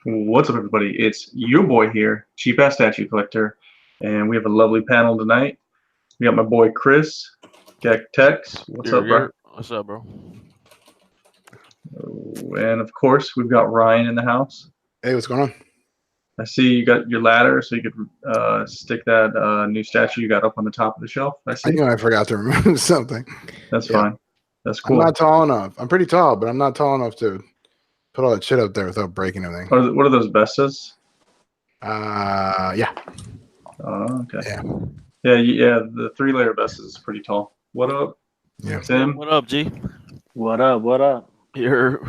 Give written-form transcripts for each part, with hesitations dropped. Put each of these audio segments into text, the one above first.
What's up, everybody? It's your boy here, Cheap Ass Statue Collector, and we have a lovely panel tonight. We got my boy Chris, Gek Tex. What's up, bro? What's up, bro? And of course, we've got Ryan in the house. Hey, what's going on? I see you got your ladder, so you could stick that new statue you got up on the top of the shelf. I see. I knew I forgot to remove something. That's fine. That's cool. I'm not tall enough. I'm pretty tall, but I'm not tall enough to put all that shit up there without breaking everything. What are those Bestas? Yeah. Oh, okay. Yeah. The 3-layer Bestas is pretty tall. What up? Yeah. Tim? What up, G? What up? You're...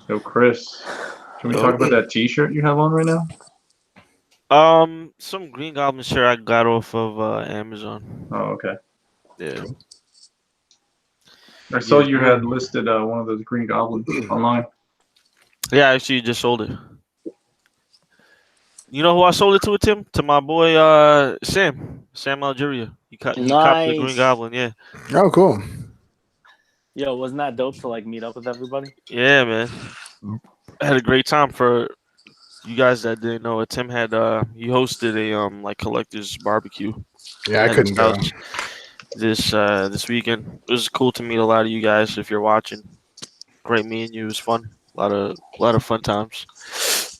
Yo, Chris. Can we talk about that T-shirt you have on right now? Some Green Goblin shirt I got off of Amazon. Oh, okay. Yeah. Cool. I saw you had listed one of those Green Goblins online. Yeah, I actually just sold it. You know who I sold it to, Tim? To my boy Sam Algeria. He copped the Green Goblin, yeah. Oh, cool. Yo, wasn't that dope to like meet up with everybody? Yeah, man. I had a great time. For you guys that didn't know it, Tim had he hosted a like collector's barbecue. Yeah, I couldn't go. This weekend. It was cool to meet a lot of you guys. If you're watching, great meeting you. It was fun. A lot of fun times.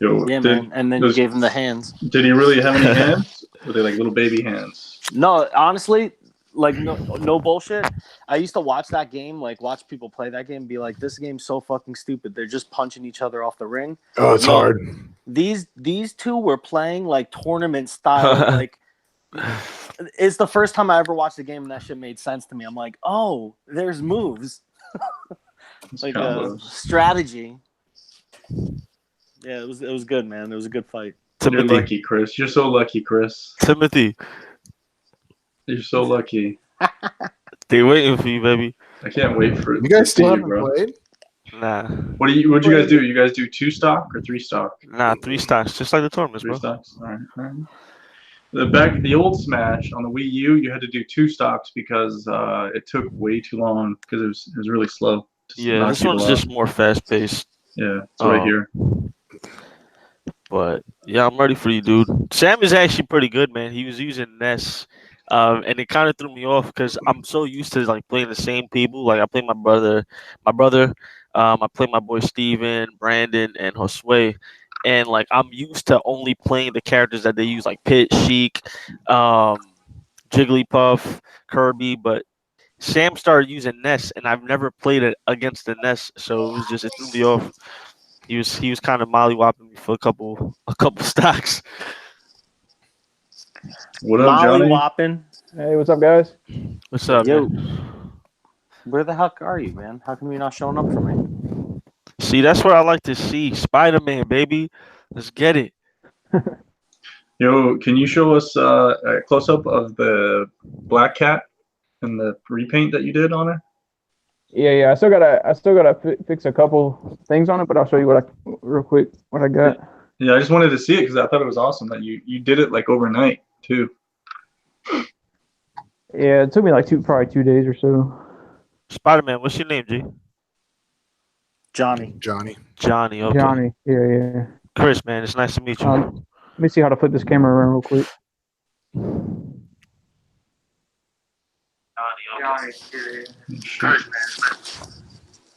Yo, yeah, man. And then you gave him the hands. Did he really have any hands? Were they like little baby hands? No, honestly, like no bullshit. I used to watch that game, like watch people play that game, and be like, this game's so fucking stupid. They're just punching each other off the ring. Oh, it's hard. These two were playing like tournament style. Like, it's the first time I ever watched a game and that shit made sense to me. I'm like, oh, there's moves. Like a strategy. Yeah, it was good, man. It was a good fight. You're lucky, Chris. You're so lucky, Chris. Timothy. You're so lucky. They waiting for you, baby. I can't wait for it. You guys still haven't bro. played? Nah. What'd you guys do? You guys do 2 stock or 3 stock? Nah, 3 stocks, just like the tournaments, 3 bro. stocks. All right. The old Smash on the Wii U, you had to do 2 stocks because it took way too long because it was really slow. Yeah, this one's just more fast paced. Yeah, it's right here. But yeah, I'm ready for you, dude. Sam is actually pretty good, man. He was using Ness. And it kind of threw me off because I'm so used to like playing the same people. Like I play my brother. I play my boy Steven, Brandon, and Josue. And like I'm used to only playing the characters that they use, like Pit, Sheik, Jigglypuff, Kirby. But Sam started using Ness, and I've never played it against the Ness, so it threw me off. He was kind of mollywopping me for a couple stocks. What up, Johnny? Mollywopping. Hey, what's up, guys? What's up, Yo. man? Where the heck are you, man? How come you're not showing up for me? See, that's what I like to see. Spider-Man, baby. Let's get it. Yo, can you show us a close-up of the Black Cat and the repaint that you did on it? Yeah. I still gotta fix a couple things on it, but I'll show you real quick what I got. Yeah, I just wanted to see it because I thought it was awesome that you did it like overnight too. Yeah, it took me like probably 2 days or so. Spider-Man, what's your name, G? Johnny. Okay. Johnny. Yeah. Chris, man, it's nice to meet you. Let me see how to flip this camera around real quick. Johnny.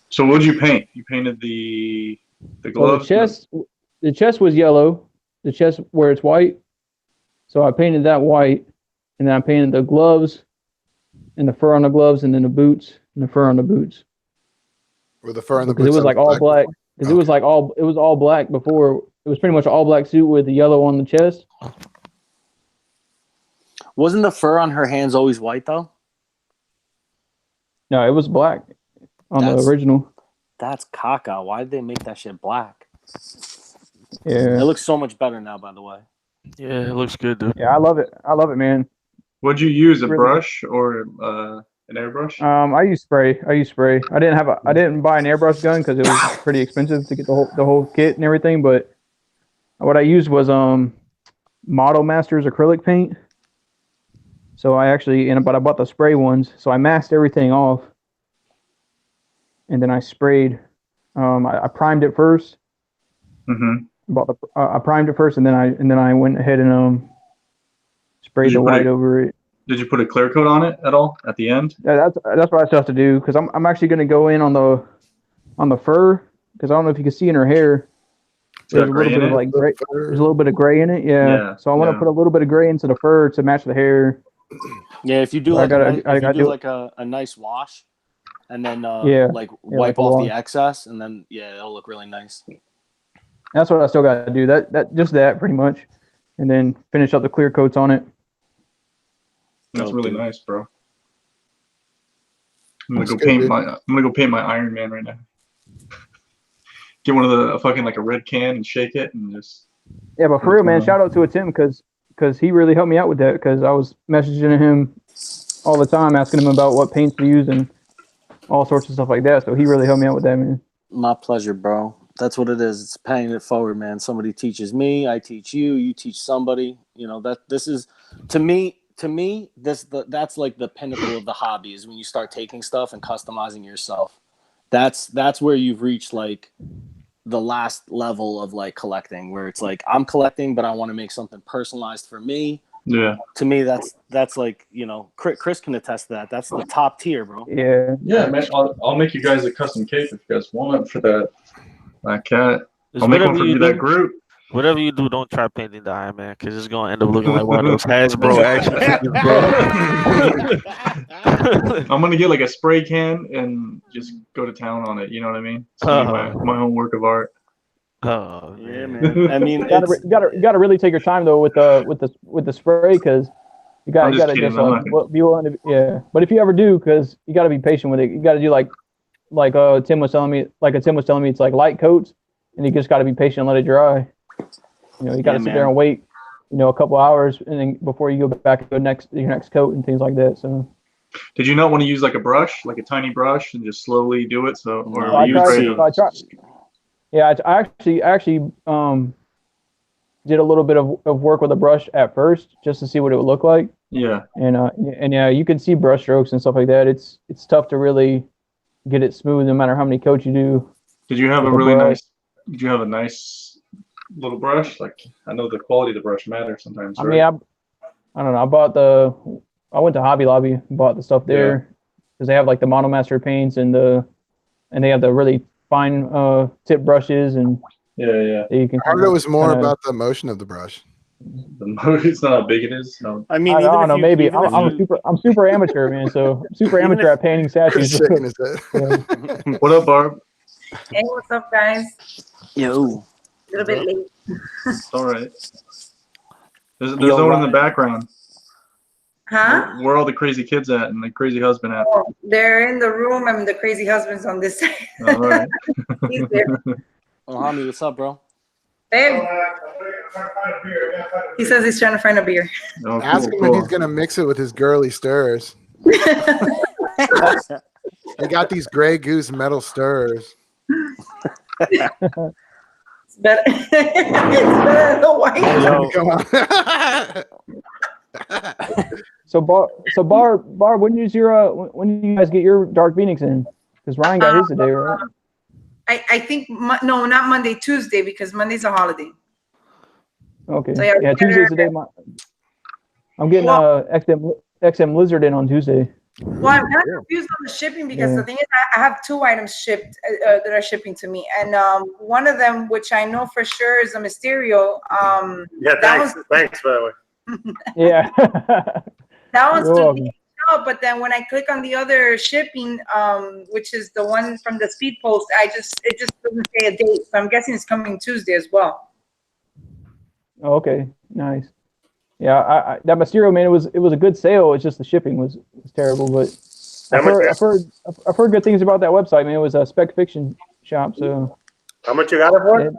So what did you paint? You painted the gloves? Well, the chest was yellow. The chest where it's white. So I painted that white, and then I painted the gloves, and the fur on the gloves, and then the boots, and the fur on the boots. With the fur on the boots. Because it was like all black. Because it was like it was all black before. It was pretty much an all black suit with the yellow on the chest. Wasn't the fur on her hands always white though? No, it was black on the original. That's caca. Why did they make that shit black? Yeah. It looks so much better now, by the way. Yeah, it looks good, dude. Yeah, I love it. I love it, man. What'd you use? A brush or an airbrush? I use spray. I didn't buy an airbrush gun because it was pretty expensive to get the whole kit and everything. But what I used was Model Masters acrylic paint. So but I bought the spray ones. So I masked everything off, and then I sprayed. I primed it first, I primed it first, and then I went ahead and sprayed the white over it. Did you put a clear coat on it at all at the end? Yeah, that's what I still have to do, because I'm actually going to go in on the fur, because I don't know if you can see in her hair. There's a little bit of like gray. There's a little bit of gray in it. Yeah. So I want to put a little bit of gray into the fur to match the hair. Yeah, if you do a nice wash, and then wipe off the excess, and then it'll look really nice. That's what I still got to do. That pretty much, and then finish up the clear coats on it. That's really nice, bro. I'm gonna go paint my Iron Man right now. Get one of the fucking like a red can and shake it and just. Yeah, but for real, man, shout out to Tim because he really helped me out with that, because I was messaging him all the time, asking him about what paints to use and all sorts of stuff like that. So he really helped me out with that, man. My pleasure, bro. That's what it is. It's paying it forward, man. Somebody teaches me, I teach you, you teach somebody. You know, this is to me, that's like the pinnacle of the hobby, is when you start taking stuff and customizing yourself. That's where you've reached like the last level of like collecting, where it's like I'm collecting, but I want to make something personalized for me. Yeah. To me, that's like, you know, Chris can attest to that. That's the top tier, bro. Yeah. Yeah, man. I'll make you guys a custom cape if you guys want it for that cat. I'll make one for you, that group. Whatever you do, don't try painting the Iron Man, because it's gonna end up looking like one of those Hasbro action figures, bro. I'm gonna get like a spray can and just go to town on it. You know what I mean? It's my own work of art. Oh yeah, man. I mean, you gotta really take your time though with the spray, because you gotta just be willing to, yeah. But if you ever do, because you gotta be patient with it. You gotta do like Tim was telling me, it's like light coats, and you just gotta be patient and let it dry. You know, you gotta sit there and wait, you know, a couple hours, and then before you go back to your next coat and things like that. So. Did you not want to use like a brush, like a tiny brush, and just slowly do it? So, I tried. Yeah, I actually did a little bit of work with a brush at first, just to see what it would look like. Yeah. And yeah, you can see brush strokes and stuff like that. It's tough to really get it smooth, no matter how many coats you do. Did you have a nice little brush? Like, I know the quality of the brush matters sometimes. I mean, I don't know. I went to Hobby Lobby and bought the stuff there, because they have like the Monomaster paints and they have the really fine tip brushes, and you can. Part of it was more about the motion of the brush. It's not how big it is. No. I mean, I don't know. Maybe I'm super amateur, man. So I'm super amateur at painting statues. Shaking his head. What up, Barb? Hey, what's up, guys? Yo. A little bit late. It's all right. There's no one in the background. Huh? Where are all the crazy kids at and the crazy husband at? Oh, they're in the room. I mean, the crazy husband's on this side. All right. He's there. Oh, homie, what's up, bro? Babe. He says he's trying to find a beer. Oh, Ask him if he's gonna mix it with his girly stirs. They got these Grey Goose metal stirrers. It's better. It's better than the white. So Barb, when do you guys get your Dark Phoenix in? Because Ryan got his today, right? I think no, not Monday, Tuesday, because Monday's a holiday. Okay. So yeah, Tuesday's the day. I'm getting XM Lizard in on Tuesday. Well, I'm kind of confused on the shipping, because the thing is, I have 2 items shipped that are shipping to me, and one of them, which I know for sure, is a Mysterio. Thanks by the way. Yeah. That one's to be out, but then when I click on the other shipping, which is the one from the speed post, it just doesn't say a date. So I'm guessing it's coming Tuesday as well. Oh, okay, nice. Yeah, I that Mysterio, man, it was a good sale. It's just the shipping was terrible, but I've heard good things about that website, man. It was a Spec Fiction shop. So how much you got it for?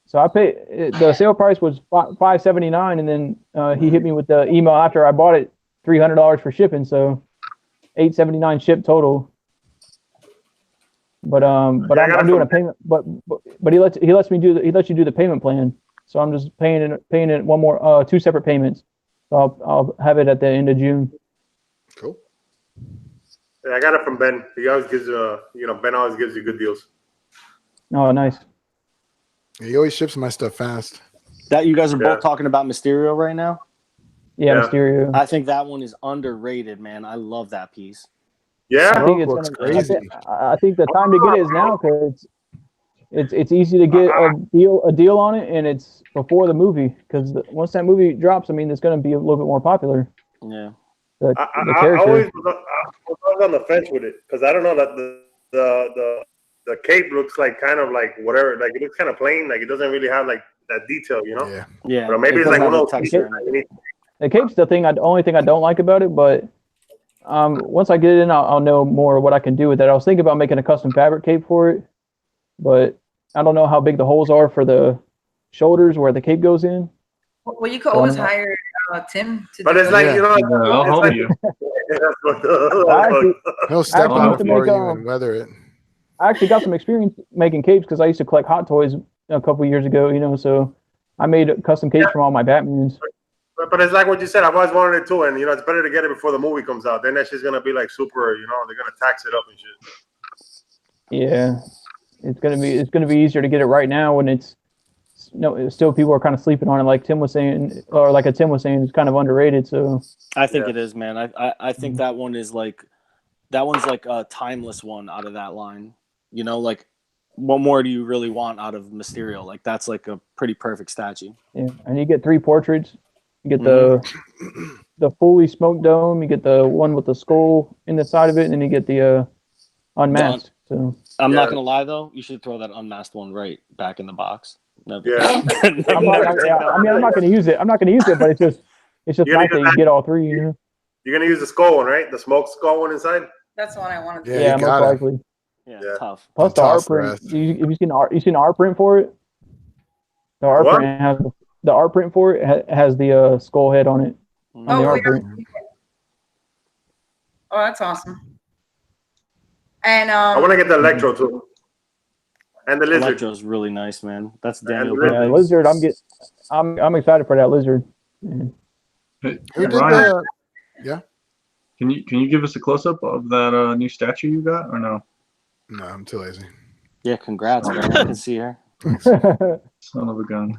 So I paid, the sale price was $579, and then he hit me with the email after I bought it, $300 for shipping, so $879 shipped total. But I'm doing a payment, but he lets you do the payment plan. So I'm just paying it one more 2 separate payments. So I'll have it at the end of June. Cool. Yeah, I got it from Ben. He always gives Ben always gives you good deals. Oh, nice. He always ships my stuff fast. That you guys are Yeah. both talking about Mysterio right now. Yeah, Yeah. Mysterio. I think that one is underrated, man. I love that piece. I Yeah. think it's looks gonna. crazy. I think the time to get it is now because it's easy to get a deal on it, and it's before the movie because once that movie drops, I mean, it's gonna be a little bit more popular. Yeah. The I character. always was on the fence with it because I don't know that the cape looks like kind of like whatever, like it looks kind of plain, like it doesn't really have like that detail, you know. Yeah. Yeah. But maybe it it's like doesn't one have of the those texture pieces in it. that The cape's the only thing I don't like about it, but once I get it in, I'll know more what I can do with it. I was thinking about making a custom fabric cape for it, but I don't know how big the holes are for the shoulders where the cape goes in. Well, you could always hire Tim to But do it's it. like, Yeah. you know, Yeah, I'll it's help like, you. He'll step actually on used it to for make, you and weather it. I actually got some experience making capes because I used to collect Hot Toys a couple years ago, so I made custom capes from all my Batmans. but it's like what you said. I've always wanted it too, and you know, it's better to get it before the movie comes out. Then that shit's gonna be like super, you know, they're gonna tax it up and shit. Yeah, it's gonna be easier to get it right now when it's still people are kind of sleeping on it, like Tim was saying, or like Tim was saying, it's kind of underrated. So I think Yeah. it is, man. I think that one is like a timeless one out of that line. You know, like what more do you really want out of Mysterio? Like that's like a pretty perfect statue. yeah, and you get 3 portraits. You get the fully smoked dome. You get the one with the skull in the side of it, and then you get the unmasked. So I'm Yeah. not gonna lie though, you should throw that unmasked one right back in the box. Never. Yeah. I'm not going to use it. I'm not going to use it, but it's just You're nice gonna that you get all 3. You know? You're gonna use the skull one, right? The smoke skull one inside. That's the one I wanted to Yeah, do. Yeah, you most gotta. likely. Yeah, Yeah. tough. Plus the Toss art the print. rest. Have you seen the art print for it? The art What? print has the art print for it has the skull head on it. On the Oh, art yeah. print. Oh, that's awesome. And I want to get the Electro too, and the lizard. Electro's really nice, man. That's Daniel. And Yeah, Bryan's. lizard. I'm excited for that lizard. Yeah. Hey, Who did Ryan, the? can you give us a close up of that new statue you got or no? No, I'm too lazy. Yeah, congrats, man. I can see her. Son of a gun.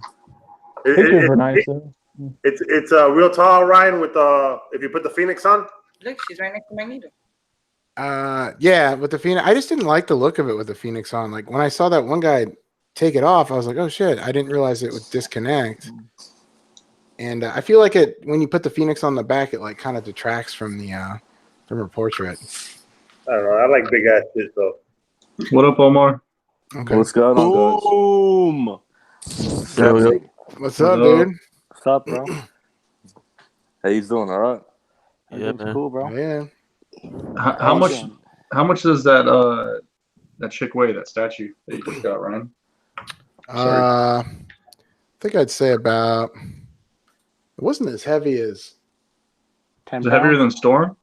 Pictures were nice though. It's real tall, Ryan. With if you put the Phoenix on. look, she's right next to Magneto. Yeah, with the Phoenix, I just didn't like the look of it with the Phoenix on. Like when I saw that one guy take it off, I was like, "Oh shit!" I didn't realize it would disconnect. And I feel like when you put the Phoenix on the back, it like kind of detracts from her portrait. I don't know. I like big ass shit though. What up, Omar? Okay, What's going on, guys? Boom. what's up, up? dude? What's up, bro? How you doing? All right. Yeah, Everything's man. cool, bro. Yeah, How much does that chick weigh? That statue that you just got, Ryan? I think I'd say about. It wasn't as heavy as. 10 Is it heavier pounds? than Storm?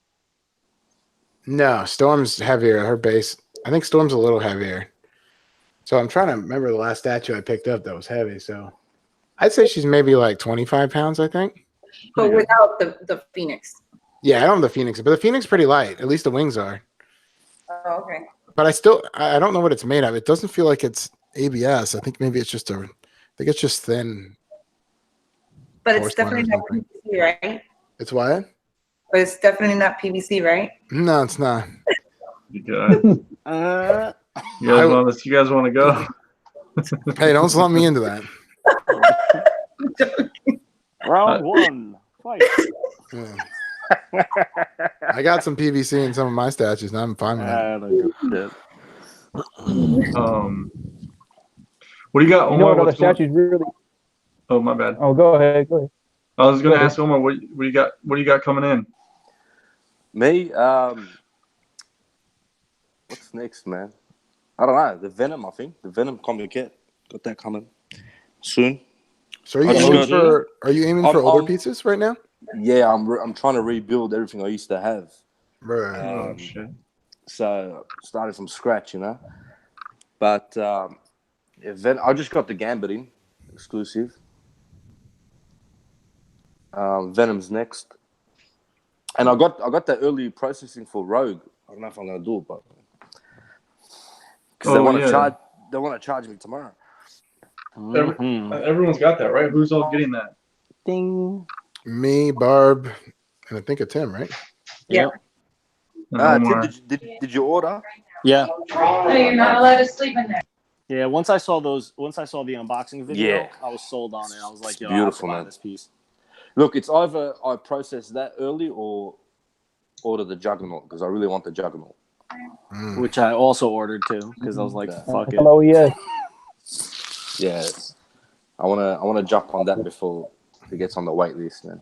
No, Storm's heavier. Her base. I think Storm's a little heavier. So I'm trying to remember the last statue I picked up that was heavy. So I'd say she's maybe like 25 pounds, I think. But without the Phoenix. Yeah, I don't have the Phoenix, but the Phoenix pretty light. At least the wings are. Oh, okay. But I don't know what it's made of. It doesn't feel like it's ABS. I think maybe it's just it's just thin. But it's Force definitely line not or something. PVC, right? It's what? But it's definitely not PVC, right? No, it's not. You guys, you guys want to go? Hey, don't slump me into that. Round 1. Fight. Yeah. I got some PVC in some of my statues, and I'm fine with that. I don't give a shit. What do you got, You know Omar? what other What's going- statues really? Oh, my bad. Oh, go ahead. I was going Go to ahead. ask Omar, what do you got? What do you got coming in? Me, what's next, man? I don't know. The Venom, I think. The Venom comic kit. Got that coming soon. So are you I just aiming got- for? Are you aiming for I'm- older I'm- pieces right now? Yeah, I'm trying to rebuild everything I used to have. Right. Oh, shit. So starting from scratch, you know. But I just got the Gambit in exclusive. Venom's next, and I got the early processing for Rogue. I don't know if I'm gonna do it, but because they want to charge me tomorrow. Everyone's got that, right? Who's all getting that? Ding. Me, Barb, and I think it's Tim, right? Yeah. Tim, did you order? Yeah. No, you're not allowed to sleep in there. Yeah. Once I saw the unboxing video, I was sold on it. I was like, yo, beautiful, I have to buy man. this piece. Look, it's either I process that early or order the Juggernaut because I really want the Juggernaut. Which I also ordered too because I was like, fuck it. Hello, yes. Yeah, I wanna jump on that before it gets on the wait list, man.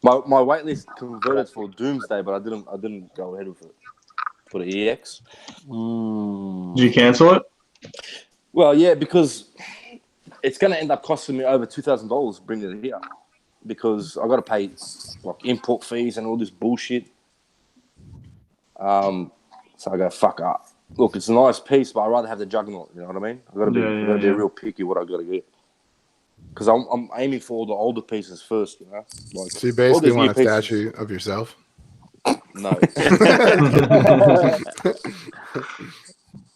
My wait list converted for Doomsday, but I didn't go ahead with it for the EX. Did you cancel it? Well, yeah, because it's gonna end up costing me over $2,000 bringing it here because I got to pay like import fees and all this bullshit. So I go fuck up. Look, it's a nice piece, but I'd rather have the Juggernaut. You know what I mean? I gotta be real picky what I gotta get because I'm aiming for all the older pieces first. You know, like, So you basically want a statue of yourself? No.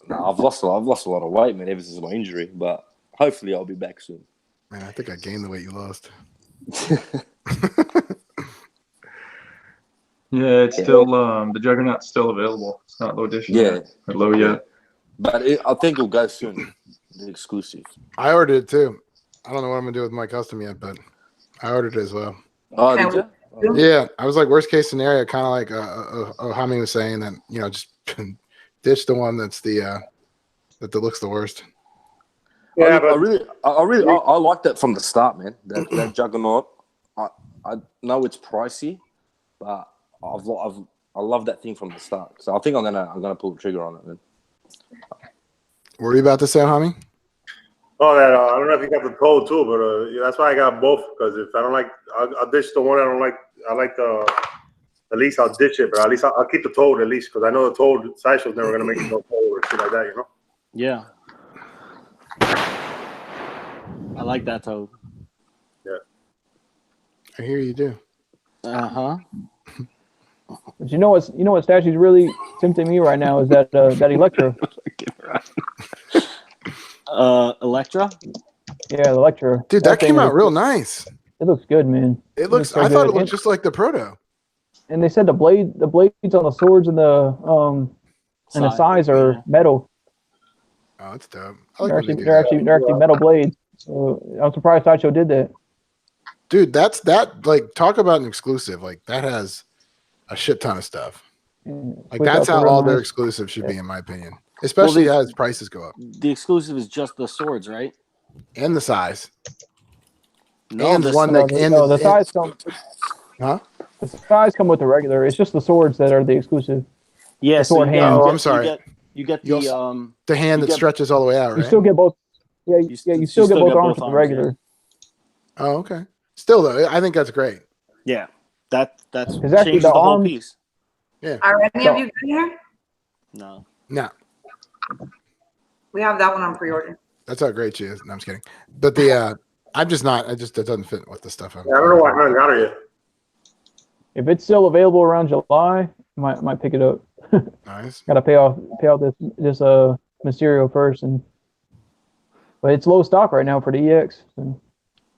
No, I've lost a lot of weight, man, ever since my injury. But hopefully, I'll be back soon. Man, I think I gained the weight you lost. Yeah, it's still the Juggernaut's still available. It's not low edition yet, or low yet. But I think it'll go soon. The exclusive. I ordered it too. I don't know what I'm gonna do with my custom yet, but I ordered it as well. Oh, did you? Yeah, I was like, worst case scenario, kind of like Hami was saying that just ditch the one that's that looks the worst. Yeah, I like that from the start, man. That Juggernaut. I know it's pricey, but I love that thing from the start. So I think I'm gonna pull the trigger on it, man. What were you about to say, Hami? Oh, that I don't know if you got the Toad too, but that's why I got both. Because if I don't like, I'll ditch the one I don't like. I like the. At least I'll ditch it, but at least I'll keep the Toad at least because I know the Toad Sideshow's never gonna make it no Toad or shit like that, you know. Yeah. I like that Toad. Yeah. I hear you do. Uh-huh. But you know what statue's really tempting me right now is that Elektra. Elektra? Yeah, the Elektra. Dude, that came out real nice. It looks good, man. It looks. I thought it looked just like the Proto. And they said the blades on the swords and the size are metal. Oh, that's dope. They're actually metal blades. So I'm surprised Sideshow did that. Dude, like talk about an exclusive. Like that has a shit ton of stuff. Like that's how all their exclusives should be, in my opinion. Especially as prices go up. The exclusive is just the swords, right? And the size. No, and the size come. Huh? The size come with the regular. It's just the swords that are the exclusive. Yeah, sword hand. Oh, I'm sorry. You get the hand that stretches all the way out, right? You still get both. Yeah, you still get both arms with the regular. Yeah. Oh, okay. Still though, I think that's great. Yeah, that's actually the whole piece. Yeah. Are any of you good here? No. No. We have that one on pre-order. That's how great she is. No, I'm just kidding. But the I'm just not. It doesn't fit with the stuff. I don't know why I haven't got her yet. If it's still available around July, might pick it up. Nice. Got to pay off this Mysterio first, but it's low stock right now for the EX. So.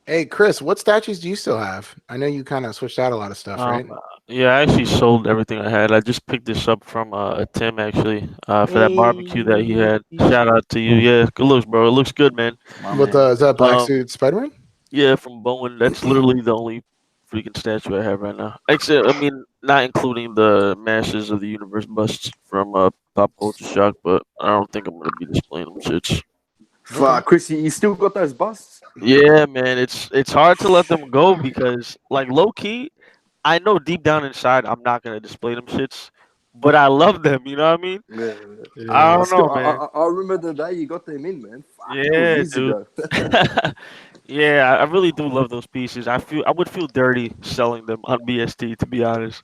Hey, Chris, what statues do you still have? I know you kind of switched out a lot of stuff, right? Yeah, I actually sold everything I had. I just picked this up from Tim actually for that barbecue that he had. Shout out to you. Yeah, good looks, bro. It looks good, man. Is that black suit Spider-Man? Yeah, from Bowen. That's literally the only freaking statue I have right now. Except, I mean, not including the Masters of the Universe busts from Pop Culture Shock, but I don't think I'm gonna be displaying them shits. Fuck, Chris, you still got those busts? Yeah, man. It's hard to let them go because, like, low key, I know deep down inside I'm not gonna display them shits, but I love them. You know what I mean? Yeah. I don't know, man. I remember the day you got them in, man. Fuck, yeah, dude. Yeah, I really do love those pieces. I would feel dirty selling them on BST, to be honest.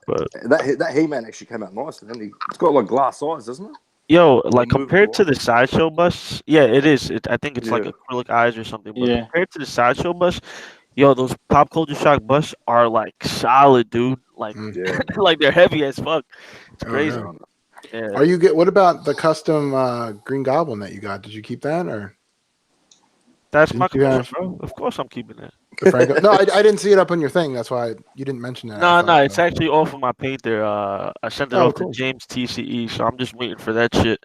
But that He-Man actually came out nice, man. It's got like glass eyes, doesn't it? Yo, like compared to the Sideshow busts, yeah, it is. I think it's like acrylic eyes or something. But compared to the Sideshow busts, yo, those Pop Culture Shock busts are like solid, dude. Like, like they're heavy as fuck. It's crazy. No. Yeah. Are you what about the custom Green Goblin that you got? Did you keep that or? That's my Didn't you commission, have- bro. Of course, I'm keeping that. The Franco? No, I didn't see it up on your thing. That's why you didn't mention that. No, no, it's actually off of my painter. I sent it off cool. to James TCE, so I'm just waiting for that shit.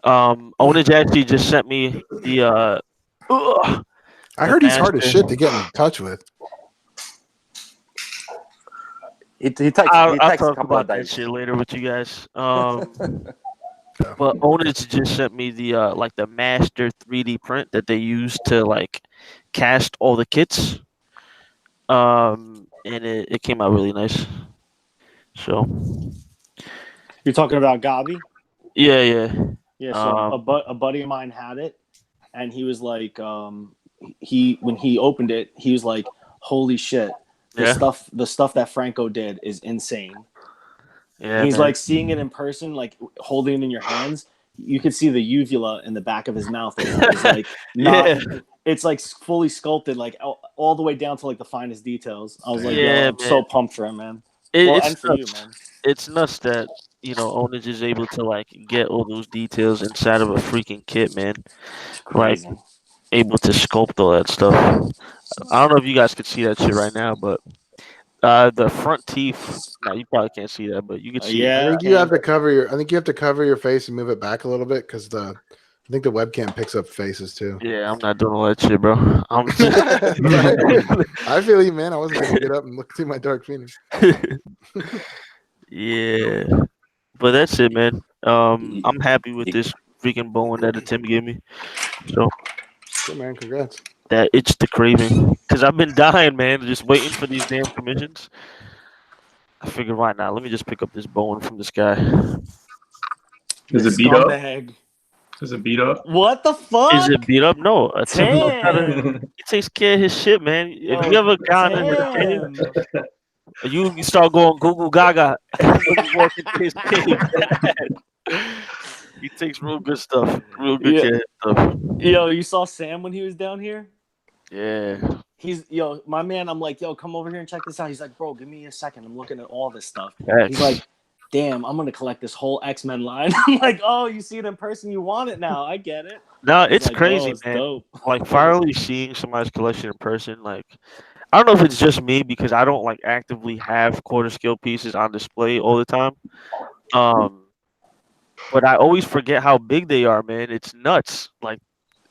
Ownage actually just sent me the. I heard he's hard as shit to get in touch with. It takes I'll a talk couple about of that days. shit later with you guys. But Ownage just sent me the like the master 3D print that they use to like cast all the kits. And it came out really nice. So You're talking about Gabi? yeah. Yeah, so a buddy of mine had it, and he was like, when he opened it, he was like, "Holy shit, the stuff that Franco did is insane." Yeah, he's man. like seeing it in person, like holding it in your hands. You could see the uvula in the back of his mouth. It's like it's like fully sculpted, like all the way down to like the finest details. I was like, I'm so pumped for him, man. And for you, man. It's nuts that Ownage is able to like get all those details inside of a freaking kit, man. Like able to sculpt all that stuff. I don't know if you guys could see that shit right now, but the front teeth. No, you probably can't see that, but you can see. I think you have to cover your. I think you have to cover your face and move it back a little bit because I think the webcam picks up faces too. Yeah, I'm not doing all that shit, bro. I feel you, man. I wasn't gonna get up and look through my Dark Phoenix. Yeah, but that's it, man. I'm happy with this freaking bone that Tim gave me. So, good, man. Congrats. That itched the craving because I've been dying, man, just waiting for these damn commissions. I figured, why not? Let me just pick up this bone from this guy. Is it beat up? Is it beat up? What the fuck? Is it beat up? No. He takes care of his shit, man. If you ever got in his cave, you start going Google Gaga and you walk into his cave. He takes real good stuff. Real good care of stuff. Yo, you saw Sam when he was down here? Yeah. He's my man. I'm like, come over here and check this out. He's like, bro, give me a second. I'm looking at all this stuff. He's like, damn, I'm gonna collect this whole X-Men line. I'm like, oh, you see it in person, you want it now. I get it. No, it's like, crazy, it's man. dope. Like finally seeing somebody's collection in person, like I don't know if it's just me because I don't like actively have quarter scale pieces on display all the time. But I always forget how big they are, man. It's nuts. Like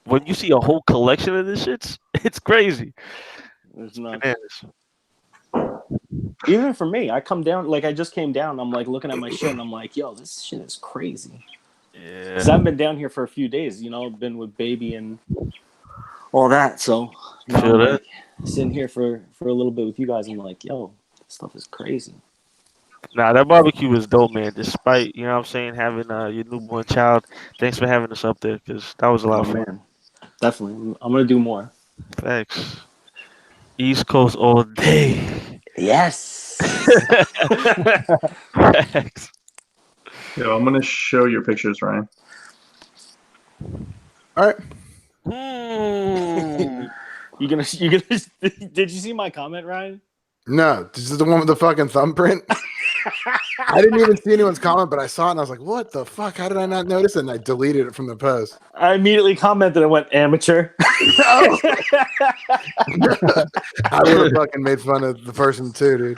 when you see a whole collection of this shit, it's crazy. It's nuts. Even for me, I come down, like I just came down. I'm like looking at my shit and I'm like, yo, this shit is crazy. Yeah. Because I've been down here for a few days, been with baby and all that. So now I'm like, sitting here for a little bit with you guys. I'm like, yo, this stuff is crazy. Nah, that barbecue was dope, man. Despite, what I'm saying, having your newborn child. Thanks for having us up there because that was a lot of fun. Man. Definitely. I'm going to do more. Thanks. East Coast all day. Yes. Thanks. Yo, I'm gonna show your pictures, Ryan. All right. You gonna? Did you see my comment, Ryan? No, this is the one with the fucking thumbprint. I didn't even see anyone's comment, but I saw it and I was like, "What the fuck? How did I not notice it?" And I deleted it from the post. I immediately commented and went amateur. I would have fucking made fun of the person too, dude.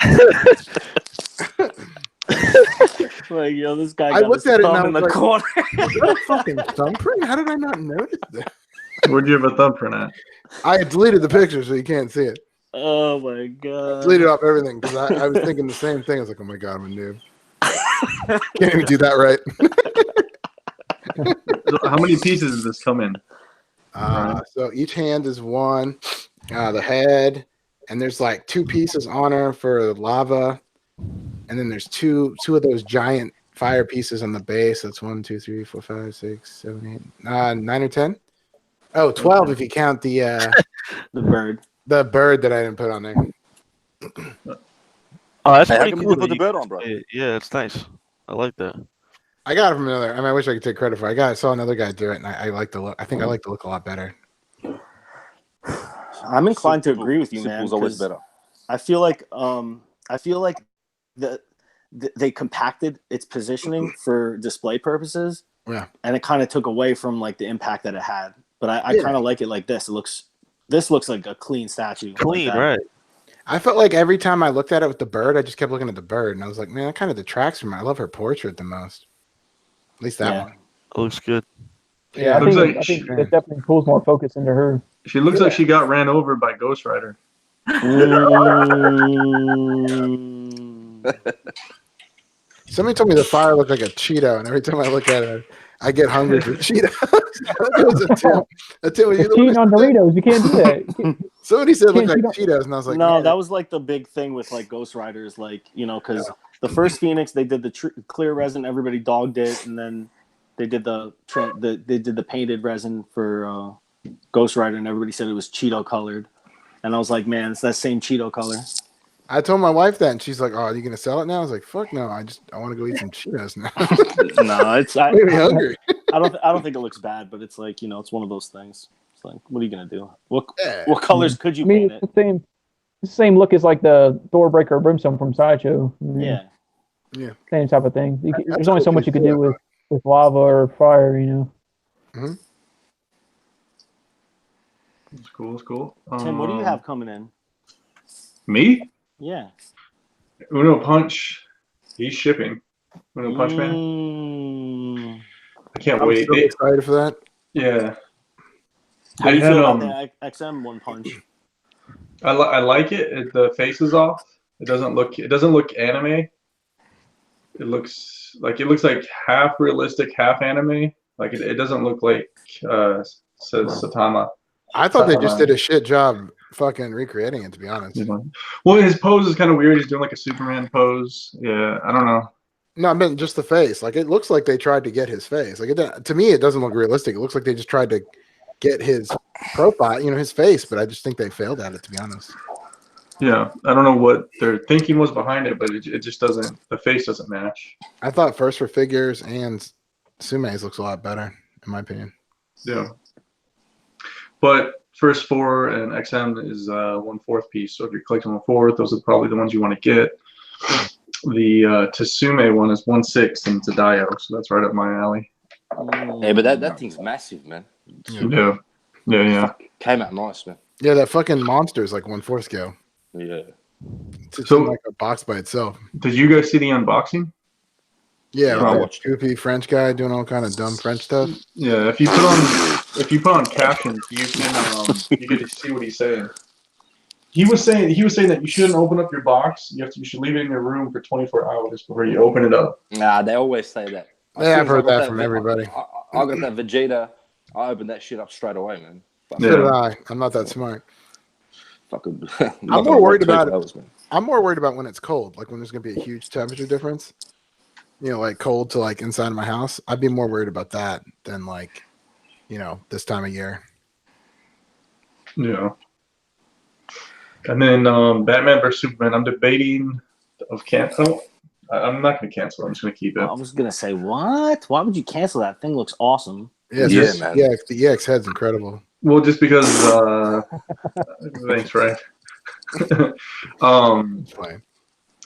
Like, yo, this guy I got looked his at it thumb and I in was the like, corner. Was that a fucking thumbprint? How did I not notice that? Where'd you have a thumbprint at? I had deleted the picture so you can't see it. Oh my god! I deleted off everything because I was thinking the same thing. I was like, "Oh my god, I'm a noob. Can't even do that right." How many pieces does this come in? So each hand is one. The head, and there's like 2 pieces on her for lava, and then there's two of those giant fire pieces on the base. That's 1, 2, 3, 4, 5, 6, 7, 8, 9 or 10. Oh, 12 if you count the bird. The bird that I didn't put on there. Oh, that's Hey, how pretty come cool. you put the bird on, bro? Yeah, it's nice. I like that. I got it from another. I mean, I wish I could take credit for it. I saw another guy do it, and I like the look. I think I like the look a lot better. I'm inclined to agree with you, man. Simple's always better. I feel like the they compacted its positioning for display purposes. Yeah. And it kind of took away from like the impact that it had. But I Yeah. kind of like it like this. This looks like a clean statue. Clean, like that. right? I felt like every time I looked at it with the bird, I just kept looking at the bird, and I was like, man, that kind of detracts from it. I love her portrait the most. At least that Yeah. one. It looks good. Yeah, I Looks think, like it definitely pulls more focus into her. She looks like she got ran over by Ghost Rider. Somebody told me the fire looked like a Cheeto, and every time I look at it, I get hungry for Cheetos. It was a Tim. It's cheating on Doritos. You can't do that. Somebody said it looked Can't like cheat Cheetos, and I was like, no, man, that was like the big thing with like Ghost Riders, like, you know, because the first Phoenix they did the clear resin, everybody dogged it, and then they did they did the painted resin for Ghost Rider, and everybody said it was Cheeto colored, and I was like, man, it's that same Cheeto color. I told my wife that, and she's like, "Oh, are you gonna sell it now?" I was like, "Fuck no! I want to go eat some Cheetos now." No, it's I made me hungry. I don't think it looks bad, but it's like, you know, it's one of those things. It's like, what are you gonna do? What colors could you paint It's it? the same look as like the Thor-breaker Brimstone from Sideshow. Yeah. Same type of thing. That's There's only so cool much you too, can do with lava or fire, you know. Mm-hmm. It's cool. It's cool. Tim, what do you have coming in? Me? Yeah. Uno Punch. He's shipping. Uno Punch Man. I can't I'm wait. so excited for that. Yeah. How do you They feel had, about the XM One Punch? I like it. The face is off. It doesn't look anime. It looks like half realistic, half anime. Like it doesn't look like Satama. I thought they just did a shit job fucking recreating it, to be honest. Well, his pose is kind of weird. He's doing like a Superman pose. Yeah, I don't know. No, I meant just the face. Like, it looks like they tried to get his face. Like, to me, it doesn't look realistic. It looks like they just tried to get his profile, you know, his face, but I just think they failed at it, to be honest. Yeah, I don't know what their thinking was behind it, but it just doesn't. The face doesn't match. I thought First for Figures and Sume's looks a lot better, in my opinion. Yeah. But First 4 and XM is 1/4 piece. So if you're collecting 1/4, those are probably the ones you want to get. The Tsume one is 1/6 and it's a Dio, so that's right up my alley. Yeah, but that thing's massive, man. Yeah. Came out nice, man. Yeah, that fucking monster is like 1/4 scale. Yeah. It's in like a box by itself. Did you guys see the unboxing? Yeah, I like watched that goofy French guy doing all kind of dumb French stuff. Yeah, if you put on captions, you get to see what he's saying. He was saying that you shouldn't open up your box. You should leave it in your room for 24 hours before you open it up. Nah, they always say that. Yeah, I've heard that from everybody. I got that Vegeta. I opened that shit up straight away, man. So did I. I'm not that smart. Fucking. I'm more worried about it. I'm more worried about when it's cold, like when there's gonna be a huge temperature difference. You know, like cold to like inside of my house. I'd be more worried about that than like, you know, this time of year. Yeah. And then Batman vs Superman. I'm debating of cancel. I'm not going to cancel. I'm just going to keep it. I was gonna say, what? Why would you cancel that? Thing looks awesome. Yeah, man. Yeah, the EX head's incredible. Well, just because. Thanks, Ray.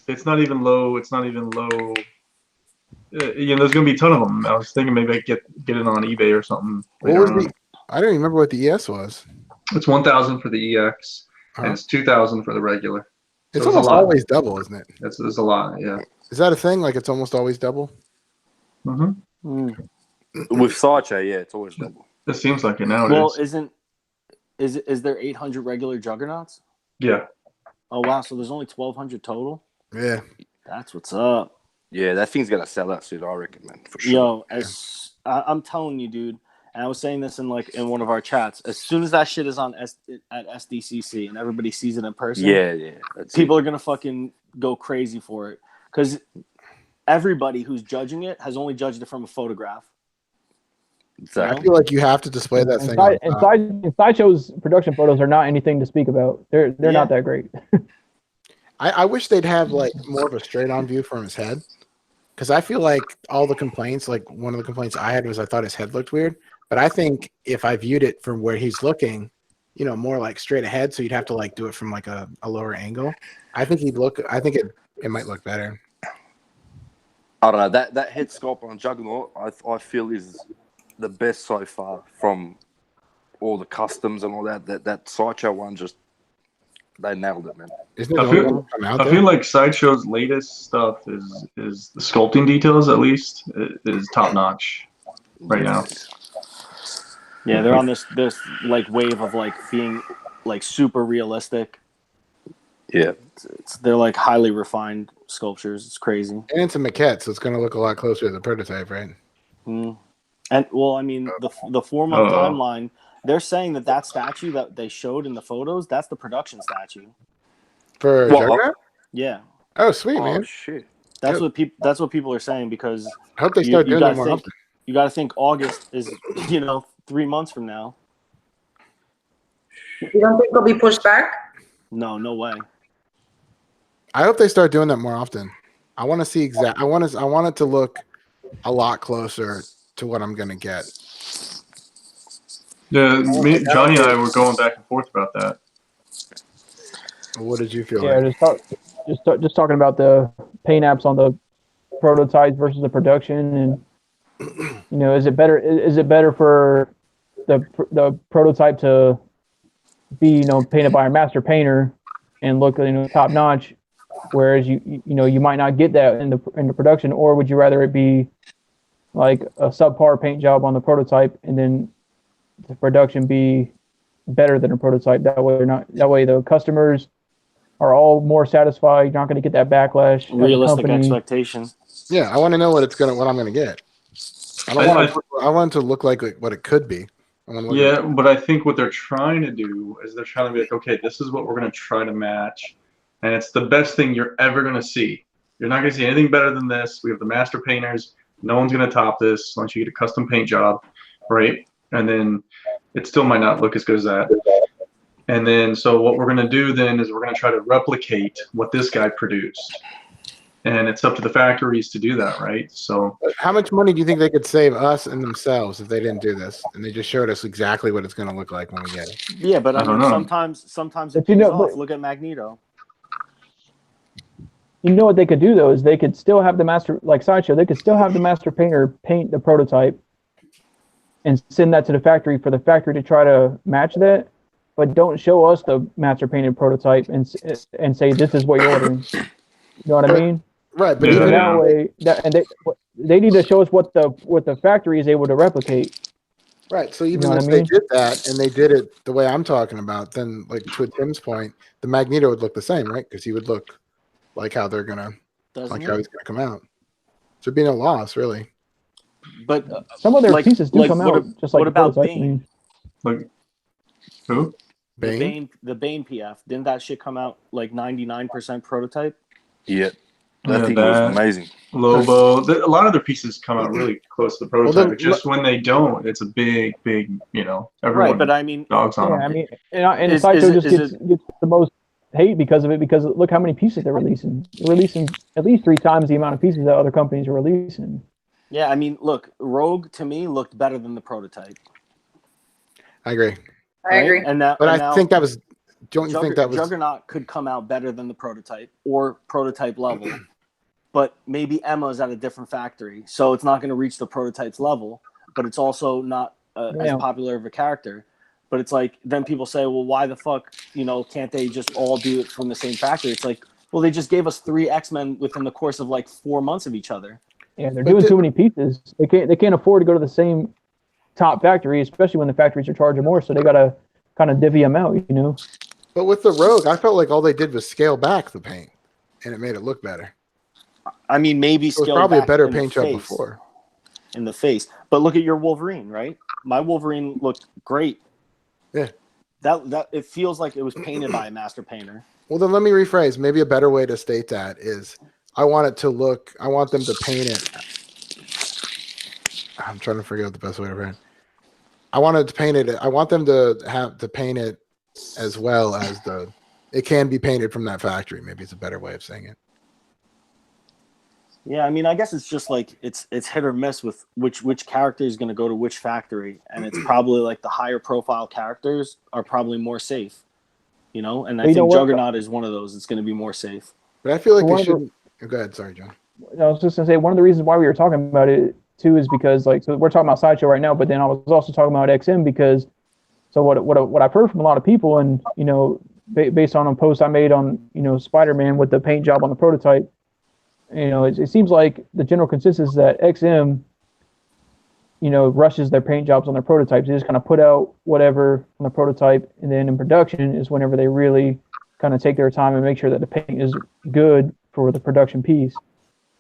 It's not even low. It's not even low. You know, there's gonna be a ton of them. I was thinking maybe I get it on eBay or something. What was I don't even remember what the ES was. It's 1,000 for the EX, and it's 2,000 for the regular. So it's almost always double, isn't it? It's a lot, yeah. Is that a thing? Like it's almost always double? Mm-hmm. With Sideshow, yeah, it's always double. It seems like it nowadays. Well, is there 800 regular Juggernauts? Yeah. Oh wow, so there's only 1,200 total. Yeah. That's what's up. Yeah, that thing's gonna sell out soon, I reckon, man. For sure. Yo, I'm telling you, dude. And I was saying this in one of our chats. As soon as that shit is on at SDCC and everybody sees it in person, people are gonna fucking go crazy for it because everybody who's judging it has only judged it from a photograph. Exactly. I feel like you have to display that thing. And Sideshow's production photos are not anything to speak about. They're not that great. I wish they'd have like more of a straight-on view from his head, because I feel like all the complaints, like one of the complaints I had was I thought his head looked weird. But I think if I viewed it from where he's looking, you know, more like straight ahead, so you'd have to like do it from like a lower angle. I think it might look better. I don't know, that head sculpt on Juggernaut, I feel is the best so far from all the customs and all that. That Sideshow one, just they nailed it, man. Isn't it I the only feel- one that come out I there? feel like Sideshow's latest stuff is the sculpting details, at least, is top notch right now. Yeah, they're on this like wave of like being like super realistic. Yeah. They're like highly refined sculptures. It's crazy. And it's a maquette, so it's going to look a lot closer to the prototype, right? Mm. And well, I mean, the 4-month timeline. They're saying that statue that they showed in the photos, that's the production statue. For Juggernaut? Yeah. Oh, sweet, man. Shit. That's what people are saying, because I hope they start doing that more often. You got to think August is 3 months from now. You don't think it'll be pushed back? No way. I hope they start doing that more often. I want to see I want it to look a lot closer to what I'm gonna get. Yeah, Johnny and I were going back and forth about that. What did you feel? Yeah, like? just talking about the paint apps on the prototypes versus the production, and is it better for the prototype to be painted by a master painter and look top notch, whereas you might not get that in the production, or would you rather it be like a subpar paint job on the prototype and then the production be better than a prototype? That way the customers are all more satisfied. You're not going to get that backlash. Realistic expectation. Yeah, I want to know what I'm going to get. I want it to look like what it could be. Yeah, but I think what they're trying to do is they're trying to be like, okay, this is what we're going to try to match, and it's the best thing you're ever going to see. You're not going to see anything better than this. We have the master painters. No one's going to top this unless you get a custom paint job, right? And then it still might not look as good as that. And then so what we're going to do then is we're going to try to replicate what this guy produced. And it's up to the factories to do that, right? So how much money do you think they could save us and themselves if they didn't do this and they just showed us exactly what it's going to look like when we get it? Yeah, but I mean, know. sometimes it pays off. Look at Magneto. You know what they could do though is they could still have the master, like Sideshow, they could still have the master painter paint the prototype and send that to the factory for the factory to try to match that, but don't show us the master painted prototype and say this is what you're ordering. You know what I mean? Right, but even that way, they need to show us what the factory is able to replicate. Right. So even if they did that and they did it the way I'm talking about, then like to Tim's point, the Magneto would look the same, right? Because he would look like how they're gonna, how he's gonna come out. So it'd be no loss, really. But some of their pieces do come out just like. What about Bane? Like who? Bane? The Bane PF. Didn't that shit come out like 99% prototype? Yeah. That thing was amazing. Lobo. A lot of their pieces come out really close to the prototype. But just when they don't, it's a big, everyone. Right, but I mean, dogs on them. I mean, and Sideshow just gets the most hate because of it. Because look how many pieces they're releasing. They're releasing at least 3 times the amount of pieces that other companies are releasing. Yeah, I mean, look, Rogue to me looked better than the prototype. I agree. I agree. I think that was. Don't you think that was Juggernaut could come out better than the prototype or prototype level, but maybe Emma's at a different factory, so it's not going to reach the prototype's level. But it's also not as popular of a character. But it's like then people say, well, why the fuck can't they just all do it from the same factory? It's like, well, they just gave us 3 X-Men within the course of like 4 months of each other. Yeah, they're doing too many pieces. They can't afford to go to the same top factory, especially when the factories are charging more. So they gotta kind of divvy them out, But with the Rogue, I felt like all they did was scale back the paint, and it made it look better. I mean, maybe it was probably a better paint job before. In the face, but look at your Wolverine, right? My Wolverine looked great. Yeah, that it feels like it was painted by a master painter. Well, then let me rephrase. Maybe a better way to state that is, I want them to paint it. I'm trying to figure out the best way to paint it. I wanted to paint it. I want them to have to paint it as well as it can be painted from that factory. Maybe it's a better way of saying it. Yeah, I mean, I guess it's just like it's hit or miss with which character is going to go to which factory, and it's probably like the higher profile characters are probably more safe, and I think Juggernaut is one of those. It's going to be more safe. But I feel like they shouldn't. Go ahead, sorry, John. I was just gonna say one of the reasons why we were talking about it too is because like so we're talking about Sideshow right now, but then I was also talking about XM because so what I've heard from a lot of people and based on a post I made on Spider-Man with the paint job on the prototype, it seems like the general consensus is that XM rushes their paint jobs on their prototypes. They just kind of put out whatever on the prototype, and then in production is whenever they really kind of take their time and make sure that the paint is good for the production piece.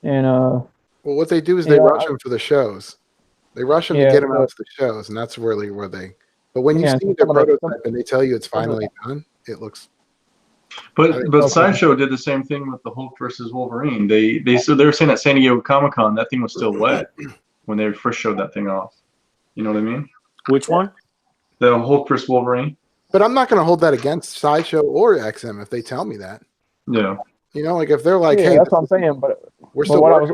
And well, what they do is they rush them for the shows. They rush them to get them out to the shows, and that's really where they. But when you see their prototype and they tell you it's finally done, it looks. But Sideshow did the same thing with the Hulk versus Wolverine. They were saying at San Diego Comic-Con that thing was still wet when they first showed that thing off. You know what I mean? Which one? The Hulk versus Wolverine. But I'm not going to hold that against Sideshow or XM if they tell me that. Yeah. Like if they're like, hey, that's what I'm saying. But we're still that's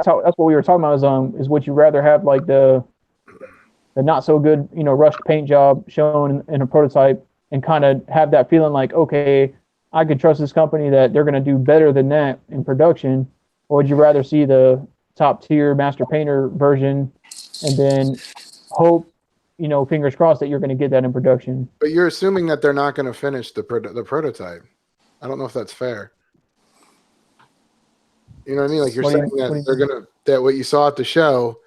what we were talking about is would you rather have like the not so good rushed paint job shown in a prototype and kind of have that feeling like, okay, I could trust this company that they're going to do better than that in production, or would you rather see the top tier master painter version and then hope fingers crossed that you're going to get that in production? But you're assuming that they're not going to finish the prototype. I don't know if that's fair. You know what I mean? Like you're saying that they're gonna what you saw at the show.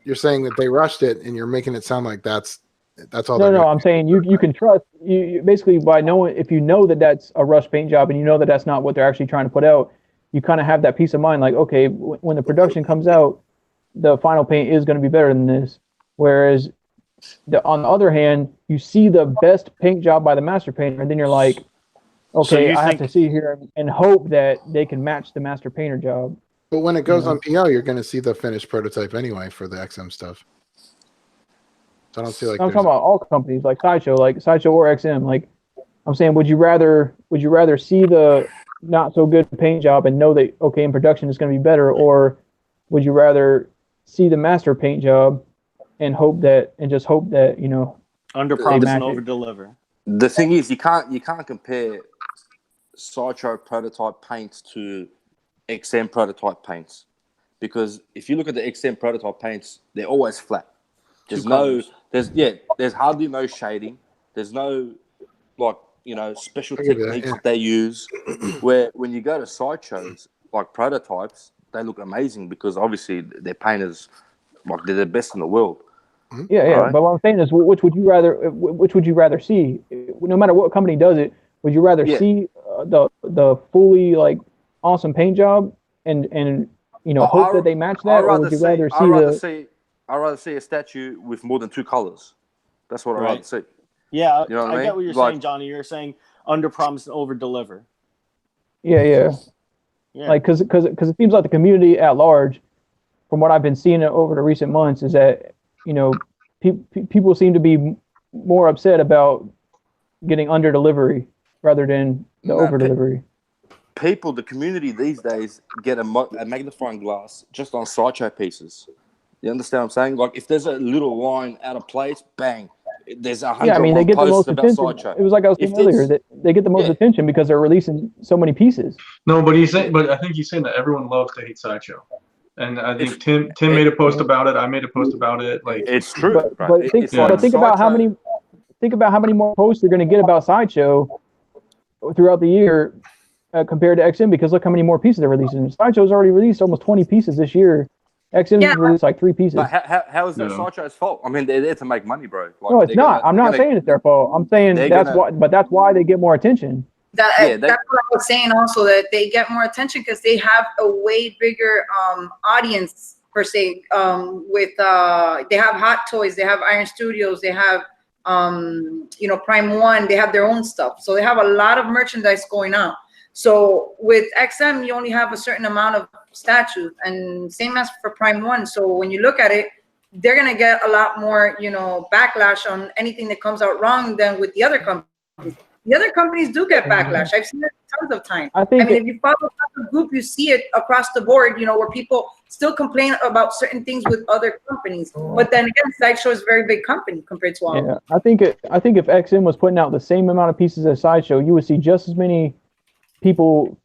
You're saying that they rushed it, and you're making it sound like that's all. No, I'm saying you can trust you basically by knowing if you know that that's a rush paint job and you know that that's not what they're actually trying to put out. You kind of have that peace of mind, like okay, when the production comes out, the final paint is going to be better than this. Whereas on the other hand, you see the best paint job by the master painter, and then you're like, okay, I have to see here and hope that they can match the master painter job. But when it goes on PO, you're going to see the finished prototype anyway for the XM stuff. So I don't see like. I'm talking about all companies like Sideshow or XM. Like I'm saying, would you rather see the not so good paint job and know that okay in production it's going to be better, or would you rather see the master paint job and hope that under promise and over deliver? The thing is, you can't compare Sideshow prototype paints to XM prototype paints, because if you look at the XM prototype paints, they're always flat. There's hardly no shading. There's no special techniques that they use. Where when you go to sideshows like prototypes, they look amazing because obviously their painters they're the best in the world. Yeah. Right? But what I'm saying is, which would you rather see? No matter what company does it, would you rather see the fully awesome paint job and hope that they match that, or would you rather see I'd rather see a statue with more than two colors. That's what I'd rather see. Yeah, I get what you're saying, Johnny. You're saying under promise and over deliver. Yeah. Like because it seems like the community at large, from what I've been seeing over the recent months, is that people seem to be more upset about getting under delivery rather than the over delivery. The community these days get a magnifying glass just on sideshow pieces. You understand what I'm saying? Like if there's a little line out of place, bang, there's 100 they get the most attention. Sideshow. It was like I was saying earlier that they get the most attention because they're releasing so many pieces. No, but I think he's saying that everyone loves to hate Sideshow. And I think Tim made a post about it. I made a post about it. Like it's true. But think about how many more posts you're going to get about Sideshow throughout the year compared to XM, because look how many more pieces they're releasing. Sideshow's already released almost 20 pieces this year. XM released like 3 pieces. But how is that Sideshow's fault? I mean, they're there to make money, bro. No, it's not. I'm not saying it's their fault. I'm saying that's why they get more attention. That's what I was saying also, that they get more attention because they have a way bigger audience per se. With they have Hot Toys, they have Iron Studios, they have Prime One, they have their own stuff. So they have a lot of merchandise going on. So with XM, you only have a certain amount of statues, and same as for Prime One. So when you look at it, they're gonna get a lot more, backlash on anything that comes out wrong than with the other companies. The other companies do get backlash. I've seen it tons of times. I mean, if you follow the group, you see it across the board, where people still complain about certain things with other companies. But then again, Sideshow is a very big company compared to all. Yeah, I think if XM was putting out the same amount of pieces as Sideshow, you would see just as many people,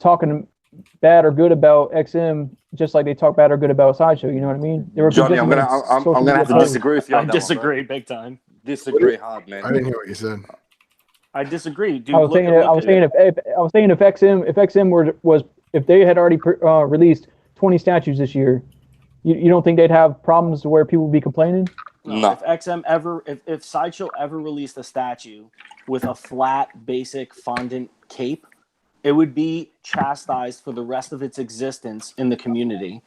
talking bad or good about XM, just like they talk bad or good about Sideshow. You know what I mean? They were Johnny, I'm consistent gonna on social have to media posts. disagree with you. I On that one, disagree big time. bro. Disagree hard, man. I didn't hear what you said. I disagree, dude. I was saying if XM was if they had already released 20 statues this year, you don't think they'd have problems where people would be complaining? No. If XM ever, if Sideshow ever released a statue with a flat, basic fondant cape, it would be chastised for the rest of its existence in the community.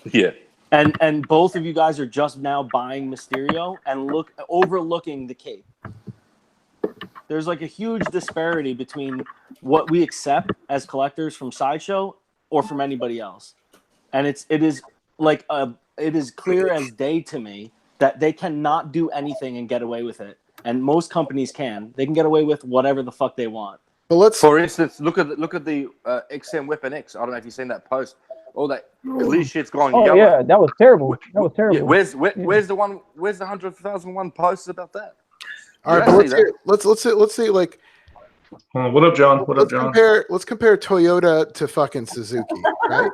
Yeah. And both of you guys are just now buying Mysterio and overlooking the cape. There's like a huge disparity between what we accept as collectors from Sideshow or from anybody else, and it is clear as day to me that they cannot do anything and get away with it. And most companies can. They can get away with whatever the fuck they want. But for instance, look at the XM Weapon X. I don't know if you've seen that post. All that elite shit's going Oh yellow. yeah, that was terrible. That was terrible. Yeah, where's the 100,001 posts about that? all right, but let's see like What up, John? What up, John? let's compare Toyota to fucking Suzuki, right?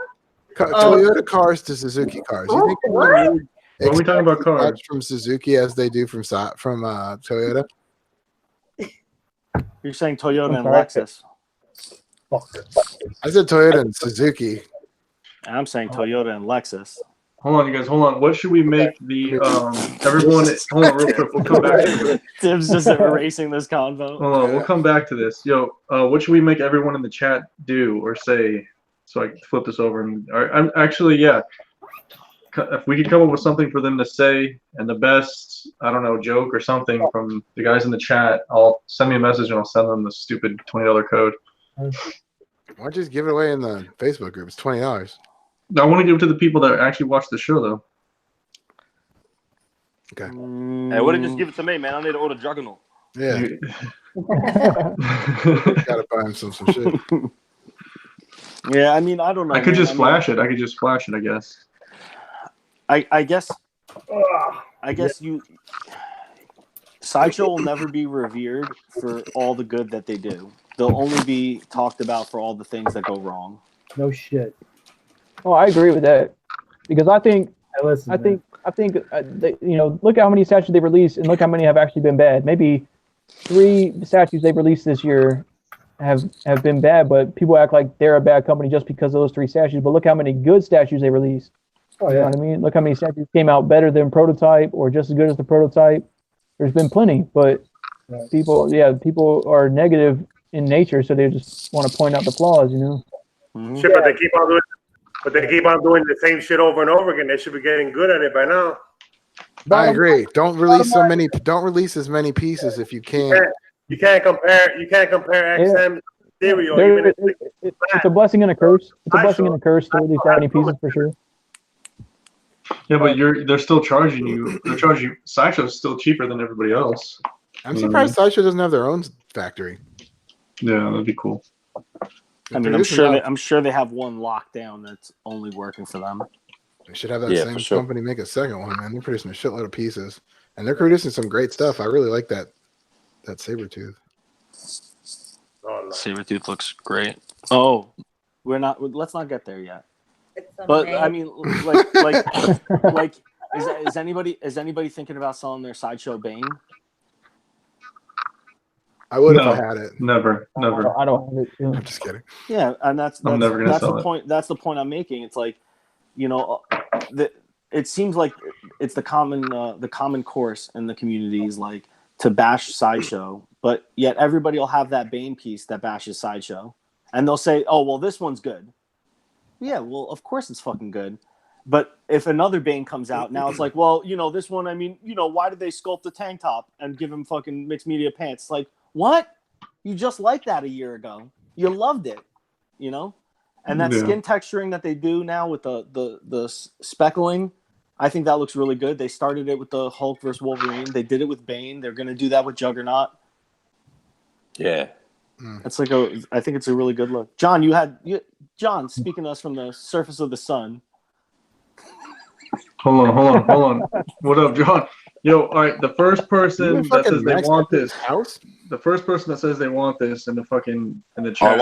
Toyota cars to Suzuki cars. You think What are we talking about cars? from Suzuki as they do from Toyota? You're saying Toyota and Lexus. I said Toyota and Suzuki. I'm saying Toyota and Lexus. Hold on, you guys. Hold on. What should we make the everyone? Hold on, real quick. We'll come back to this. Tim's just erasing this convo. Hold on. We'll come back to this. Yo, what should we make everyone in the chat do or say? So I can flip this over. And I'm actually, yeah. If we could come up with something for them to say and the best, I don't know, joke or something from the guys in the chat, I'll send me a message and I'll send them the stupid $20 code. Why don't you just give it away in the Facebook group? It's $20. I want to give it to the people that actually watch the show, though. Okay. Hey, why didn't you just give it to me, man? I need to order Juggernaut. Yeah. Gotta buy him some shit. Yeah, I mean, I don't know. I could just flash it. I could just flash it, I guess. I guess Sideshow will never be revered for all the good that they do. They'll only be talked about for all the things that go wrong. No shit. Oh, I agree with that because I think they, look how many statues they released and look how many have actually been bad. Maybe 3 statues they released this year have been bad, but people act like they're a bad company just because of those 3 statues. But look how many good statues they released. Oh, yeah. You know what I mean? Look how many statues came out better than prototype or just as good as the prototype. There's been plenty, but people are negative in nature, so they just want to point out the flaws, you know. Mm-hmm. Shit, but they keep on doing the same shit over and over again. They should be getting good at it by now. I agree. Don't release as many pieces if you can. You can't compare XM Mysterio. It's a blessing and a curse. It's a blessing and a curse to release that many pieces for sure. Yeah, but they're still charging you. They're charging you. Sideshow's still cheaper than everybody else. I'm surprised Sideshow doesn't have their own factory. Yeah, that'd be cool. I mean, I'm sure they have one locked down that's only working for them. They should have that same company make a second one, man. They're producing a shitload of pieces, and they're producing some great stuff. I really like that Sabretooth. Oh, no. Sabretooth looks great. Oh, let's not get there yet. But I mean, like, is anybody thinking about selling their Sideshow Bane? I would if I had it. Never. I don't have it. Yeah. I'm just kidding. Yeah, and that's the point. That's the point I'm making. It's like, it seems like it's the common course in the community is like to bash Sideshow, but yet everybody will have that Bane piece that bashes Sideshow, and they'll say, "Oh, well, this one's good." Yeah, well, of course it's fucking good. But if another Bane comes out, now it's like, well, this one, I mean, why did they sculpt the tank top and give him fucking mixed media pants? Like, what? You just liked that a year ago. You loved it, And that skin texturing that they do now with the speckling, I think that looks really good. They started it with the Hulk versus Wolverine. They did it with Bane. They're going to do that with Juggernaut. Yeah. It's like I think it's a really good look. John, John, speaking to us from the surface of the sun. Hold on. What up, John? Yo, all right. The first person that says they want this house. The first person that says they want this in the chat.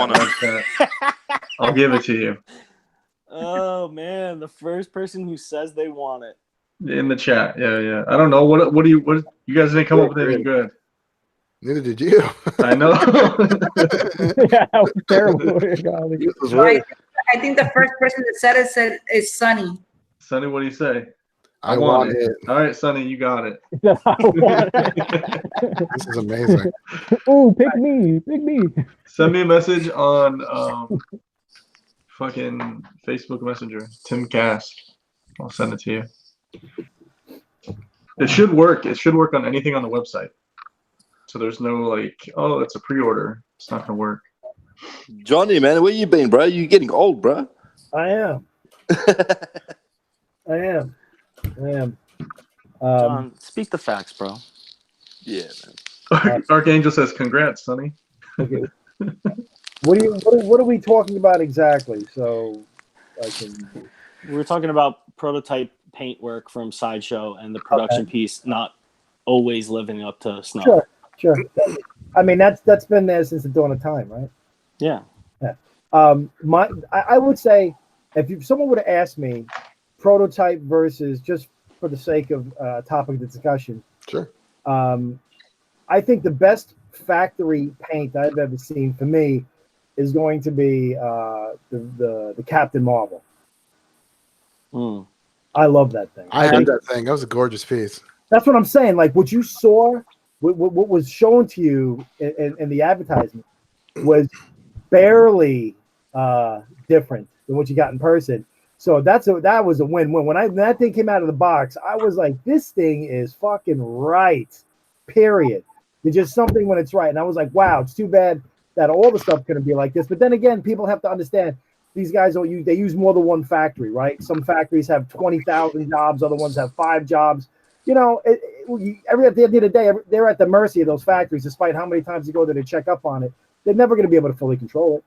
I'll give it to you Oh man, the first person who says they want it. in the chat. Yeah. I don't know what do you guys didn't come up with anything good. Neither did you. I know. Yeah, that was terrible. Golly. This was So weird. I think the first person that said it is Sunny. Sonny, what do you say? I want it. All right, Sonny, you got it. I want it. This is amazing. Ooh, pick me. Pick me. Send me a message on fucking Facebook Messenger, Tim Cask. I'll send it to you. It should work. It should work on anything on the website. So there's no like, oh, it's a pre-order. It's not gonna work. Johnny, man, where you been, bro? You getting old, bro? I am. I am. John, speak the facts, bro. Yeah, man. Archangel says, "Congrats, Sonny." Okay. What are we talking about exactly? So I can. We were talking about prototype paint work from Sideshow and the production piece not always living up to snuff. Sure. I mean, that's been there since the dawn of time, right? Yeah. I would say if someone would have asked me prototype versus, just for the sake of topic of discussion, Sure. I think the best factory paint I've ever seen for me is going to be the Captain Marvel. I love that thing. I had that thing. That was a gorgeous piece. That's what I'm saying. Like what you saw, what was shown to you in the advertisement was barely different than what you got in person. So that was a win-win. When that thing came out of the box, I was like, this thing is fucking right. Period. There's just something when it's right. And I was like, wow, it's too bad that all the stuff's gonna be like this. But then again, people have to understand these guys they use more than one factory, right? Some factories have 20,000 jobs, other ones have 5 jobs. You know, at the end of the day, they're at the mercy of those factories, despite how many times you go there to check up on it. They're never going to be able to fully control it.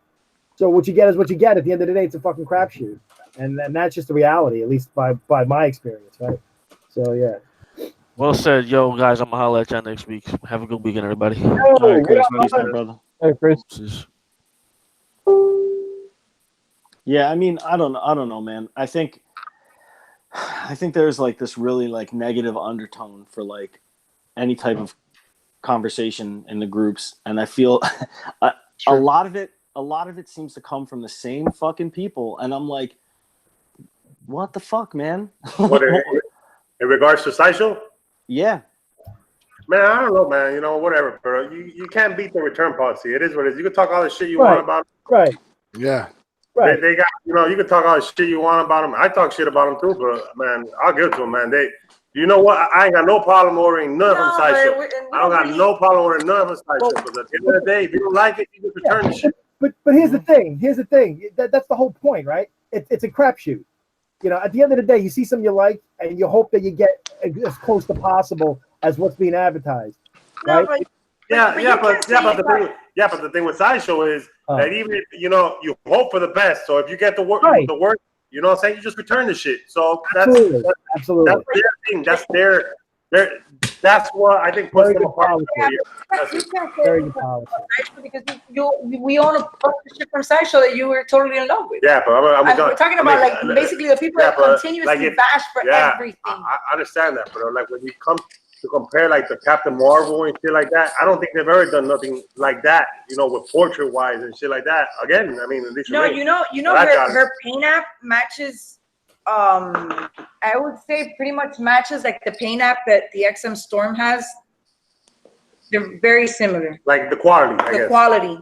So what you get is what you get. At the end of the day, it's a fucking crapshoot, and that's just the reality, at least by my experience, right? So yeah. Well said, yo guys. I'm gonna holler at y'all next week. Have a good weekend, everybody. All right, Chris, peace, my brother. Hey, Chris. Yeah, I mean, I don't know, man. I think there's like this really like negative undertone for like any type of conversation in the groups, and I feel a lot of it seems to come from the same fucking people, and I'm like, what the fuck, man? What, in regards to Sideshow? Yeah. Man, I don't know, man. You know, whatever, bro. You can't beat the return policy. It is what it is. You can talk all the shit you want about them. Right. Yeah. Right. They got, you know, you can talk all the shit you want about them. I talk shit about them too, but man, I'll give it to them, man. You know what? I ain't got no problem ordering none of them Sideshow. I don't got no problem ordering none of them Sideshow. Because at the end of the day, if you don't like it, you just return the shit. But here's the thing. That's the whole point, right? It's a crapshoot. You know, at the end of the day, you see something you like, and you hope that you get as close to possible as what's being advertised. Right? No, but the thing with Sideshow is that even if you know you hope for the best, so if you get the work, you know what I'm saying, you just return the shit. So absolutely. That's their thing. That's their that's what I think puts them apart. Very good policy. Because we own a bunch of shit from Sideshow that you were totally in love with. Yeah, but we're talking about like basically the people that continuously bash for everything. I understand that, but like when you come to compare like the Captain Marvel and shit like that, I don't think they've ever done nothing like that, you know, with portrait wise and shit like that. Again, I mean, her paint app matches. I would say pretty much matches like the paint app that the XM Storm has. They're very similar. Like the quality, I guess. Quality.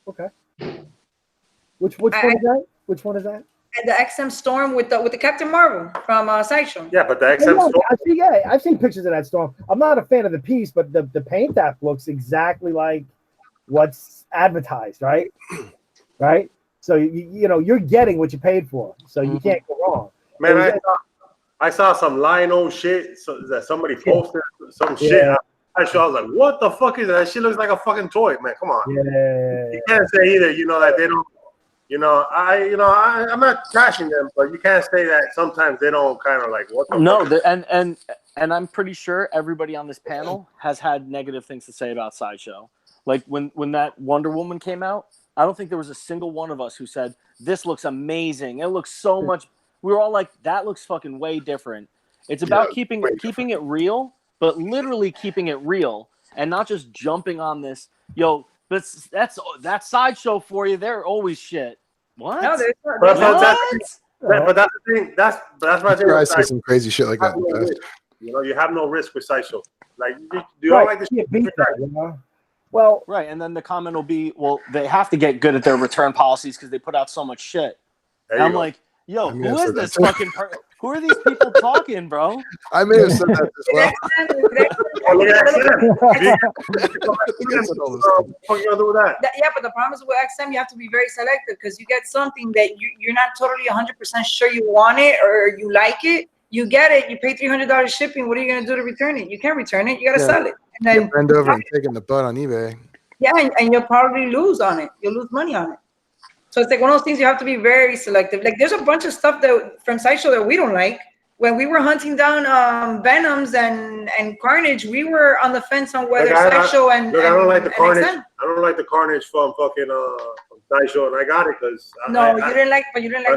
Okay. Which one is that? Which one is that? And the XM Storm with the Captain Marvel from Sideshow. Yeah, but the XM Storm. I've seen pictures of that Storm. I'm not a fan of the piece, but the paint app looks exactly like what's advertised, right? Right. So you know you're getting what you paid for, so you can't go wrong. Man, I saw some Lion-O shit that somebody posted some shit. I was like, what the fuck is that? That shit looks like a fucking toy, man. Come on. Yeah. You can't say either, you know, that they don't. I'm not trashing them, but you can't say that sometimes they don't kind of like what the fuck. And I'm pretty sure everybody on this panel has had negative things to say about Sideshow. Like when that Wonder Woman came out, I don't think there was a single one of us who said, this looks amazing. It looks so much. We were all like, that looks fucking way different. It's about keeping it real, but literally keeping it real and not just jumping on this. Yo, that's Sideshow for you. They're always shit. What? No, But that's the thing. That's my thing. I see some crazy shit like that in the past. You know, you have no risk with Sideshow. Like you don't like this. You beat that, you know? Well, Right, and then the comment will be, well, they have to get good at their return policies because they put out so much shit. And I'm like, yo, I mean, who I've is said this that. fucking who are these people talking, bro? I may have said that as well. Oh, look at XM. What you gonna do with that? Yeah, but the problem is with XM, you have to be very selective because you get something that you're not totally 100% sure you want it or you like it. You get it, you pay $300 shipping. What are you gonna do to return it? You can't return it. You gotta sell it. And then Bend over and taking the butt on eBay. yeah, and you'll probably lose on it. You'll lose money on it. So it's like one of those things you have to be very selective. Like there's a bunch of stuff that from Sideshow that we don't like. When we were hunting down Venoms and Carnage, we were on the fence on whether Sideshow and I don't like the Carnage. XM. I don't like the Carnage from fucking from Sideshow, and I got it because you didn't like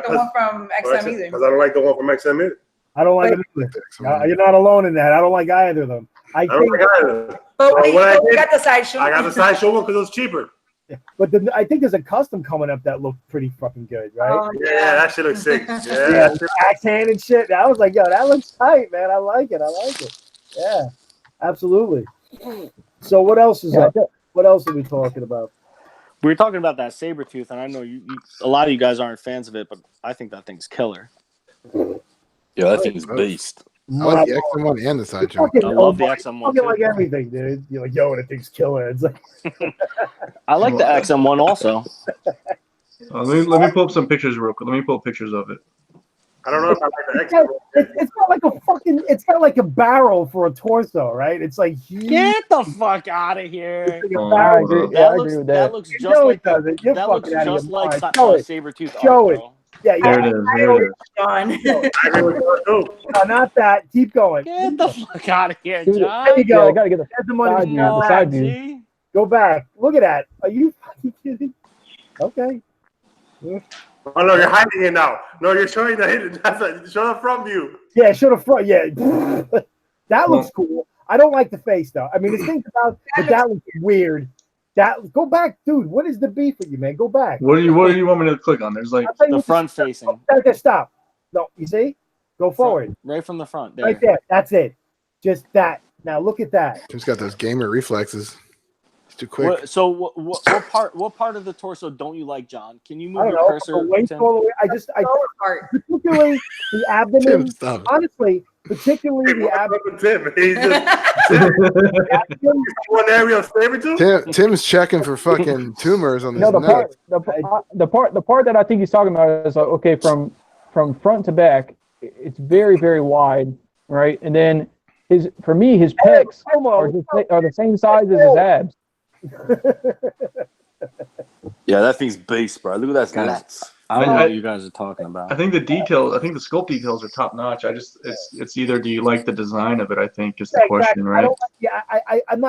the one from XM either. Because I don't like the one from XM either. I don't like it either. You're not alone in that. I don't like either of them. I don't think, like either. But So we what I did- got the Sideshow. I got the Sideshow one because it was cheaper. but I think there's a custom coming up that looked pretty fucking good, right? Oh, Yeah, that shit looks sick. Yeah, Yeah. axe hand and shit. I was like, yo, that looks tight, man. I like it. Yeah, absolutely. So what else is up? What else are we talking about? We were talking about that Sabretooth, and I know you a lot of you guys aren't fans of it, but I think that thing's killer. Yeah, that thing's beast. I like the XM one and the Sideshow. I love the XM one, Fucking too. like everything, dude. You're like, yo, that thing's killer. It's like, I like the XM one also. Let me pull up some pictures real quick. Let me pull up pictures of it. I don't know if I like the XM one. it's got like a fucking, it's got like a barrel for a torso, right? It's like huge. Get the fuck out of here. It's like a Oh, barrel. I agree. Yeah, I agree with that. That looks You just know like it doesn't. You're that looks fucking out of just your like mind. Show it. Sabretooth Show art, it. bro. Yeah, There it is. There it is. John. I agree with you too. No, not that. Keep going. Get the fuck out of here, Dude, John. There you Yeah, go. I gotta get the That's the money. side view. Go The back. side view. G. Go back. Look at that. Are you fucking kidding? Okay. Oh no, you're hiding it now. No, you're showing the hidden. Show the front view. Yeah, show the front. Yeah. That looks cool. I don't like the face though. I mean, the thing about that looks weird. Go back, dude. What is the beef with you, man? Go back. What do you want me to click on? There's like I'll tell you The what front facing. Okay, stop. No, you see? Go forward. Right from the front. There. Right there. That's it. Just that. Now look at that. Tim's got those gamer reflexes. It's too quick. What part of the torso don't you like, John? Can you I move don't your know. cursor? The waist Tim? all the way. I Part. particularly the abdomen. Tim, stop it. Honestly, particularly the abdomen. Tim, he's just one area of Sabretooth. Tim's checking for fucking tumors on his No, the neck. part that I think he's talking about is okay from front to back. It's very, very wide, right? And then his pecs are the same size as his abs. Yeah, that thing's beast, bro. Look at that lats. I don't know what you guys are talking about. I think the sculpt details are top notch. It's either do you like the design of it? I think is the question, right? I'm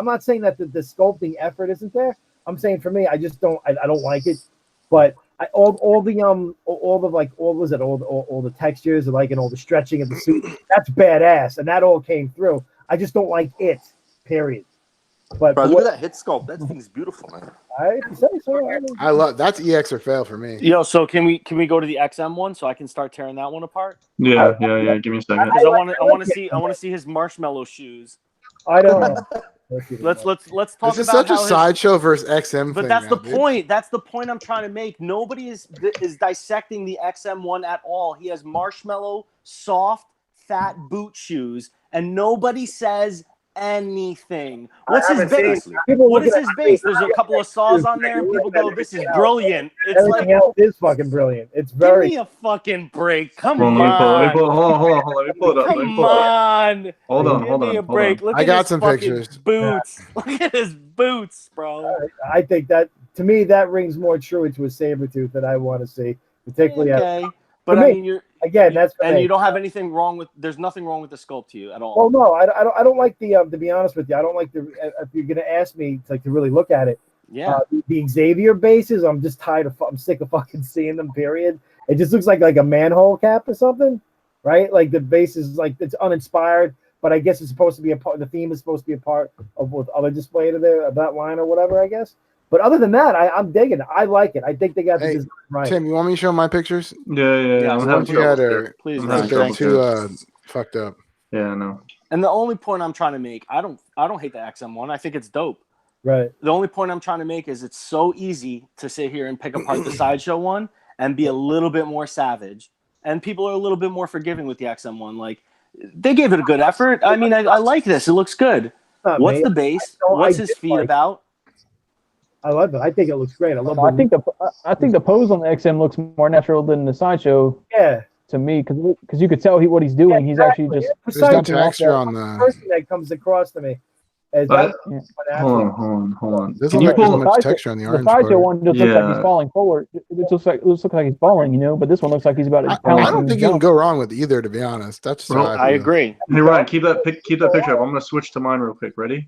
not saying that the sculpting effort isn't there. I'm saying for me, I just don't. I don't like it. But all the textures and and all the stretching of the suit, that's badass, and that all came through. I just don't like it. Period. But Bro, look at that head sculpt. That thing's beautiful, man. I love that's EX or fail for me. Yo, so can we go to the XM one so I can start tearing that one apart? Yeah. Give me a second. Because I want to see his marshmallow shoes. I don't know. Let's talk This about is such a how his- Sideshow versus XM But thing. that's now, the dude. point. That's the point I'm trying to make. Nobody is dissecting the XM one at all. He has marshmallow, soft, fat boot shoes, and nobody says anything. What's his base? What is his base? There's a couple of saws on there, and people go, "This is brilliant." It's Everything else is fucking brilliant. It's give very. me a fucking break. Come Hold on. on, let me pull it up. Come on. Hold on. Give me a break. Look I at got his some fucking pictures. boots. Look at his boots, bro. I think that to me that rings more true into a Sabretooth that I want to see, particularly. Okay. But For I me, mean, you're Again, that's for and me. you don't have anything wrong with. There's nothing wrong with the sculpt to you at all. Well, no, I don't like the. To be honest with you, I don't like the. If you're gonna ask me to really look at it, Yeah. The Xavier bases, I'm just I'm sick of fucking seeing them. Period. It just looks like a manhole cap or something, right? Like the base is like it's uninspired, but I guess it's supposed to be a part. The theme is supposed to be a part of what other display of that line or whatever. I guess. But other than that, I'm digging it. I like it. I think they got the design right. Tim, you want me to show my pictures? Yeah. The ones you had are please, they're too fucked up. Yeah, no. And the only point I'm trying to make, I don't hate the XM one. I think it's dope. Right. The only point I'm trying to make is it's so easy to sit here and pick apart the Sideshow one and be a little bit more savage. And people are a little bit more forgiving with the XM one. Like, they gave it a good effort. I mean, I like this. It looks good. What's the base? What's his feet about? I love it. I think it looks great. I think the pose on the XM looks more natural than the Sideshow. Yeah. To me, because you could tell what he's doing. He's actually just there's no texture on the person that comes across to me. Hold on. There's not much texture on the orange. The Sideshow one just looks like he's falling forward. It looks like he's falling, but this one looks like he's about to pounce. I don't think you can go wrong with either, to be honest. That's just I agree. Hey Ryan, keep that picture up. I'm gonna switch to mine real quick. Ready?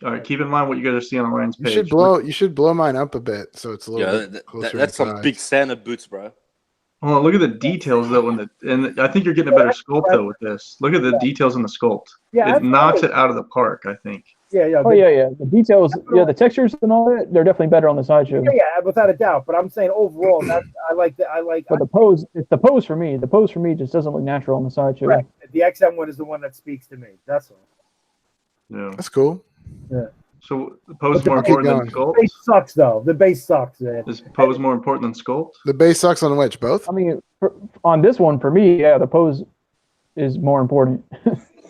All right. Keep in mind what you guys are seeing on Ryan's page. You should blow mine up a bit so it's a little bit closer. That's some big Santa boots, bro. Oh, look at the details though, and I think you're getting a better sculpt though with this. Look at the details in the sculpt. Yeah, it knocks it out of the park, I think. Yeah. Oh yeah. The details, the textures and all that, they're definitely better on the Sideshow. Yeah, without a doubt. But I'm saying overall, I like that. But the pose, it's the pose for me. The pose for me just doesn't look natural on the Sideshow. Right. The XM one is the one that speaks to me. That's all. Yeah. That's cool. Yeah. So the pose more important than sculpt? The base sucks though. The base sucks, man. Is pose more important than sculpt? The base sucks on which? Both? I mean, on this one, for me, the pose is more important.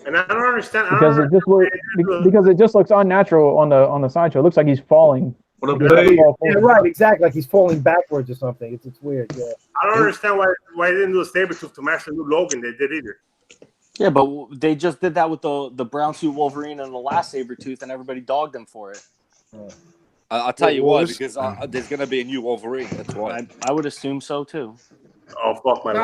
And I don't understand because it just looks unnatural on the Sideshow. It looks like he's falling. Yeah, right, exactly. Like he's falling backwards or something. It's weird. Yeah. I don't understand why they didn't do a Sabretooth to match the new Logan. They did either. Yeah, but they just did that with the brown suit Wolverine and the last Sabretooth, and everybody dogged them for it. I'll tell you why, because there's going to be a new Wolverine. That's why. I would assume so, too. Oh, fuck my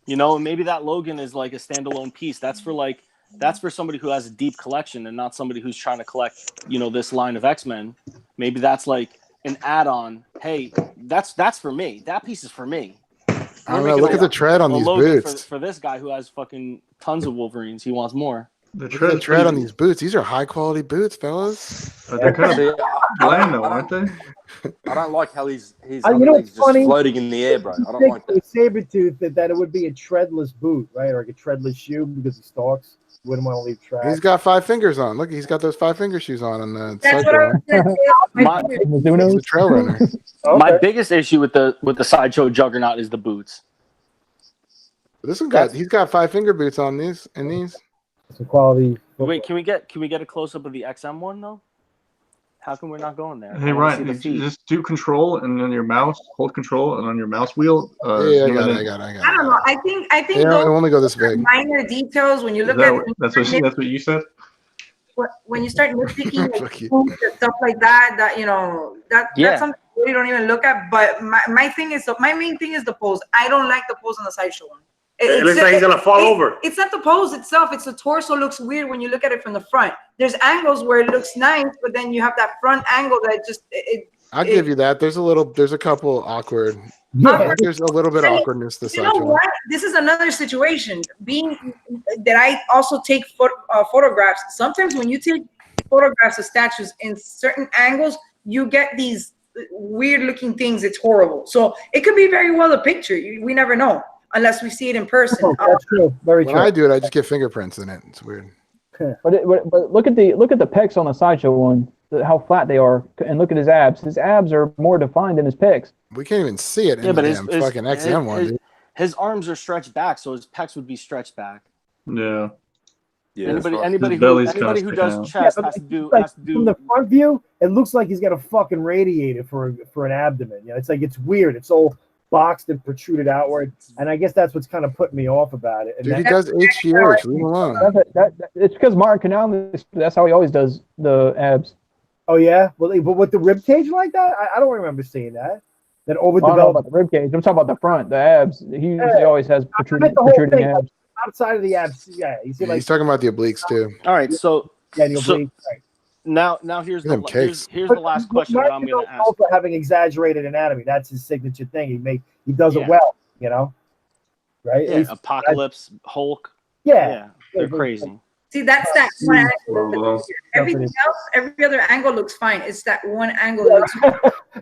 life. Maybe that Logan is like a standalone piece. That's for somebody who has a deep collection and not somebody who's trying to collect, this line of X-Men. Maybe that's like an add-on. Hey, that's for me. That piece is for me. I don't know. Look at the tread on these boots. For this guy who has fucking tons of Wolverines, he wants more. The tread on these boots. These are high quality boots, fellas. They're kind of bland though, aren't they? I don't like how he's just floating in the air, bro. I don't like that. Sabretooth that it would be a treadless boot, right? Or like a treadless shoe because he stalks. Wouldn't want to leave track. He's got 5 fingers on. Look, he's got those 5 finger shoes on the That's what I He's a trail runner. Okay. My biggest issue with the Sideshow Juggernaut is the boots. This one he's got 5 finger boots on these. Some quality. Wait, can we get a close up of the XM one though? How come we're not going there? Hey Ryan, just do control and then your mouse, hold control, and on your mouse wheel. I got it. I don't know. I think I only go this big. Minor details when you look that's what you said. When you start nitpicking like, stuff like that, that's something you don't even look at. But my main thing is the pose. I don't like the pose on the Sideshow one. It looks like he's gonna fall over. It's not the pose itself. It's the torso looks weird when you look at it from the front. There's angles where it looks nice, but then you have that front angle that just I'll give you that. There's a couple awkward. Yeah, there's a little bit of awkwardness this Sideshow. You know what? This is another situation. Being that I also take photographs. Sometimes when you take photographs of statues in certain angles, you get these weird looking things. It's horrible. So it could be very well a picture. We never know. Unless we see it in person. Oh, that's true. Very true. When I do it, I just get fingerprints in it. It's weird. But look at the pecs on the Sideshow one. How flat they are, and look at his abs. His abs are more defined than his pecs. We can't even see it in the fucking XM one. Dude. His arms are stretched back, so his pecs would be stretched back. Yeah. Anybody who does chest has to do from the front view. It looks like he's got a fucking radiator for an abdomen. It's like it's weird. It's all boxed and protruded outward, and I guess that's what's kind of putting me off about it. And he does HGH. Leave him alone. It's because Martin Canal. That's how he always does the abs. Oh yeah, but with the rib cage like that, I don't remember seeing that. That overdeveloped. I don't know about the rib cage. I'm talking about the front, the abs. He always has protruding abs. Outside of the abs, yeah. He's talking about the obliques too. All right, so the obliques. Right. Now here's Them cakes. here's the last question that I'm going to ask. Also having exaggerated anatomy, that's his signature thing. He does it well, right? Yeah, Apocalypse, Hulk. Yeah, they're crazy. See, that's that one angle. Everything else, every other angle looks fine. It's that one angle looks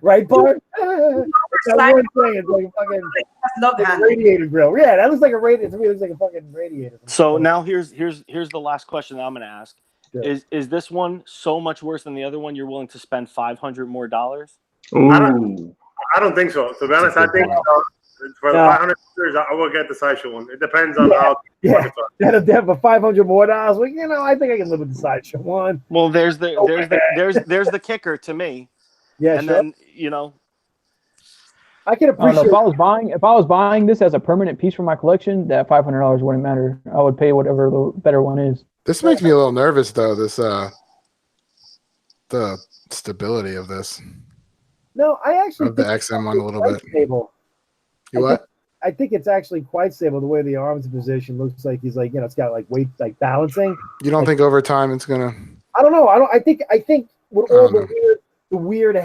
right, Bart? That one thing is like fucking radiator grill. Yeah, that looks like a radiator. To me, it looks like a fucking radiator. So now here's the last question that I'm going to ask. Sure. Is this one so much worse than the other one? You're willing to spend $500 more? I don't think so. To be honest, I think for the $500, I will get the Sideshow one. It depends on how. Yeah, that'll have a $500 more. Well, I think I can live with the Sideshow one. Well, there's the kicker to me. Yeah, and then I can appreciate. If I was buying this as a permanent piece for my collection, that $500 wouldn't matter. I would pay whatever the better one is. This makes me a little nervous, though. This the stability of this. No, I actually of the XM one a little bit. Stable. You what? I think it's actually quite stable. The way the arms are positioned looks like he's it's got like weight, like balancing. You don't think over time it's gonna? I don't know. I think with all the weird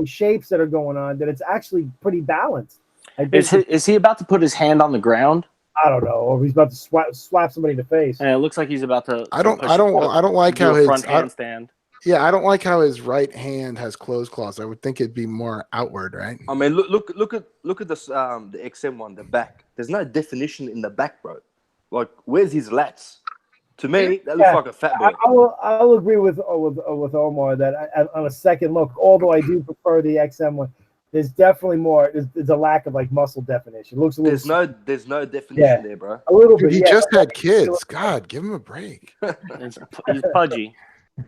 shapes that are going on, that it's actually pretty balanced. Is he about to put his hand on the ground? I don't know, or he's about to slap somebody in the face. And it looks like he's about to. I don't like how his front handstand. Yeah, I don't like how his right hand has closed claws. I would think it'd be more outward, right? I mean, look at this the XM one, the back. There's no definition in the back, bro. Like, where's his lats? To me, that looks like a fat boy. I'll agree with Omar that on a second look, although I do prefer the XM one, there's definitely more. There's a lack of mussle definition. It looks a little. There's no definition there, bro. A little bit. He just had kids. God, give him a break. He's pudgy.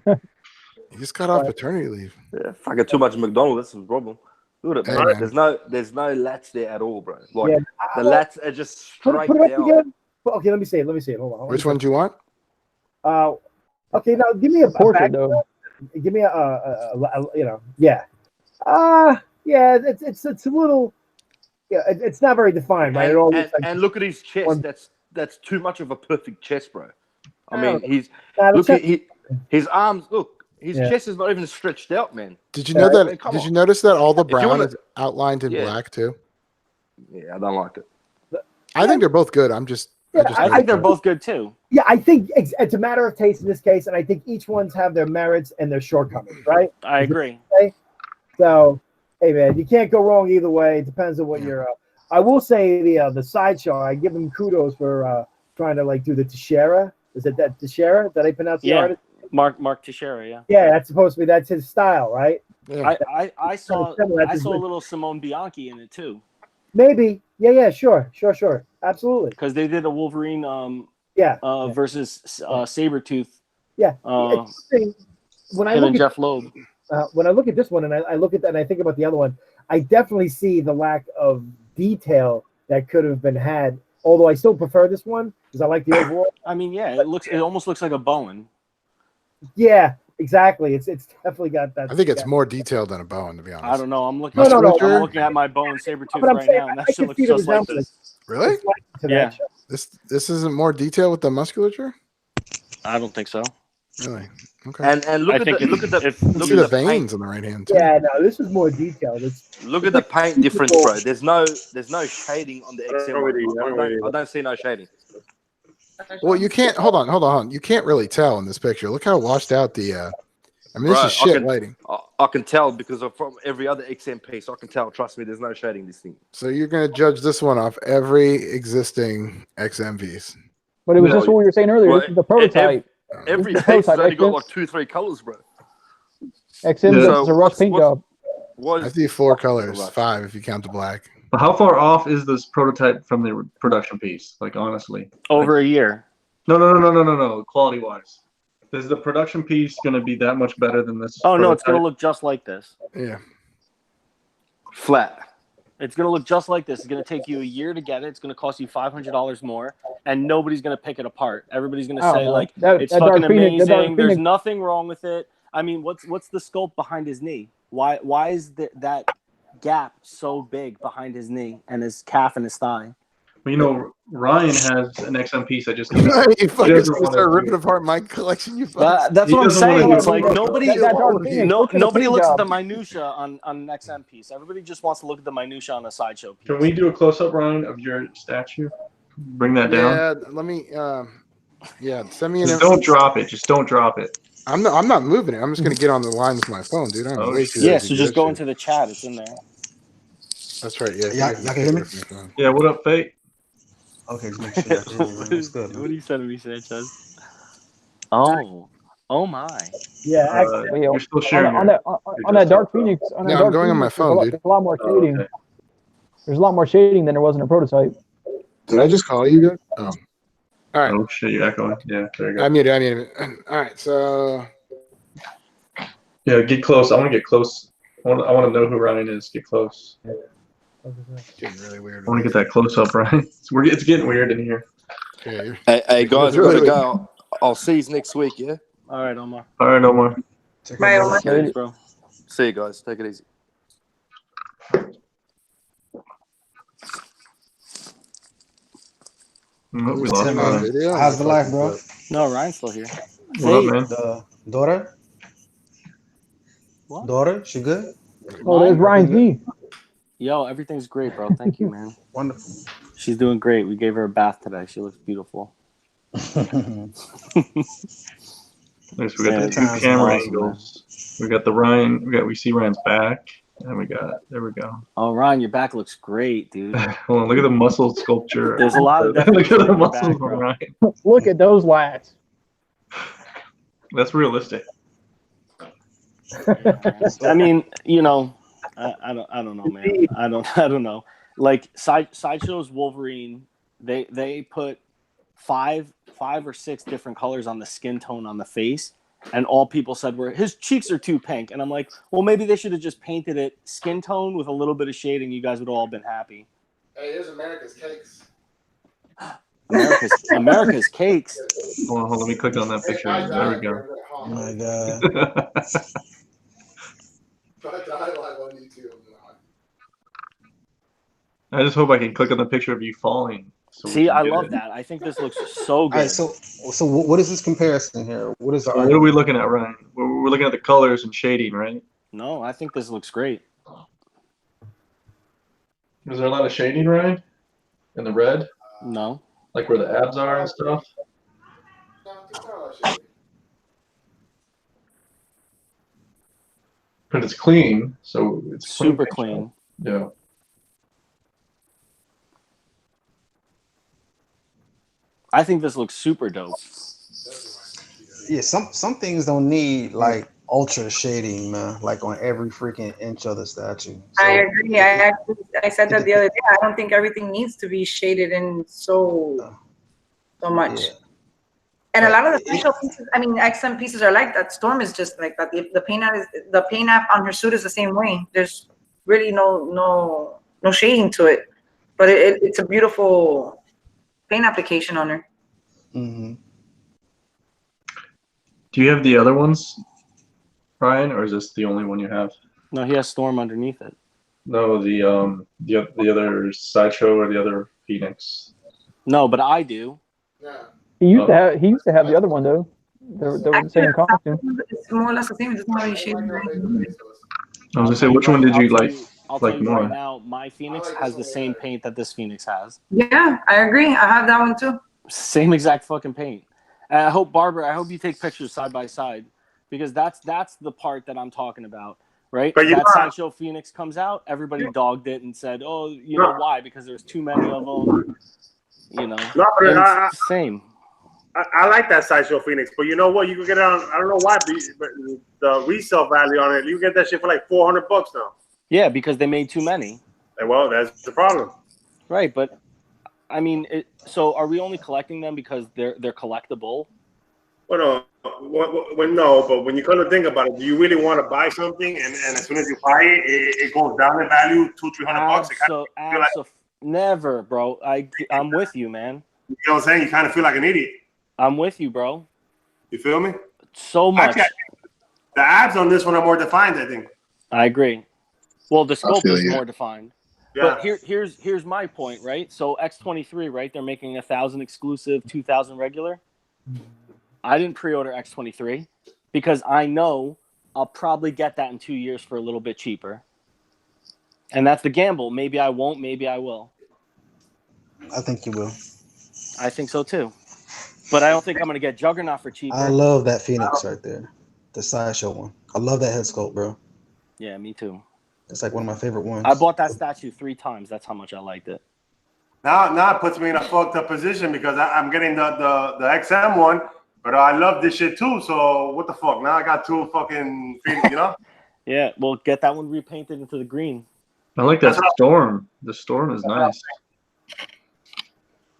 He just got off paternity leave. Yeah, fucking too much McDonald's. That's the problem. Look at it, man. There's no lats there at all, bro. Like the lats are just straight put it up down. again. Okay, let me see it. Hold on. Which one do you want? Okay, now give me a portrait though. Give me it's a little, it's not very defined, right? And look at his chest. That's too much of a perfect chest, bro. I mean, his arms. Look, his chest is not even stretched out, man. Did you know that? Did you notice that all the brown is outlined in black too? Yeah, I don't like it. I think they're both good. I think they're both good too. Yeah, I think it's a matter of taste in this case, and I think each one's have their merits and their shortcomings, right? I agree. Okay? So, hey man, you can't go wrong either way. It depends on what you're. I will say the Sideshow. I give him kudos for trying to do the Teixeira. Is it that Teixeira that I pronounce the artist? Mark Teixeira, yeah. Yeah, that's supposed to be that's his style, right? Yeah. I saw a little Simone Bianchi in it too. Maybe. Yeah, sure. Absolutely. Because they did a Wolverine versus Sabretooth. Yeah. When I look at Jeff Loeb. When I look at this one and I look at that and I think about the other one, I definitely see the lack of detail that could have been had. Although I still prefer this one because I like the overall. I mean, it almost looks like a Bowen. Yeah, exactly. It's definitely got that. I think it's more detailed than a Bowen, to be honest. I don't know. I'm looking. I'm looking at my Bowen Sabretooth right now, and that shit looks just like this. Really? Yeah. This isn't more detailed with the musculature? I don't think so. Really? Okay. And look at the veins on the right hand too. Yeah, no, this is more detailed. Look at the paint difference, bro. There's no shading on the XM. I don't see no shading. Well, you can't. Hold on. You can't really tell in this picture. Look how washed out the. I mean, this is shit lighting. I can tell because from every other XM piece. I can tell. Trust me, there's no shading this thing. So you're gonna judge this one off every existing XM piece. But it was just what we were saying earlier. This is the prototype. Every piece has only got 2-3 colors, bro. XM is a rough paint job. I see 4 colors, 5 if you count the black. But how far off is this prototype from the production piece? Like, honestly, over a year. No. Quality-wise, is the production piece going to be that much better than this? Oh no, it's going to look just like this. Yeah. Flat. It's going to look just like this. It's going to take you a year to get it. It's going to cost you $500 more, and nobody's going to pick it apart. Everybody's going to say it's fucking amazing. There's nothing wrong with it. I mean, what's the sculpt behind his knee? Why is that gap so big behind his knee and his calf and his thigh? Well, you know, Ryan has an XM piece that just came You out. fucking doesn't wanna start do ripping it. apart my collection. You fucking. That's He what I'm doesn't wanna saying. do It's it. like nobody, That Dark Phoenix, look at the nobody paint looks at job. the minutia on an XM piece. Everybody just wants to look at the minutia on a Sideshow piece. Can we do a close up, Ryan, of your statue? Bring that down. Yeah, let me. Yeah, send me an. Just don't drop it. Just don't drop it. I'm not moving it. I'm just gonna get on the line with my phone, dude. I'm Oh, way too Yeah, lazy so to do just that go shit. into the chat. It's in there. That's right. Yeah. Y'all can hear me? Yeah, what up, Fate? Okay, just make sure y'all can hear me, man. What's good, What man? are you sending me, Sanchez? Oh my. Yeah, You're still sharing. on that Dark Phoenix. On that No, Dark I'm going on my Phoenix, phone, dude. There's a lot more Oh, shading. okay. There's a lot more shading than there was in a prototype. Did I just call you, dude? Oh. All right. Oh shit, you're echoing. Yeah, there you go. I muted. All right. So. Yeah, get close. I want to get close. I want to know who Ryan is. Get close. Getting really weird. I want to get that close up, Ryan. It's getting weird in here. Okay. Hey guys, we gotta go. I'll see you next week. Yeah. All right, Omar. All right, no more. Bye, Omar. Thanks, bro. See you guys. Take it easy. We lost Ryan. How's the life, bro? No, Ryan's still here. What up, man? The daughter? What? Daughter? She good? Oh, there's Ryan's knee. Yo, everything's great, bro. Thank you, man. Wonderful. She's doing great. We gave her a bath today. She looks beautiful. Nice, we got the two Times camera awesome, angles. We got the Ryan. We see Ryan's back, and there we go. Oh, Ryan, your back looks great, dude. Hold on, look at the muscle sculpture. There's a lot of look at the definition in your muscles back, on bro. Ryan. Look at those lats. That's realistic. I mean, you know, I don't know, man. I don't know. Like Sideshow's Wolverine, they put five or six different colors on the skin tone on the face, and all people said were his cheeks are too pink. And I'm like, well, maybe they should have just painted it skin tone with a little bit of shading. You guys would all have been happy. Hey, here's America's Cakes. America's Cakes. Hold on, let me click on that picture. There we go. Oh my God. I just hope I can click on the picture of you falling. So we See, can I get love it. that. I think this looks so All good. right, so what is this comparison here? What is the What are we looking at, Ryan? We're looking at the colors and shading, right? No, I think this looks great. Is there a lot of shading, Ryan? In the red? No. Like where the abs are and stuff? But it's clean, so it's Super clean. Yeah. I think this looks super dope. Yeah, some things don't need like ultra shading, man. Like on every freaking inch of the statue. So, I agree. I said that the other day. I don't think everything needs to be shaded in so much. Yeah. And a lot of the facial pieces, I mean, XM pieces are like that. Storm is just like that. The paint app on her suit is the same way. There's really no shading to it, but it's a beautiful paint application on her. Mm-hmm. Do you have the other ones, Ryan, or is this the only one you have? No, he has Storm underneath it. No, the other Sideshow or the other Phoenix. No, but I do. He used to have the other one though. They were the same costume. It's more or less the same. It doesn't have any shading. I was gonna say, which one did you like? I'll tell you more? right now, my Phoenix has the same paint that this Phoenix has. Yeah, I agree. I have that one too. Same exact fucking paint. And I hope, Barbara, you take pictures side by side, because that's the part that I'm talking about, right? But that Sideshow Phoenix comes out, everybody dogged it and said, oh, you know why? Because there's too many of them, you know. No, but It's the same. I like that Sideshow Phoenix, but you know what? You can get it on. I don't know why, but the resale value on it, you can get that shit for like $400 now. Yeah, because they made too many. And well, that's the problem. Right, but I mean, so are we only collecting them because they're collectible? Well, no, but when you come to think about it, do you really want to buy something and as soon as you buy it, it goes down in value $200-$300? Never, bro. I'm with you, man. You know what I'm saying? You kind of feel like an idiot. I'm with you, bro. You feel me? So much. Actually, the abs on this one are more defined, I think. I agree. Well, the sculpt is more defined. Yeah. But here's my point, right? So X23, right? They're making 1,000 exclusive, 2,000 regular. I didn't pre-order X23 because I know I'll probably get that in 2 years for a little bit cheaper. And that's the gamble. Maybe I won't. Maybe I will. I think you will. I think so too. But I don't think I'm going to get Juggernaut for cheaper. I love that Phoenix right there, the Sideshow one. I love that head sculpt, bro. Yeah, me too. It's like one of my favorite ones. I bought that statue 3 times. That's how much I liked it. Now it puts me in a fucked up position because I'm getting the XM one, but I love this shit too. So what the fuck? Now I got 2 fucking, you know? Yeah, well, get that one repainted into the green. I like that storm. The storm is nice.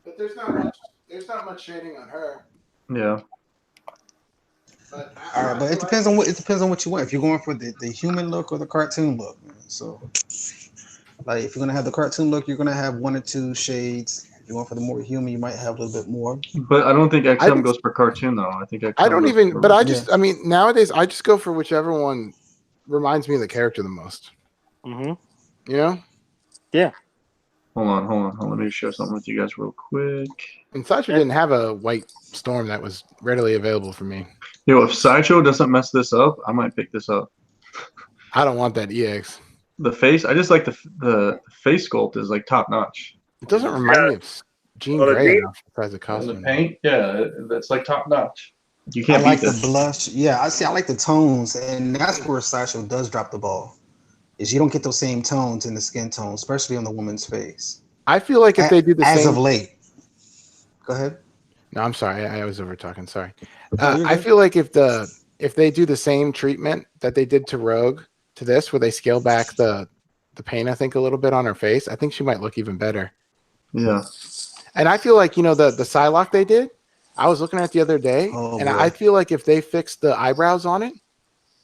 But there's not much shading on her. Yeah. But All right, but it depends on what you want. If you're going for the human look or the cartoon look, man. So, like, if you're gonna have the cartoon look, you're gonna have 1 or 2 shades. If you're going for the more human, you might have a little bit more. But I don't think XM goes for cartoon though. I think XM I don't goes even. for- But I mean, nowadays I just go for whichever one reminds me of the character the most. Mm-hmm. You know? Yeah. Hold on. Let me share something with you guys real quick. And Sideshow didn't have a white storm that was readily available for me. Yo, if Sideshow doesn't mess this up, I might pick this up. I don't want that EX. The face, I just like the face sculpt is like top notch. It doesn't remind me of Jean Oh, the Grey paint? enough besides the And costume. the paint, yeah, that's like top notch. You I can't like beat the this. blush. Yeah, I like the tones, and that's where Sideshow does drop the ball. Is you don't get those same tones in the skin tone, especially on the woman's face. I feel like if they do the as same of late. Go ahead. No, I'm sorry. I was over talking. Sorry. No, you're I good. feel like if they do the same treatment that they did to Rogue to this, where they scale back the paint, I think a little bit on her face, I think she might look even better. Yeah. And I feel like the Psylocke they did, I was looking at it the other day, and boy. I feel like if they fix the eyebrows on it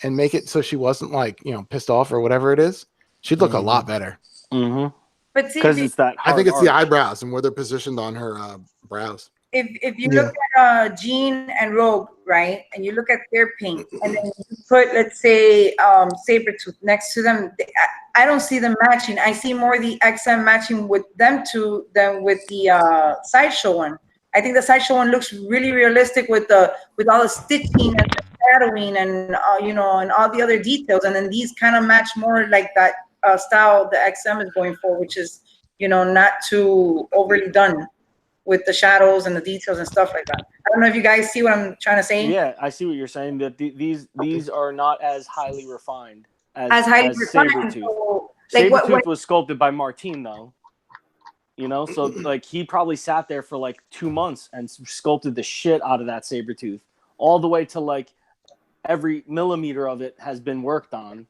and make it so she wasn't like pissed off or whatever it is, she'd look a lot better. Mm-hmm. But see, Because it's that. I think it's the hard eyebrows and where they're positioned on her brows. if you look at Jean and Rogue, right, and you look at their paint, and then you put, let's say, Sabretooth next to them, I don't see them matching. I see more the XM matching with them two than with the Sideshow one. I think the Sideshow one looks really realistic with all the stitching and the shadowing and and all the other details, and then these kind of match more like that style the XM is going for, which is not too overly done with the shadows and the details and stuff like that. I don't know if you guys see what I'm trying to say. Yeah, I see what you're saying. That these are not as highly refined As highly refined. Sabretooth. So, like Sabretooth was sculpted by Martin, though. So like he probably sat there for like 2 months and sculpted the shit out of that Sabretooth, all the way to like every millimeter of it has been worked on.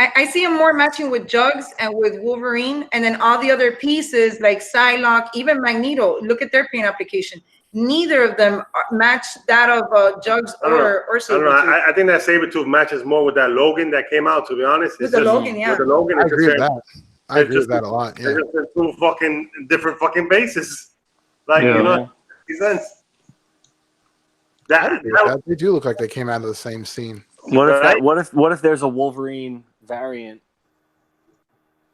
I see him more matching with Jugs and with Wolverine, and then all the other pieces like Psylocke, even Magneto. Look at their paint application. Neither of them match that of Jugs or Sabretooth. I don't know. I think that Sabretooth matches more with that Logan that came out, to be honest. With the Logan, yeah. With the Logan, I agree with that. I agree with that a lot. Yeah. They're just 2 fucking different fucking bases. Like, makes sense. They do look like they came out of the same scene. What if there's a Wolverine variant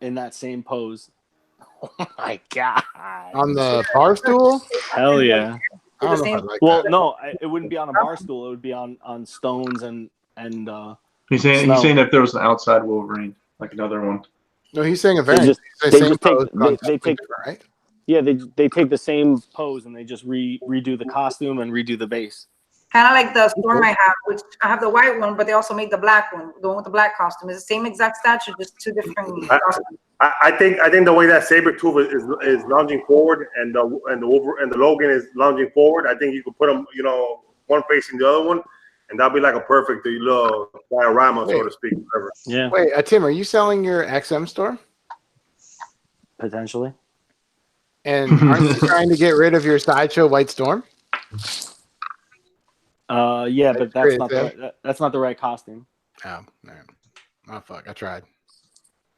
in that same pose? Oh my god! On the bar stool? Hell yeah! I don't know if I like Well, that. no, it wouldn't be on a bar stool. It would be on stones and He's saying if there was an outside Wolverine, like another one. No, he's saying a variant. They take right? Yeah, they take the same pose and they just redo the costume and redo the base. Kind of like the Storm I have, which I have the white one, but they also made the black one, the one with the black costume. It's the same exact statue, just 2 different costumes. I think the way that Sabretooth is lunging forward and the Logan is lunging forward, I think you could put them, one facing the other one, and that'll be like a perfect little diorama, so to speak. Whatever. Yeah. Wait, Tim, are you selling your XM store? Potentially. And aren't you trying to get rid of your Sideshow White Storm? Yeah, but that's not the right costume. Oh, man. Oh fuck! I tried.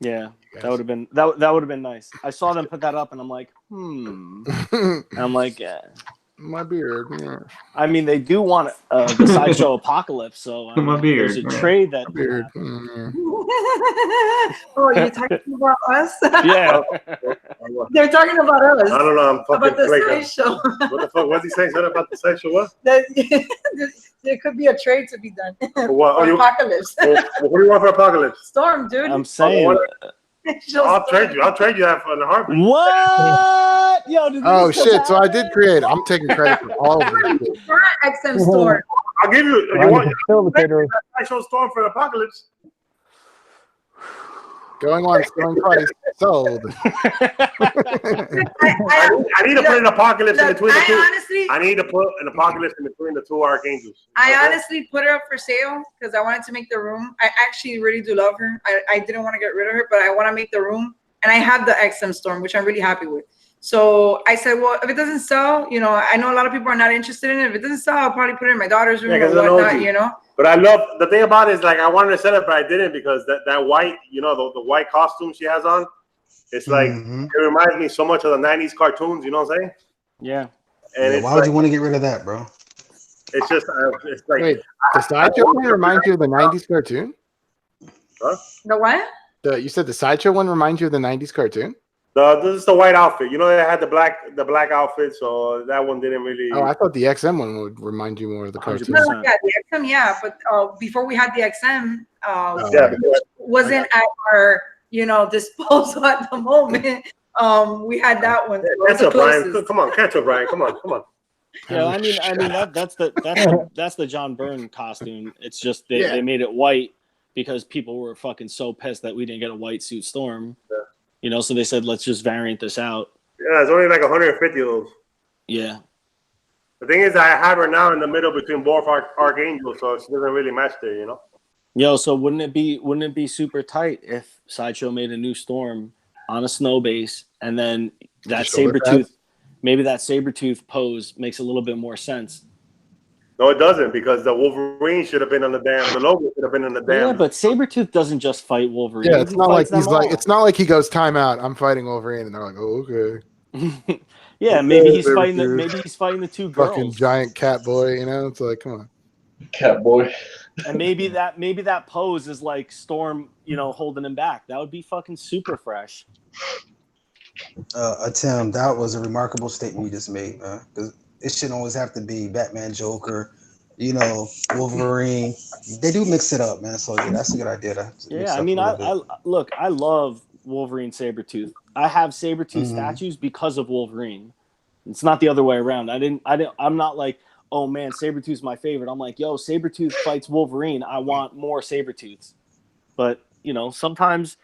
Yeah, that would have been that would have been nice. I saw them put that up, and I'm like, and I'm like, yeah. My beard. Yeah. I mean, they do want the Sideshow Apocalypse, so I My mean, beard, there's a yeah. trade that. My beard. Oh, you're talking about us? Yeah. They're talking about us. I don't know. I'm fucking About the flaking. Sideshow. What the fuck? What's he saying? Something about the Sideshow? What? There could be a trade to be done. For what? Oh, For you, Apocalypse. what do you want for Apocalypse? Storm, dude. I'm saying. I'll trade you. I'll trade you that in a heartbeat. What? Yo, did Oh this shit! So I did happen? create. I'm taking credit for all of this. XM Storm. I'll give you. Ryan You want still the trader. Sideshow Storm for Apocalypse? Going once, going twice. Sold. I need to put an Apocalypse in between the two. Honestly, I need to put an Apocalypse in between the two Archangels. I honestly put her up for sale because I wanted to make the room. I actually really do love her. I didn't want to get rid of her, but I want to make the room. And I have the XM Storm, which I'm really happy with. So I said, well, if it doesn't sell, you know, I know a lot of people are not interested in it. If it doesn't sell, I'll probably put it in my daughter's room or whatnot, you know. But I love the thing about it is like I wanted to sell it, but I didn't because that white, you know, the white costume she has on, it's like it reminds me so much of the '90s cartoons. You know what I'm saying? Yeah. And Yeah, it's why would like, you want to get rid of that, bro? it's just it's like Wait, the Sideshow one reminds you of the '90s cartoon? The what? You said the Sideshow one reminds you of the '90s cartoon? this is the white outfit. You know, they had the black outfit, so that one didn't really. Oh, I thought the XM one would remind you more of the cartoon. No, yeah, the XM, yeah, but before we had the XM, wasn't at our disposal at the moment. We had that one. Catch up, Brian. Come on, catch up, Brian. Come on. Yeah, I mean that's the John Byrne costume. It's just they made it white because people were fucking so pissed that we didn't get a white suit Storm. Yeah. You know, so they said let's just variant this out. Yeah, it's only like 150 of those. Yeah. The thing is, I have her now in the middle between both Archangels, so she doesn't really match there, you know. Yo, so wouldn't it be super tight if Sideshow made a new Storm on a snow base, and then that Sabretooth, maybe that Sabretooth pose makes a little bit more sense. No, it doesn't, because the Wolverine should have been on the logo should have been on the damn. Yeah, but Sabretooth doesn't just fight Wolverine. Yeah, it's not like it's not like he goes timeout. I'm fighting Wolverine, and they're like, oh, okay. Yeah, maybe he's fighting the two girls. Fucking giant cat boy, you know? It's like, come on. Cat boy. And maybe that pose is like Storm, holding him back. That would be fucking super fresh. Tim, that was a remarkable statement you just made, man. Because it shouldn't always have to be Batman, Joker, Wolverine. They do mix it up, man. So yeah, that's a good idea. I mean, I love Wolverine Sabretooth. I have Sabretooth statues because of Wolverine. It's not the other way around. I'm not like, oh man, Sabretooth's my favorite. I'm like, yo, Sabretooth fights Wolverine. I want more Sabretooths. But, sometimes,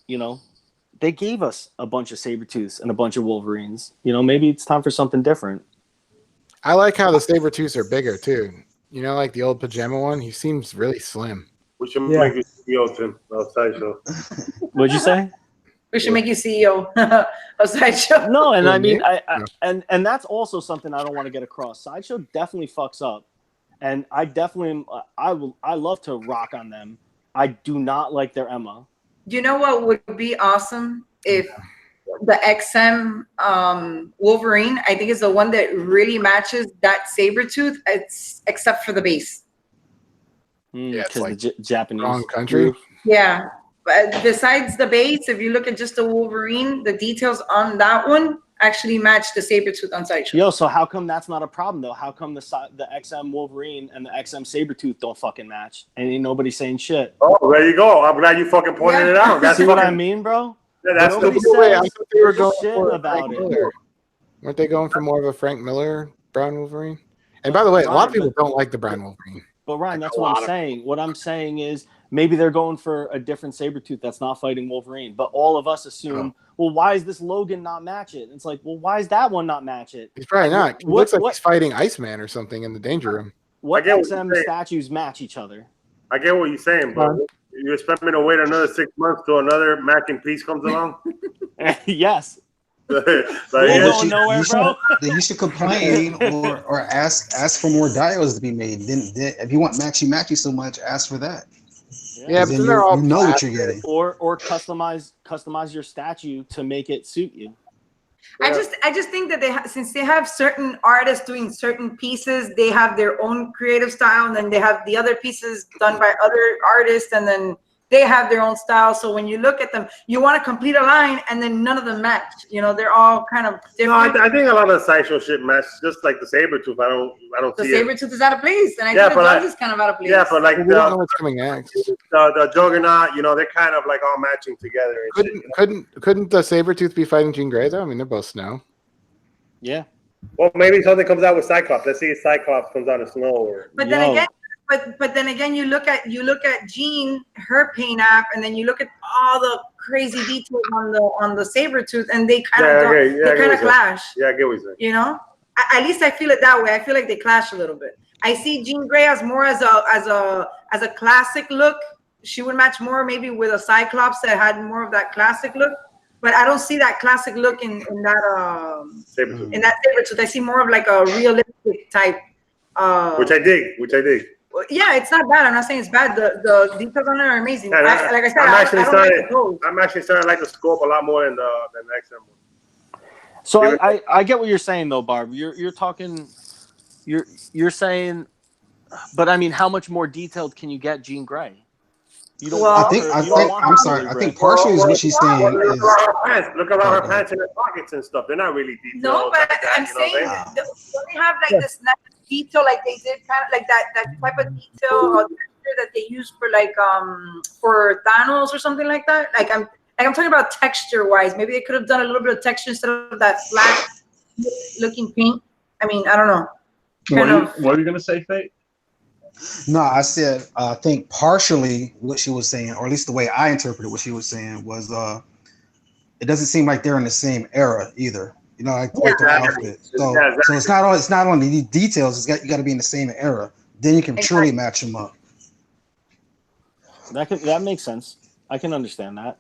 they gave us a bunch of Sabretooths and a bunch of Wolverines. Maybe it's time for something different. I like how the Sabretooths are bigger, too. Like the old pajama one? He seems really slim. We should make you CEO, Tim, of Sideshow. What'd you say? We should make you CEO of Sideshow. No, and I mean, and that's also something I don't want to get across. Sideshow definitely fucks up, and I love to rock on them. I do not like their Emma. You know what would be awesome if the XM Wolverine, I think, is the one that really matches that Sabretooth, except for the base. Because like the Japanese wrong country. Yeah. But besides the base, if you look at just the Wolverine, the details on that one actually match the Sabretooth on Sideshow. Yo, so how come that's not a problem, though? How come the XM Wolverine and the XM Sabretooth don't fucking match? And ain't nobody saying shit. Oh, there you go. I'm glad you fucking pointed it out. That's See what I mean, bro? Yeah, that's I thought they were going for about it. Weren't they going for more of a Frank Miller brown Wolverine? And by the way, a lot of people don't like the brown Wolverine. But Ryan, that's what I'm saying. What I'm saying is maybe they're going for a different Sabretooth that's not fighting Wolverine. But all of us assume, well, why is this Logan not match it? It's like, well, why is that one not match it? He's probably not. He looks like he's fighting Iceman or something in the Danger Room. What XM statues match each other? I get what you're saying, but you expect me to wait another 6 months till another matching piece comes along? Yes. Going nowhere, bro. You should complain or ask for more dials to be made. Then if you want matchy so much, ask for that. Yeah, but they're all what you're getting. Or customize your statue to make it suit you. I just think that since they have certain artists doing certain pieces, they have their own creative style, and then they have the other pieces done by other artists, and then they have their own style. So when you look at them, you want to complete a line, and then none of them match. You know, they're all kind of different. No, I think a lot of the Sideshow shit match, just like the Sabretooth. I don't The see it. Sabretooth is out of place, and I think the Judge is kind of out of place. Yeah, but like we don't know what's coming next. The Juggernaut, you know, they're kind of like all matching together. And shit, you know? Couldn't the Sabretooth be fighting Jean Grey though? I mean, they're both snow. Yeah. Well, maybe something comes out with Cyclops. Let's see if Cyclops comes out of snow. Or... But then again. But then again, you look at Jean, her paint app, and then you look at all the crazy details on the Sabretooth, and they kind of clash. Yeah, I get what you're saying. You know, at least I feel it that way. I feel like they clash a little bit. I see Jean Grey as more as a classic look. She would match more maybe with a Cyclops that had more of that classic look. But I don't see that classic look in that Sabretooth. I see more of like a realistic type. Which I dig. Yeah, it's not bad. I'm not saying it's bad. The details on it are amazing. Yeah, like I said, I'm actually starting to like the scope a lot more than the XM one. So I get what you're saying though, Barb. You're talking, you're saying, but I mean, how much more detailed can you get Jean Grey? You don't. I think partially is what she's saying is look around her pants and her pockets and stuff. They're not really detailed. No, but I'm saying they have like this detail, like they did kind of like that type of detail or texture that they use for like for Thanos or something like that. Like I'm talking about texture wise. Maybe they could have done a little bit of texture instead of that flat looking paint. I mean, I don't know. What are you gonna say, Fate? No, I said I think partially what she was saying, or at least the way I interpreted what she was saying, was it doesn't seem like they're in the same era either. You know, like their outfit. So it's not only the details. You got to be in the same era. Then you can truly match them up. That makes sense. I can understand that.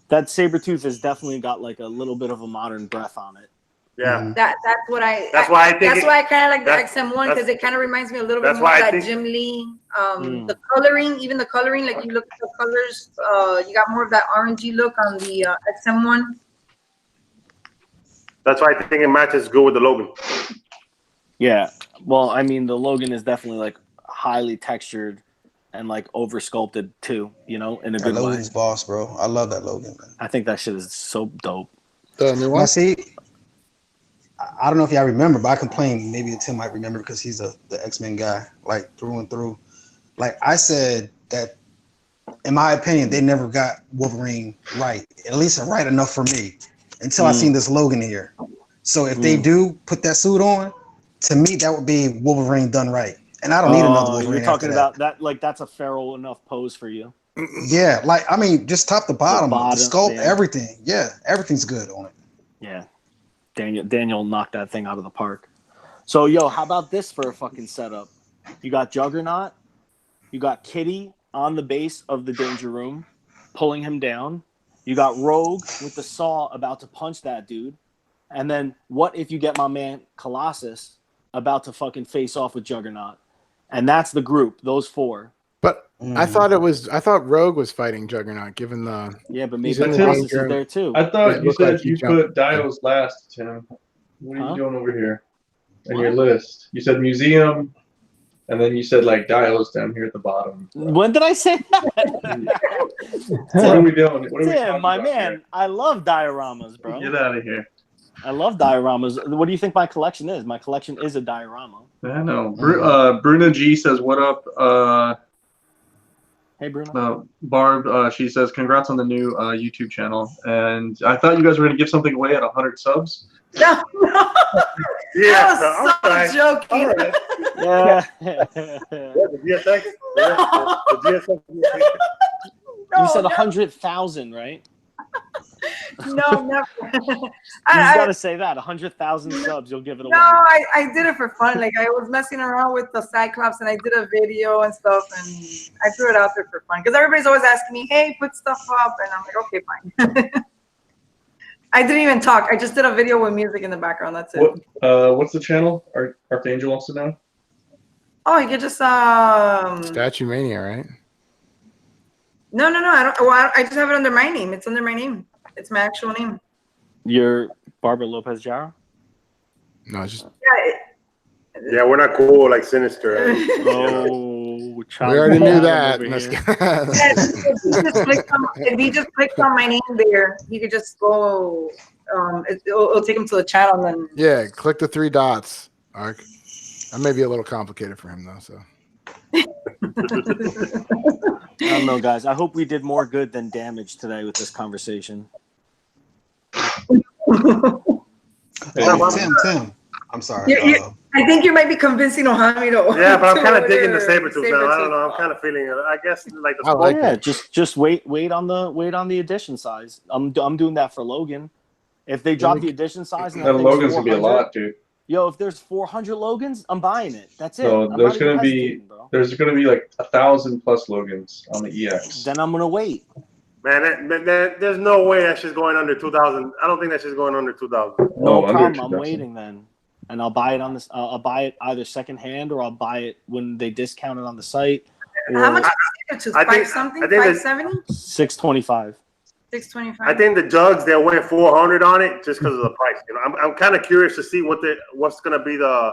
That Sabretooth has definitely got like a little bit of a modern breath on it. Yeah. That's why I kind of like the XM1 because it kind of reminds me a little bit more of that Jim Lee. The coloring, even the coloring, like you look at the colors, you got more of that orangey look on the XM1. That's why I think it matches good with the Logan. Yeah. Well, I mean, the Logan is definitely like highly textured and like over sculpted too, you know, in a good way. Logan's boss, bro. I love that Logan, man. I think that shit is so dope. Now, see, I don't know if y'all remember, but I complained. Maybe Tim might remember because he's the X-Men guy, like through and through. Like I said that, in my opinion, they never got Wolverine right, at least right enough for me, until I seen this Logan here. So if they do put that suit on, to me that would be Wolverine done right, and I don't need another Wolverine. You're talking about that, like that's a feral enough pose for you. Yeah, like I mean, just top to bottom, the sculpt, everything. Yeah, everything's good on it. Yeah. Daniel knocked that thing out of the park. So, yo, how about this for a fucking setup? You got Juggernaut. You got Kitty on the base of the Danger Room, pulling him down. You got Rogue with the saw about to punch that dude. And then what if you get my man Colossus about to fucking face off with Juggernaut? And that's the group, those four. But I thought Rogue was fighting Juggernaut, given the but maybe Colossus is there too. I thought you said you put Dials last, Tim. What are you doing over here in your list? You said museum, and then you said like Dials down here at the bottom. When did I say that? What are we doing? What are we Tim, my man, here? I love dioramas, bro. Get out of here. I love dioramas. What do you think my collection is? My collection is a diorama. I know. Bruna G says, "What up?" Hey, Bruno. Barb, she says, congrats on the new YouTube channel. And I thought you guys were going to give something away at 100 subs. No. Yeah, that was so joking. Right. Yeah. The GSX? The GSX. You said 100,000, right? No, never. You got to say that 100,000 subs, you'll give it away. No, I did it for fun. Like I was messing around with the Cyclops, and I did a video and stuff, and I threw it out there for fun because everybody's always asking me, "Hey, put stuff up," and I'm like, "Okay, fine." I didn't even talk. I just did a video with music in the background. That's it. What's the channel? Archangel wants to know. Oh, you could just Statue Mania, right? No. I don't. Well, I just have it under my name. It's under my name. It's my actual name. You're Barbara Lopez Jara? No, it's just Yeah, we're not cool like Sinister. Oh, we already knew that. If he just clicks on my name there, he could just go. It'll take him to the channel. And then Yeah, click the 3 dots, Ark. That may be a little complicated for him though. So I don't know, guys. I hope we did more good than damage today with this conversation. Tim. I'm sorry. I think you might be convincing Ohami to. Yeah, but I'm kind of digging the Sabretooth now. I don't know. I'm kind of feeling it. I guess like the. Just wait on the edition size. I'm doing that for Logan. If they drop the edition size, and that Logan's gonna be a lot, dude. Yo, if there's 400 Logans, I'm buying it. That's it. So there's gonna be like 1,000 plus Logans on the EX. Then I'm gonna wait. Man, there's no way that shit's going under 2,000. I don't think that shit's going under 2,000. No problem. I'm waiting then, and I'll buy it on this. I'll buy it either secondhand or I'll buy it when they discount it on the site. How much is it? 5 something? 570? 625. 625. I think the jugs they went 400 on it just because of the price. You know, I'm kind of curious to see what's gonna be the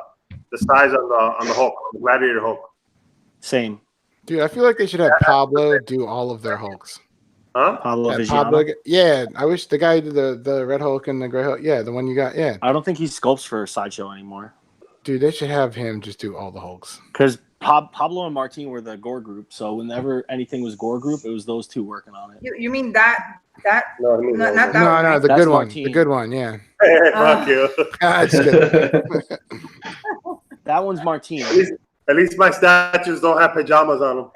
size on the Hulk, the Gladiator Hulk. Same. Dude, I feel like they should have Pablo do all of their Hulks. Huh? Pablo, yeah, I wish the guy did the Red Hulk and the Gray Hulk. Yeah, the one you got. Yeah. I don't think he sculpts for Sideshow anymore. Dude, they should have him just do all the Hulks. Because Pablo and Martin were the Gore group, so whenever anything was Gore group, it was those two working on it. You mean that? No, not that no, one. no, the That's good one. Martin. The good one, yeah. Hey, fuck you. Just kidding. That one's Martin. At least my statues don't have pajamas on them.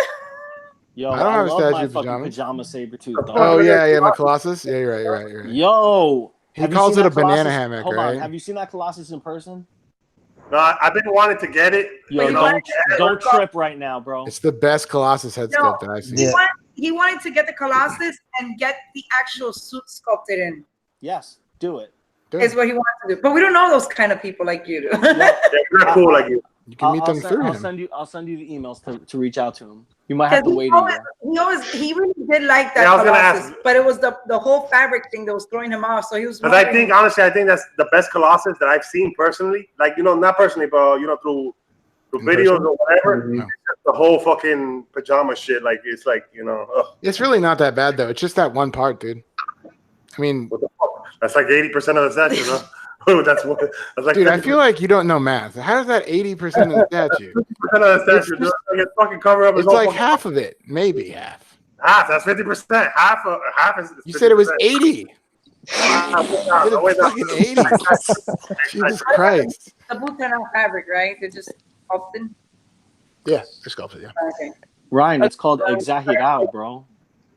Yo, I don't have a love statue my of fucking pajamas. pajama Sabretooth. Dog. Oh yeah, my Colossus. Yeah, you're right. Yo, he calls it a banana hammock, Hold right? on, have you seen that Colossus in person? No, I've been wanting to get it. Yo, don't trip right now, bro. It's the best Colossus head sculpt that I've seen. Yeah. He wanted to get the Colossus and get the actual suit sculpted in. Yes, do it. Is what he wants to do. But we don't know those kind of people like you do. They're not cool like you. You can meet them through him. I'll send you the emails to reach out to him. You might have to wait a year. He really did like that Colossus, but it was the whole fabric thing that was throwing him off. So he was. But I think honestly, that's the best Colossus that I've seen personally. Like not personally, but through videos or whatever. No. It's just the whole fucking pajama shit. Like it's like Ugh. It's really not that bad though. It's just that one part, dude. I mean, what the fuck? That's like 80% of the statue, huh? that's like. Dude, I feel like you don't know math. How is that 80% of the statue? 50% of the statue. It's fucking cover up. It's like half of it, maybe half. Half. That's 50%. Half is. You said it was 80. Fucking 80. Jesus Christ. The boots are not fabric, right? They're just sculpted. Yeah, they're sculpted. Yeah. Okay. Ryan, it's called exagerado, bro.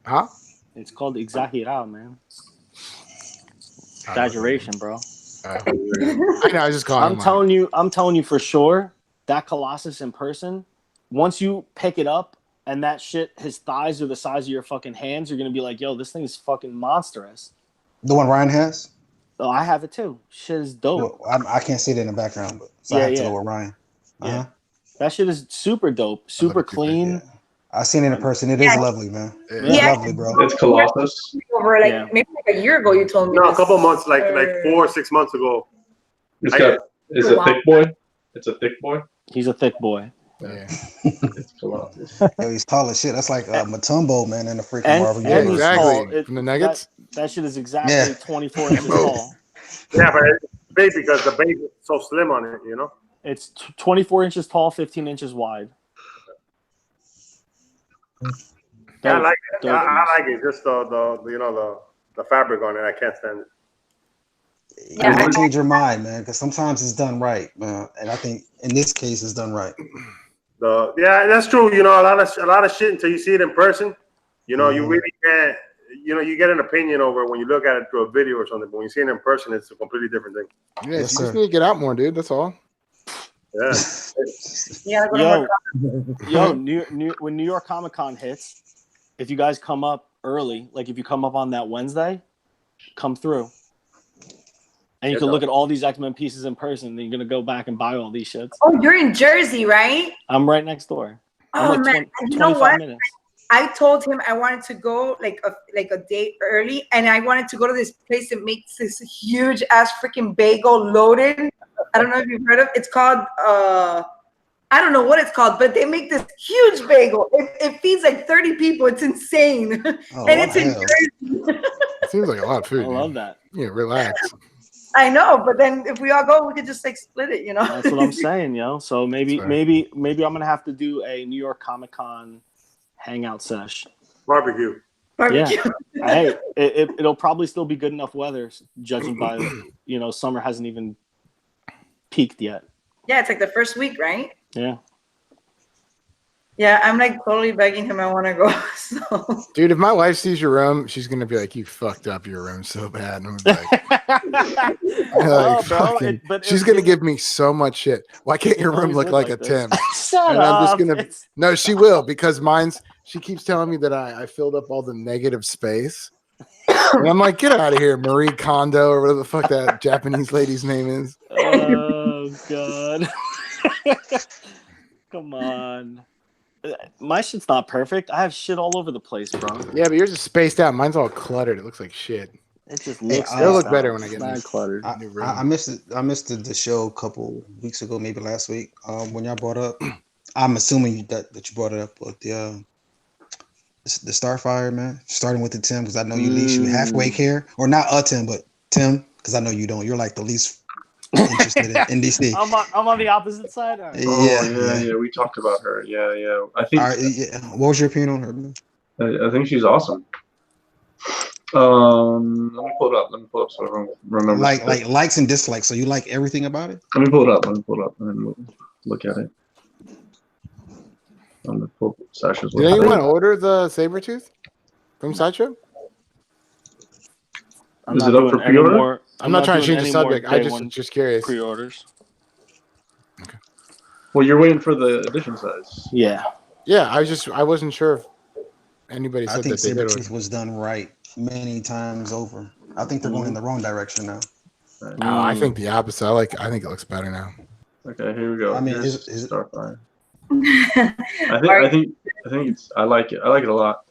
Huh? It's called exagerado, man. Exaggeration, bro. I know. I was just calling. I'm telling you for sure. That Colossus in person, once you pick it up and that shit, his thighs are the size of your fucking hands, you're gonna be like, "Yo, this thing is fucking monstrous." The one Ryan has? Oh, I have it too. Shit is dope. Well, I can't see it in the background, but so I have to go with Ryan. Yeah, that shit is super dope, super clean. I seen it in person. It is lovely, man. It's lovely, bro. It's Colossus. Over maybe like a year ago, you told me. No, a couple months, like 4 or 6 months ago. It's a thick boy. It's a thick boy. He's a thick boy. Yeah. It's Colossus. Yo, he's tall as shit. That's like Matumbo, man, in the freaking And- Marvel and universe. he's Exactly. tall. From the Nuggets? That shit is exactly 24 inches tall. Yeah, but it's big because the base is so slim on it, It's 24 inches tall, 15 inches wide. Yeah, I like it. I like it. Just the fabric on it. I can't stand it. You gotta change your mind, man, because sometimes it's done right, man. And I think in this case, it's done right. Yeah, that's true. A lot of shit until you see it in person. You really can't. You get an opinion over it when you look at it through a video or something. But when you see it in person, it's a completely different thing. Yeah, you just need to get out more, dude. That's all. Yeah. When New York Comic Con hits, if you guys come up early, like if you come up on that Wednesday, come through. And you can look at all these X-Men pieces in person. And you're going to go back and buy all these shits. Oh, you're in Jersey, right? I'm right next door. Oh, man. You know what? Minutes. I told him I wanted to go like a day early, and I wanted to go to this place that makes this huge ass freaking bagel loaded. I don't know if you've heard of. It's called I don't know what it's called, but they make this huge bagel. It feeds like 30 people. It's insane, Oh, and it's in hell. Jersey. It seems like a lot of food. I love dude. that. Yeah, relax. I know, but then if we all go, we could just like split it, you know. That's what I'm saying, yo. So maybe Sorry. I'm gonna have to do a New York Comic Con hangout sesh. Barbecue. Barbecue. Hey, it'll probably still be good enough weather, judging by summer hasn't even peaked yet. Yeah, it's like the first week, right? Yeah. Yeah, I'm like totally begging him. I want to go. So. Dude, if my wife sees your room, she's gonna be like, "You fucked up your room so bad." And I'm gonna be like, fucking- she's gonna give me so much shit. Why can't your room look like a Tim? Shut and up. I'm just gonna. No, she will, because mine's. She keeps telling me that I filled up all the negative space. And I'm like, get out of here, Marie Kondo, or whatever the fuck that Japanese lady's name is. Oh God. Come on. My shit's not perfect. I have shit all over the place, bro. Yeah, but yours is spaced out. Mine's all cluttered. It looks like shit. It just looks. It'll look better when I get mad cluttered. new room. I missed it. I missed the show a couple weeks ago, maybe last week. When y'all brought up, I'm assuming that you brought it up with the Starfire, man. Starting with the Tim, because I know you least you halfway care, or not a Tim, but Tim, because I know you don't. You're like the least interested in DC. I'm on the opposite side. All right. Yeah. We talked about her. Yeah. I think. All right, yeah. What was your opinion on her, man? I think she's awesome. Let me pull it up so I don't remember. Like likes and dislikes. So you like everything about it? Let me pull it up and then we'll look at it. I'm gonna pull Sasha's. Did anyone order the Sabretooth from Sideshow? Is it up for pre-order? I'm not trying to change the subject. I just curious. Pre-orders. Okay. Well, you're waiting for the edition size. Yeah. Yeah, I wasn't sure if anybody I said think that they did. Sabretooth was done right many times over. I think they're going in the wrong direction now. No, I think the opposite. I think it looks better now. Okay, here we go. I mean, Here's is it? Starfire. I think it's. I like it. I like it a lot.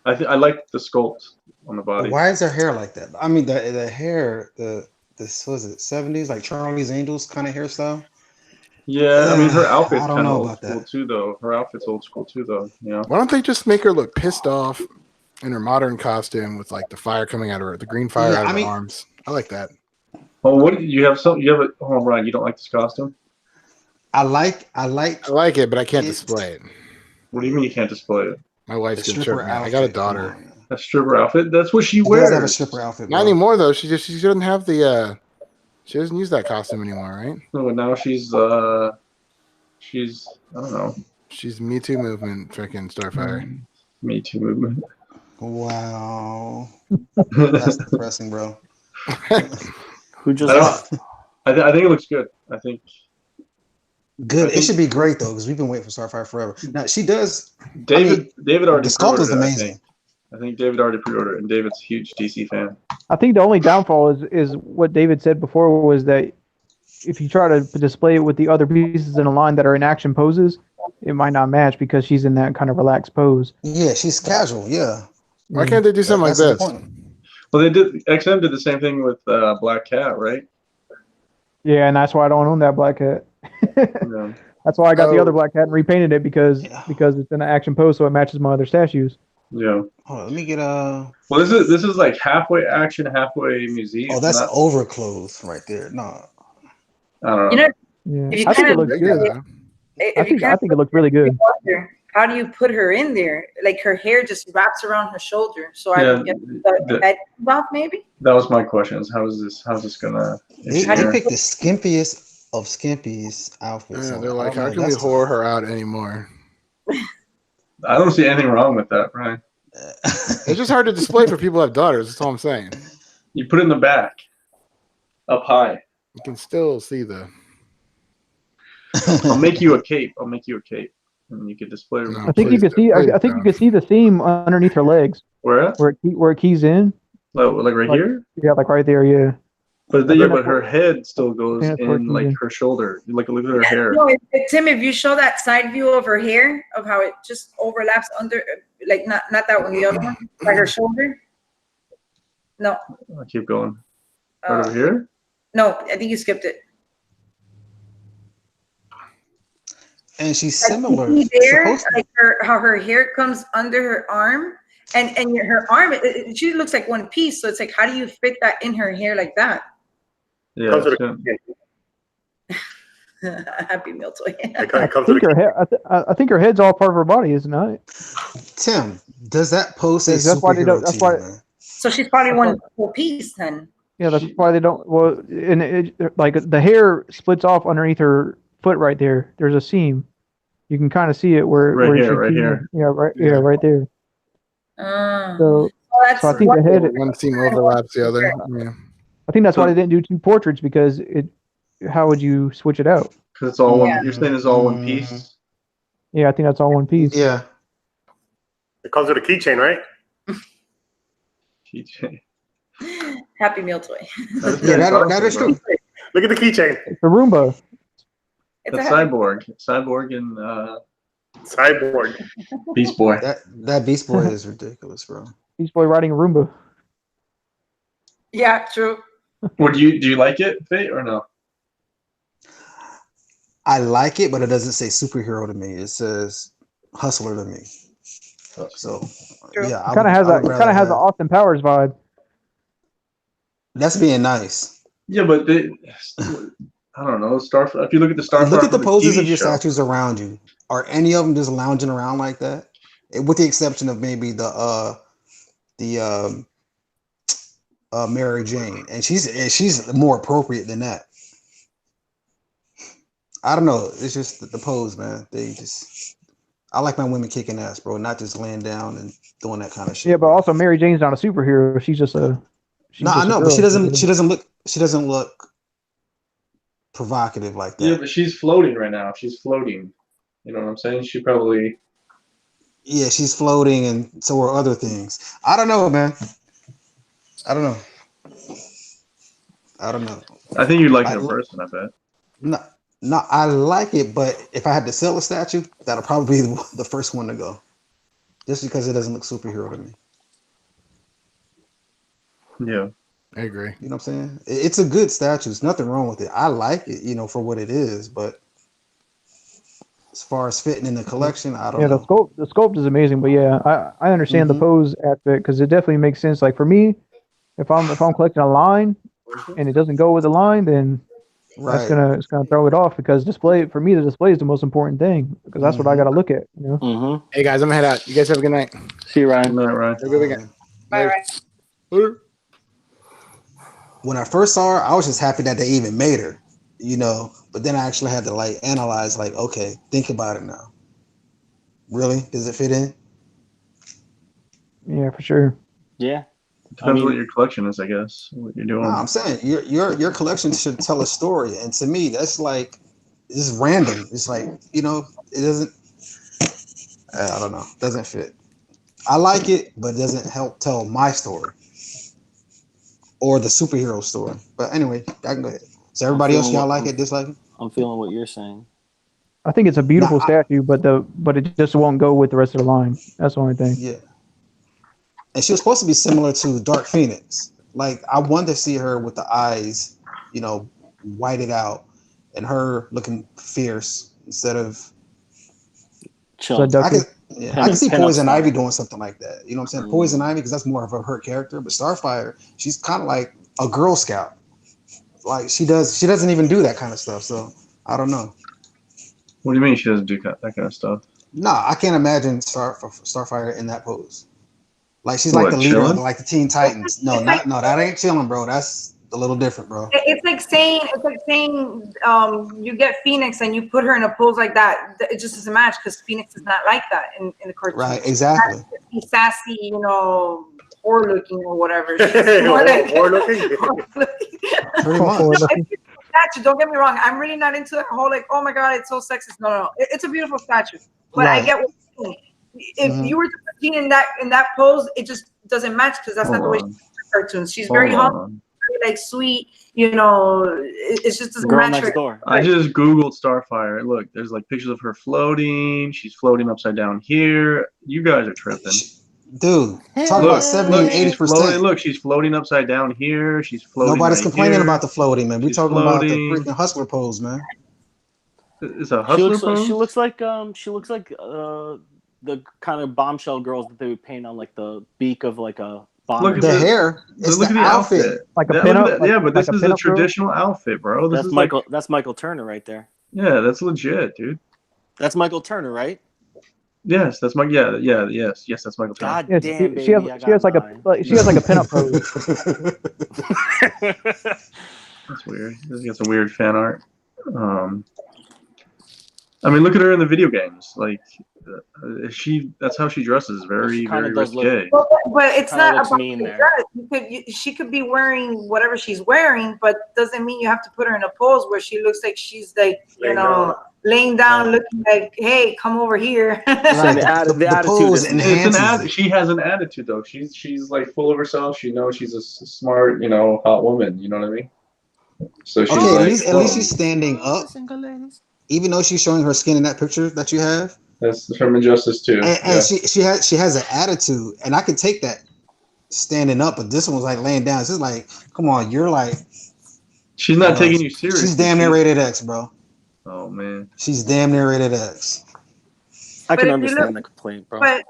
I like the sculpt on the body. Why is her hair like that? I mean, the hair, this was it 70s, like Charlie's Angels kind of hairstyle. Yeah, I mean her outfit's I don't kind of know old about school that. too, though. Her outfit's old school too, though. You know. Why don't they just make her look pissed off in her modern costume with like the fire coming out of her, the green fire out of her arms? I like that. Oh, what you have? You have a. Oh, Brian, you don't like this costume? I like it, but I can't display it. What do you mean you can't display it? My wife's The gonna stripper trip me. I outfit. got a daughter. A stripper outfit? That's what she She wears. does have a stripper outfit. Not bro. anymore though. She doesn't have the. She doesn't use that costume anymore, right? No, but now she's I don't know. She's Me Too movement, freaking Starfire. Me Too movement. Wow, that's depressing, bro. Who just? I think it looks good. I think. Good. It should be great though, because we've been waiting for Starfire forever. Now she does. David already. The sculpt is pre-ordered it, amazing. I think David already pre-ordered it, and David's a huge DC fan. I think the only downfall is what David said before, was that if you try to display it with the other pieces in a line that are in action poses, it might not match because she's in that kind of relaxed pose. Yeah, she's casual. Yeah. Why can't they do something like That's the this? point. Well, XM did the same thing with Black Cat, right? Yeah, and that's why I don't own that black cat. Yeah. That's why I got the other black cat and repainted it because it's in an action pose, so it matches my other statues. Yeah. Hold on, let me get Well, this is like halfway action, halfway museum. Oh, that's overclothes right there. No. I don't know. You know, Yeah, if you I think it kinda- looks good. if you I think it looks really good. wonder, how do you put her in there? Like her hair just wraps around her shoulder, so I Yeah, would get the head off maybe. That was my question. Is how's this gonna? They picked the skimpiest of skimpiest outfits. Yeah, so they're I like, don't how know, can we that's- whore her out anymore? I don't see anything wrong with that, Brian. It's just hard to display for people who have daughters. That's all I'm saying. You put it in the back, up high. You can still see the. I'll make you a cape. And you can display. No. I think you can see. I think you can see the seam underneath her legs Where at? where it keys in. Like right here. Yeah, like right there. Yeah. But her head still goes in like her shoulder. Like look at her hair. No, Tim, if you show that side view of her hair, of how it just overlaps under, like not that one, the other one, by her shoulder. No. I'll keep going. Right over here? No, I think you skipped it. And she's Like, similar. you see there, supposed to- like how her hair comes under her arm, and her arm, she looks like one piece. So it's like, how do you fit that in her hair like that? Yeah. Comes with Happy Meal toy. I think her head's all part of her body, isn't it? Tim, does that pose a That's why they don't. superhero That's to you, why. man? So she's probably one whole piece then. Yeah, that's why they don't. Well, and like the hair splits off underneath her foot right there. There's a seam. You can kind of see it where Right where here, she right keeps- here. Yeah, right there. So that's I think the head. One seam overlaps the other. Yeah. I think that's why they didn't do two portraits, because it. How would you switch it out? Because it's all Yeah. one. You're saying it's all one piece. Yeah, I think that's all one piece. Yeah. It comes with a keychain, right? Keychain. Happy Meal toy. Yeah, that is true. Look at the keychain. It's a Roomba. It's That's a happy- Cyborg and Cyborg. Beast Boy. That Beast Boy is ridiculous, bro. Beast Boy riding a Roomba. Yeah, true. Well, do you like it, Fate, or no? I like it, but it doesn't say superhero to me. It says hustler to me. So True. yeah, Kind of has an Austin Powers vibe. That's being nice. Yeah, but I don't know. If you look at the Starfire, Look at the from poses TV of your show, statues around you. Are any of them just lounging around like that? With the exception of maybe the Mary Jane, and she's more appropriate than that. I don't know. It's just the pose, man. I like my women kicking ass, bro, not just laying down and doing that kind of shit. Yeah, but also Mary Jane's not a superhero. She's just a. No, I know, but she doesn't look provocative like that. Yeah, but she's floating right now. She's floating. You know what I'm saying? She probably. Yeah, she's floating, and so are other things. I don't know, man. I don't know. I think you'd like it in person. I bet. No, I like it, but if I had to sell a statue, that'll probably be the first one to go, just because it doesn't look superhero to me. Yeah, I agree. You know what I'm saying? It's a good statue. There's nothing wrong with it. I like it, for what it is, but as far as fitting in the collection, I don't know. The sculpt is amazing, but yeah, I understand the pose aspect, because it definitely makes sense. Like for me, if I'm collecting a line and it doesn't go with the line, then it's gonna throw it off, because the display is the most important thing, because that's what I gotta look at. Hey guys, I'm gonna head out. You guys have a good night. See you, Ryan. Good night, Ryan. Have a good weekend. Bye, Ryan. When I first saw her, I was just happy that they even made her, but then I actually had to analyze, okay, think about it now. Really? Does it fit in? Yeah, for sure. Yeah. Depends what your collection is, I guess. What you're doing. No, I'm saying your collection should tell a story, and to me, that's it's random. It's it doesn't. I don't know. Doesn't fit. I like it, but it doesn't help tell my story or the superhero story. But anyway, I can go ahead. So everybody else, y'all like it, dislike it? I'm feeling what you're saying. I think it's a beautiful statue, but it just won't go with the rest of the line. That's the only thing. Yeah. And she was supposed to be similar to Dark Phoenix. I wanted to see her with the eyes, whited out, and her looking fierce instead of. Chill. I can see Poison Ivy doing something like that. You know what I'm saying? Poison Ivy, because that's more of her character. But Starfire, she's kind of like a Girl Scout. She doesn't even do that kind of stuff. So I don't know. What do you mean she doesn't do that kind of stuff? No, I can't imagine Starfire in that pose. She's like the leader of the Teen Titans. No, that ain't chilling, bro. That's a little different, bro. It's like saying you get Phoenix and you put her in a pose like that. It just doesn't match, because Phoenix is not like that in the cartoon. Right, exactly. She's sassy, whore looking or whatever. Whore looking. Pretty much. Statue, don't get me wrong. I'm really not into that whole oh my god, it's so sexist. No. It's a beautiful statue, but I get what you're saying. If you were to put Teen in that pose, it just doesn't match, because that's not the way she does her cartoons. She's very humble. very like sweet. You know, it's just doesn't Girl match next her. door. I just Googled Starfire. Look, there's like pictures of her floating. She's floating upside down here. You guys are tripping. Dude, talk Look, about 70 and she's floating. 80%. Look, she's floating upside down here. She's floating. Nobody's right complaining here. about the floating, man. We're She's talking about the floating. freaking hustler pose, man. It's a hustler pose. She looks like the kind of bombshell girls that they would paint on like the beak of like a bomber. Look at The hair. It's Look the at the outfit. Like a Yeah, pinup. look at that. Yeah, but like this a is a pinup girl? traditional outfit, bro. This That's is Michael. like, That's Michael Turner right there. yeah, that's legit, dude. That's Michael Turner, right? Yes, that's my yes, that's Michael Turner. God Yeah, damn, baby. she has like mine. she has like a pinup pose. That's weird. He's got some weird fan art. I mean, look at her in the video games. Like, that's how she dresses. Very, She kinda very does look- risque. But it's Kinda not looks about mean the there. dress. She could be wearing whatever she's wearing, but doesn't mean you have to put her in a pose where she looks like she's like, laying down, looking like, hey, come over here. So the attitude pose is enhances it. She has an attitude though. She's like full of herself. She knows she's a smart, hot woman. You know what I mean? So she's Okay, like, at least she's standing up. Even though she's showing her skin in that picture that you have. That's from Injustice 2. And she has an attitude, and I can take that standing up, but this one was like laying down. It's just like, come on, you're like, she's not taking you seriously. She's damn near rated X, bro. Oh man, she's damn near rated X. I can understand the complaint, bro. But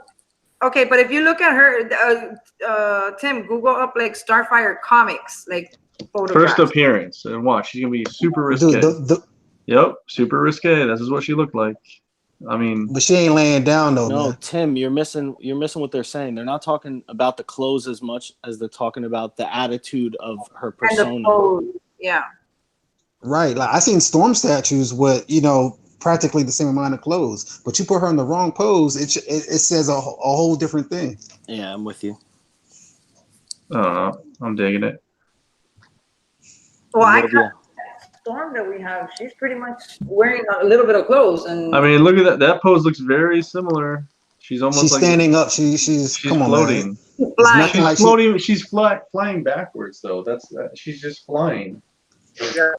if you look at her, Tim, Google up like Starfire comics, like photographs. First appearance, and watch, she's gonna be super risque. Yep, super risque. This is what she looked like. I mean, but she ain't laying down though. No, man. Tim, you're missing what they're saying. They're not talking about the clothes as much as they're talking about the attitude of her persona. Yeah. Right. Like I seen Storm statues with practically the same amount of clothes, but you put her in the wrong pose, it says a whole different thing. Yeah, I'm with you. I don't know. I'm digging it. Well, Storm that we have, she's pretty much wearing a little bit of clothes, and I mean, look at that. That pose looks very similar. She's almost she's like standing up. She's come on, floating. Man. She's floating. She's flying backwards though. She's just flying.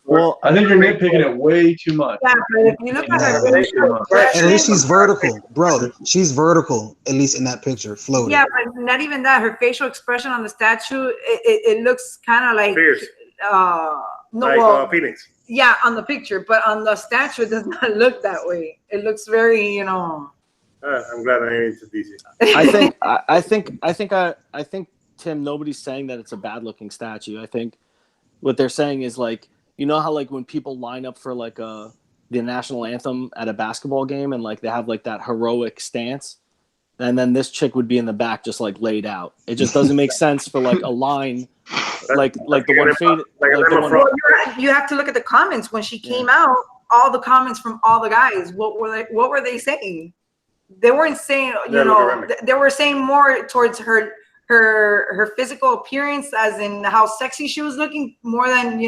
Well, I think you're nitpicking it way too much. Yeah, but if you look at her, at least she's vertical, bro. She's vertical, at least in that picture, floating. Yeah, but not even that. Her facial expression on the statue, it looks kind of like fierce. Phoenix. Yeah, on the picture, but on the statue, it does not look that way. It looks very, I'm glad I ain't into DC. I think, Tim, nobody's saying that it's a bad looking statue. I think what they're saying is like, how like when people line up for like the national anthem at a basketball game and like they have like that heroic stance, and then this chick would be in the back just like laid out. It just doesn't make sense for like a line like the one faded. You have to look at the comments when she came out. All the comments from all the guys. What were they saying? They weren't saying, they were saying more towards her physical appearance, as in how sexy she was looking, more than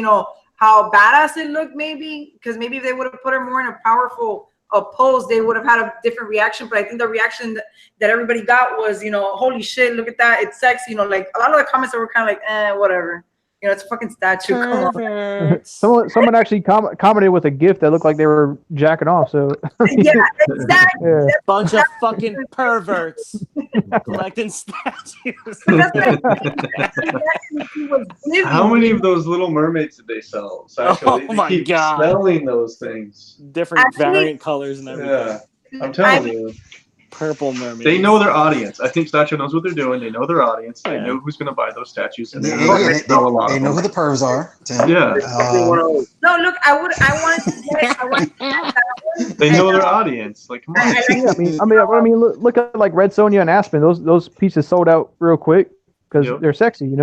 how badass it looked. Maybe because maybe if they would have put her more in a powerful pose, they would have had a different reaction. But I think the reaction that everybody got was, holy shit, look at that, it's sexy. Like a lot of the comments that were kind of like, whatever. It's a fucking statue. Come on. Someone actually commented with a GIF that looked like they were jacking off. So yeah, exactly. Yeah. Bunch of fucking perverts collecting statues. How many of those Little Mermaids did they sell? Oh my keep God. selling those things. Different variant colors and everything. Yeah, I'm telling you. Purple mermaids. They know their audience. I think Sideshow knows what they're doing. They know their audience. They know who's going to buy those statues. And they know a lot They know who the pervs are. Tim. Yeah. No, look, I wanted to get They know their audience. Like, come on. I mean, look at like Red Sonja and Aspen. Those pieces sold out real quick because they're sexy,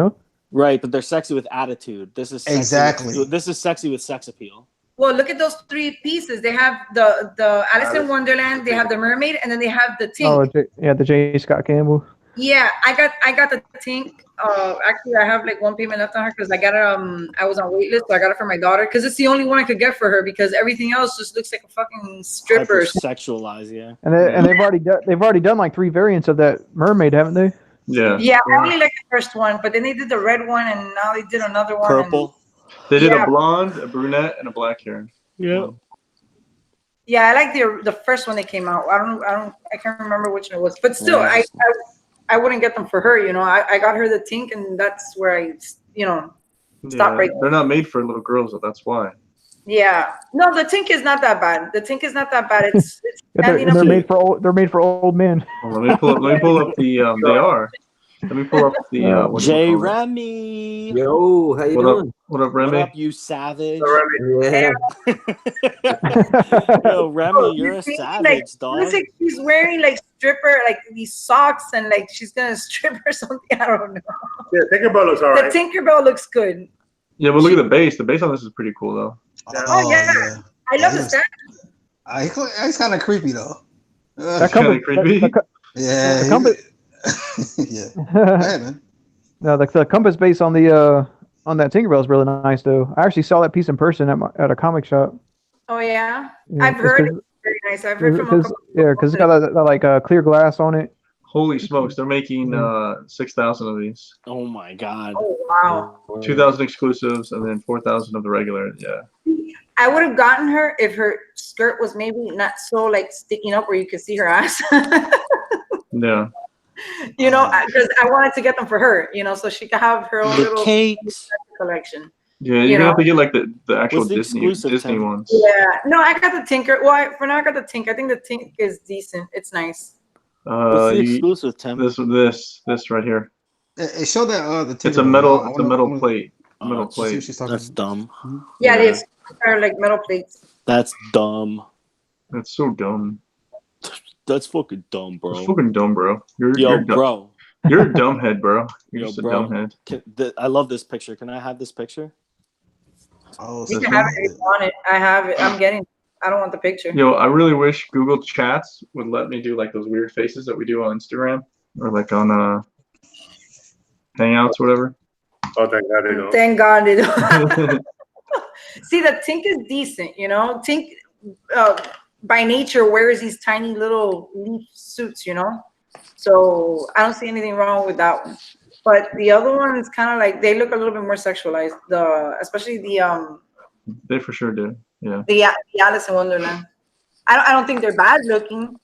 Right, but they're sexy with attitude. This is sexy exactly. This is sexy with sex appeal. Well, look at those three pieces. They have the Alice in Wonderland, they have the mermaid, and then they have the Tink. The J. Scott Campbell. Yeah, I got the Tink. Actually, I have like one payment left on her because I got it. I was on waitlist, so I got it for my daughter because it's the only one I could get for her because everything else just looks like a fucking stripper. Sexualized, yeah. And they've already done like 3 variants of that mermaid, haven't they? Yeah. Yeah, I only like the first one, but then they did the red one, and now they did another one. Purple. They did Yeah. a blonde, a brunette, and a black hair. Yeah. Yeah, I like the first one that came out. I can't remember which one it was, but still, Yeah. I wouldn't get them for her. You know, I got her the Tink, and that's where I stop right there. They're not made for little girls, so that's why. Yeah, no, the Tink is not that bad. The Tink is not that bad. It's They're made for old. They're made for old men. Well, let me pull up the. They are. Let me pull up the. Jay Remy. Yo, how you doing? What up, What Remy? up, you savage? Yeah. Yo, Remy, you're a savage, dog. Looks like she's wearing like stripper, like these socks, and like she's gonna strip or something. I don't know. Yeah, Tinkerbell looks alright. The Tinkerbell looks good. Yeah, but look at the base. The base on this is pretty cool, though. Oh yeah. I love the statue. He's kind of creepy though. That Kind company, of creepy. Yeah. the company, Yeah. Go ahead, man. no, the compass base on the on that Tinkerbell is really nice though. I actually saw that piece in person at a comic shop. Oh yeah, Yeah, I've heard it's very nice. I've heard from a couple. because it's got that like clear glass on it. Holy smokes! They're making 6,000 of these. Oh my god. Oh wow. 2,000 exclusives, and then 4,000 of the regular. Yeah. I would have gotten her if her skirt was maybe not so like sticking up where you could see her ass. Yeah. You know, because I wanted to get them for her. You know, so she could have her own The little cakes. collection. Yeah, You you're gonna know? have to get like the actual What's the Disney exclusive, Tim? ones. Yeah. No, I got the Tinker. Well, for now I got the Tink. I think the Tink is decent. It's nice. What's the exclusive, Tim? This right here. It showed that the. It's a metal plate. Metal See what plate. she's talking That's about. dumb. Yeah, Yeah. it is. They're like metal plates. That's dumb. That's so dumb. That's fucking dumb, It's bro. fucking dumb, bro. Yo, You're dumb. bro. You're a dumbhead, bro. You're Yo, just a bro. dumbhead. I love this picture. Can I have this picture? Oh, You so can have it if you want it. I have it. I'm getting. I don't want the picture. Yo, I really wish Google Chats would let me do like those weird faces that we do on Instagram or like on Hangouts, whatever. Oh, thank God they don't. Thank God they don't. See, the Tink is decent, you know. Tink, by nature, wears these tiny little leaf suits, you know. So I don't see anything wrong with that one. But the other one is kind of like they look a little bit more sexualized. Especially the They for sure do. Yeah. the Alice in Wonderland. I don't think they're bad looking.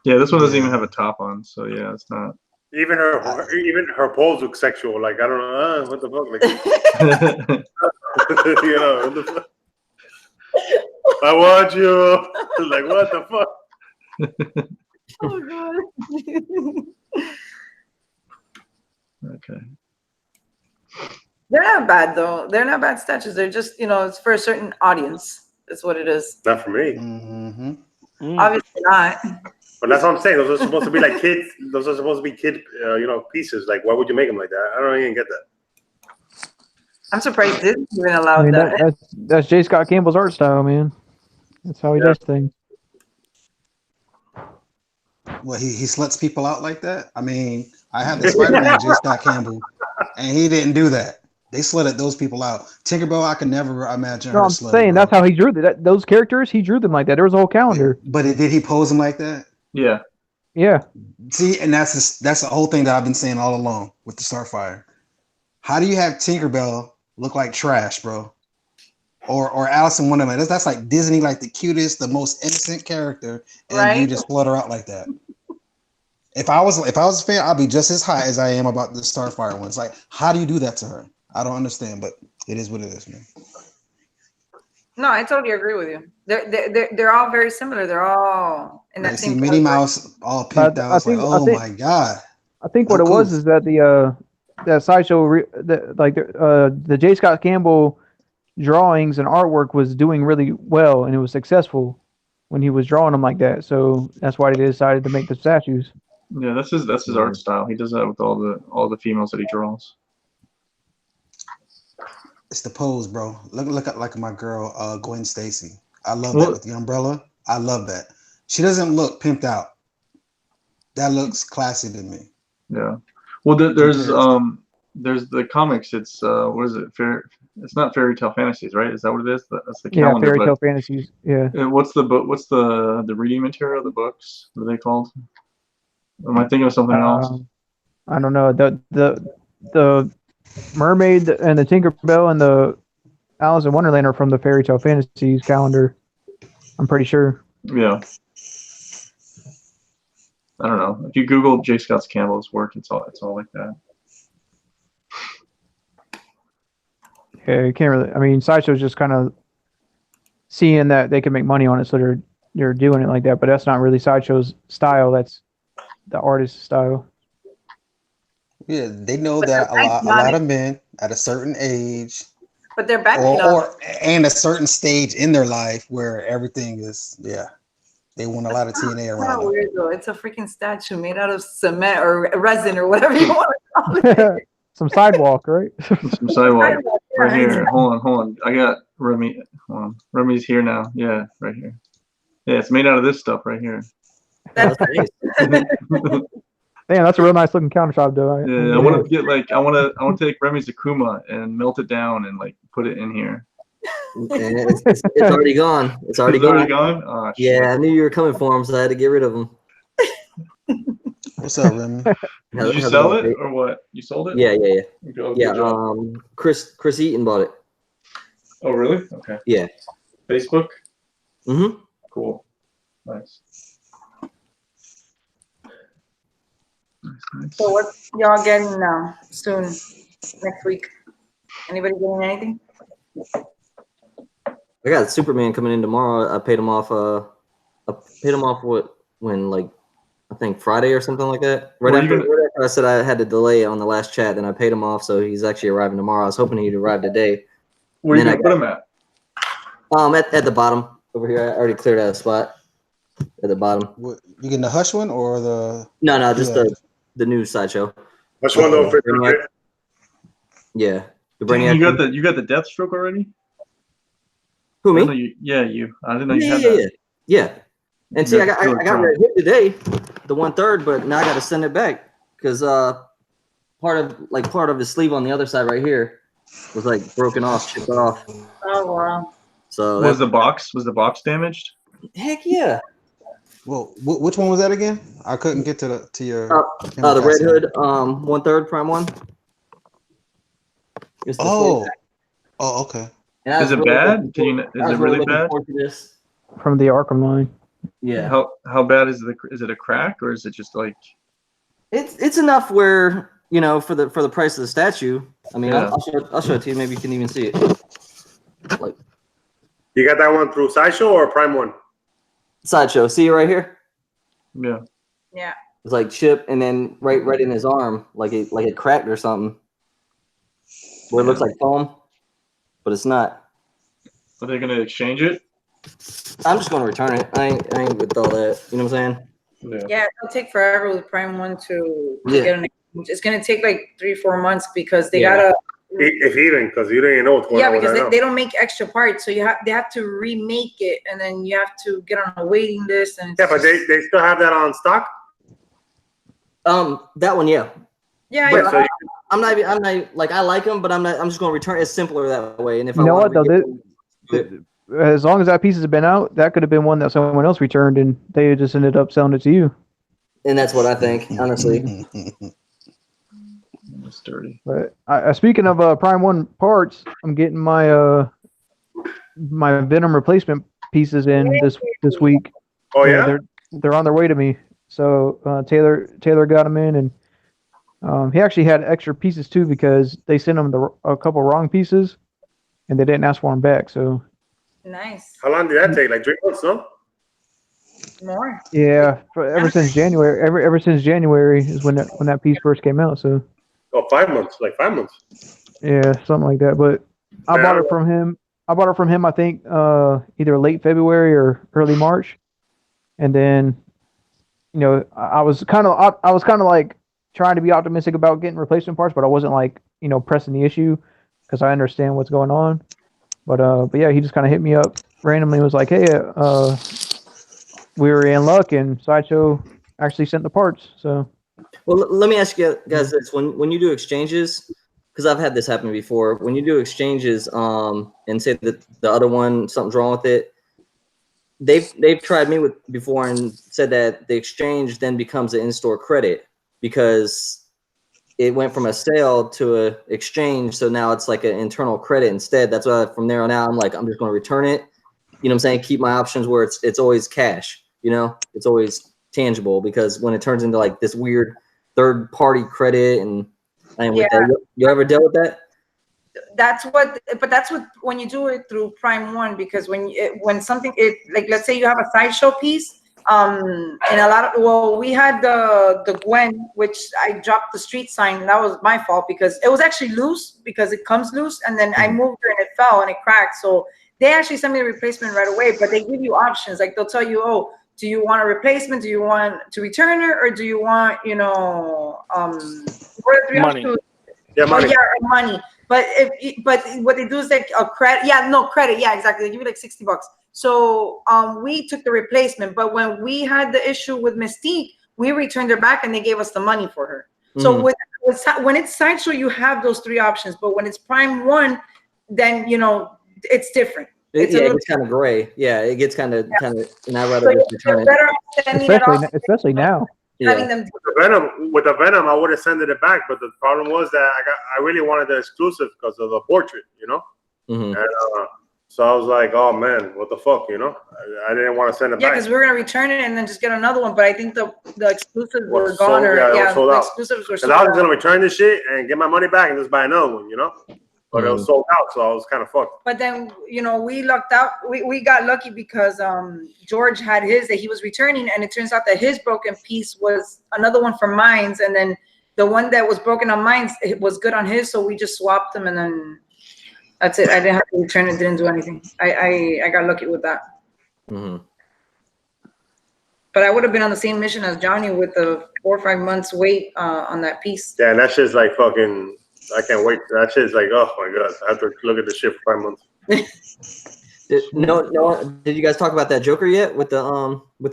Yeah, this one doesn't even have a top on, so yeah, it's not. Even her pose looks sexual. Like I don't know what the fuck. Like, you know, what the fuck? I want you. Like what the fuck? Oh God. Okay. They're not bad though. They're not bad statues. They're just, it's for a certain audience. That's what it is. Not for me. Mm-hmm. Obviously not. But that's what I'm saying. Those are supposed to be like kids. Those are supposed to be kid, pieces. Like, why would you make them like that? I don't even get that. I'm surprised Disney even I allowed mean, that. that's J. Scott Campbell's art style, man. That's how he does things. Well, he sluts people out like that. I mean, I have the Spider-Man J. Scott Campbell, and he didn't do that. They slutted those people out. Tinkerbell, I could never imagine her No, I'm slutting, saying bro. that's how he drew those characters. He drew them like that. There was a whole calendar. But did he pose them like that? Yeah. Yeah. See, and that's the whole thing that I've been saying all along with the Starfire. How do you have Tinkerbell look like trash, bro? Or Alice in Wonderland? That's like Disney, like the cutest, the most innocent character, and Right. you just flutter out like that. If I was a fan, I'd be just as high as I am about the Starfire ones. Like, how do you do that to her? I don't understand, but it is what it is, man. No, I totally agree with you. They're all very similar. They're all in that Like, same see Minnie category. Mouse all pimped out. It's like, oh my god. I think what it was is that that Sideshow, the J. Scott Campbell drawings and artwork was doing really well, and it was successful when he was drawing them like that. So that's why they decided to make the statues. Yeah, that's his art style. He does that with all the females that he draws. It's the pose, bro. Look at like my girl, Gwen Stacy. I love that with the umbrella. I love that. She doesn't look pimped out. That looks classy to me. Yeah. Well, there's the comics. It's what is it? It's not Fairy Tale Fantasies, right? Is that what it is? That's the calendar. Yeah, Fairy Tale Fantasies. Yeah. What's the book? What's the reading material of the books? What are they called? Am I thinking of something else? I don't know. The Mermaid and the Tinkerbell and the Alice in Wonderland are from the Fairy Tale Fantasies calendar. I'm pretty sure. Yeah. I don't know. If you Google J. Scott Campbell's work, it's all like that. Yeah, you can't really. I mean, Sideshow's just kind of seeing that they can make money on it, so they're doing it like that. But that's not really Sideshow's style. That's the artist's style. Yeah, they know that a lot of men at a certain age, but they're backing up. and a certain stage in their life where everything is, they want a lot of TNA It's around not them. weird though. It's a freaking statue made out of cement or resin or whatever you want to call it. Some sidewalk, right? Some sidewalk right here. Hold on. I got Remy. Hold on. Remy's here now. Yeah, right here. Yeah, it's made out of this stuff right here. That's nice. Damn, that's a real nice looking countertop, though. Yeah, I want to get I want to take Remy's Akuma and melt it down and put it in here. It's already gone. It's already gone. Oh, yeah, I knew you were coming for him, so I had to get rid of him. What's up, Remy? Did you sell it or what? You sold it? Yeah. Okay, Chris Eaton bought it. Oh, really? Okay. Yeah. Facebook? Mm-hmm. Cool. Nice. So what y'all getting soon? Next week? Anybody getting anything? I got Superman coming in tomorrow. I paid him off. I think Friday or something like that. Right after I said I had to delay on the last chat, then I paid him off, so he's actually arriving tomorrow. I was hoping he'd arrive today. Where are you gonna put him at? At the bottom over here. I already cleared out a spot at the bottom. What, you getting the Hush one or the? No, just the new Sideshow. Hush one though. Yeah. You got the Deathstroke already? Who, me? You. I didn't know you had that. Yeah. And see, I got Red Hood today, the 1/3, but now I got to send it back because part of his sleeve on the other side right here was broken off, chipped off. Oh wow! So was the box damaged? Heck yeah. Well, which one was that again? I couldn't get to your. The Red Hood 1/3 Prime 1. Okay. Is it bad? Is it really bad? From the Arkham line. Yeah. How bad is it a crack or is it just It's enough where for the price of the statue. I mean, yeah. I'll show it to you. Maybe you can even see it. You got that one through Sideshow or Prime 1? Sideshow. See it right here? Yeah. It's chip, and then right in his arm, like it cracked or something. Where it looks like foam, but it's not. Are they gonna exchange it? I'm just gonna return it. I ain't with all that. You know what I'm saying? Yeah, it'll take forever with Prime 1 to get an exchange. It's gonna take 3-4 months because they gotta. If even, because you don't even know what's going on. Yeah, because they don't make extra parts, so they have to remake it, and then you have to get on a waiting list. And yeah, but they still have that on stock. That one, yeah. Yeah, but I'm not I like them, but I'm just gonna return it. It's simpler that way. And if as long as that piece has been out, that could have been one that someone else returned, and they just ended up selling it to you. And that's what I think, honestly. It's dirty. But speaking of Prime 1 parts, I'm getting my my Venom replacement pieces in this week. Oh yeah, they're on their way to me. So Taylor got them in, and he actually had extra pieces too because they sent him a couple wrong pieces, and they didn't ask for them back. So nice. How long did that take? 3 months, no? More. Yeah, ever since January. Ever since January is when that piece first came out. So. Oh, 5 months, 5 months. Yeah, something like that. But I bought it from him. I think either late February or early March, and then, I was kind of trying to be optimistic about getting replacement parts, but I wasn't pressing the issue because I understand what's going on. But yeah, he just kind of hit me up randomly and was like, "Hey, we were in luck, and Sideshow actually sent the parts." So. Well, let me ask you guys this: when you do exchanges, because I've had this happen before. When you do exchanges, and say that the other one something's wrong with it, they've tried me with before and said that the exchange then becomes an in-store credit because it went from a sale to a exchange, so now it's like an internal credit instead. That's why from there on out, I'm like, I'm just going to return it. You know what I'm saying? Keep my options where it's always cash. You know, it's always tangible, because when it turns into like this weird third-party credit and with that, you ever dealt with that? That's what when you do it through Prime One, because when something like, let's say you have a Sideshow piece, and a lot of, we had the Gwen, which I dropped the street sign. That was my fault because it was actually loose, because it comes loose, and then I moved it and it fell and it cracked. So they actually sent me the replacement right away, but they give you options. Like, they'll tell you, oh, do you want a replacement? Do you want to return it, or do you want, money? Yeah, money. Yeah, money. But but what they do is like a credit. Yeah, no credit. Yeah, exactly. They give you like $60. So we took the replacement, but when we had the issue with Mystique, we returned her back and they gave us the money for her. So when it's Sideshow, you have those three options, but when it's Prime One, then it's different. It gets kind of gray. Yeah, it gets kind of, and I'd rather just return it. Especially now. Having them with the Venom, I would have sent it back, but the problem was that I really wanted the exclusive because of the portrait, And so I was like, oh man, what the fuck, I didn't want to send it back. Yeah, because we were gonna return it and then just get another one, but I think the exclusives were sold gone. out. Exclusives were sold sold out. I was out. gonna return this shit and get my money back and just buy another one, But it was sold out, so I was kind of fucked. But then, we lucked out. We got lucky because George had his that he was returning, and it turns out that his broken piece was another one from Mines, and then the one that was broken on Mines, it was good on his, so we just swapped them, and then that's it. I didn't have to return it. Didn't do anything. I got lucky with that. But I would have been on the same mission as Johnny with the 4 or 5 months wait on that piece. Yeah, and that shit's like fucking. I can't wait. That shit's like, oh my god, I have to look at this shit for 5 months. Did you guys talk about that Joker yet with the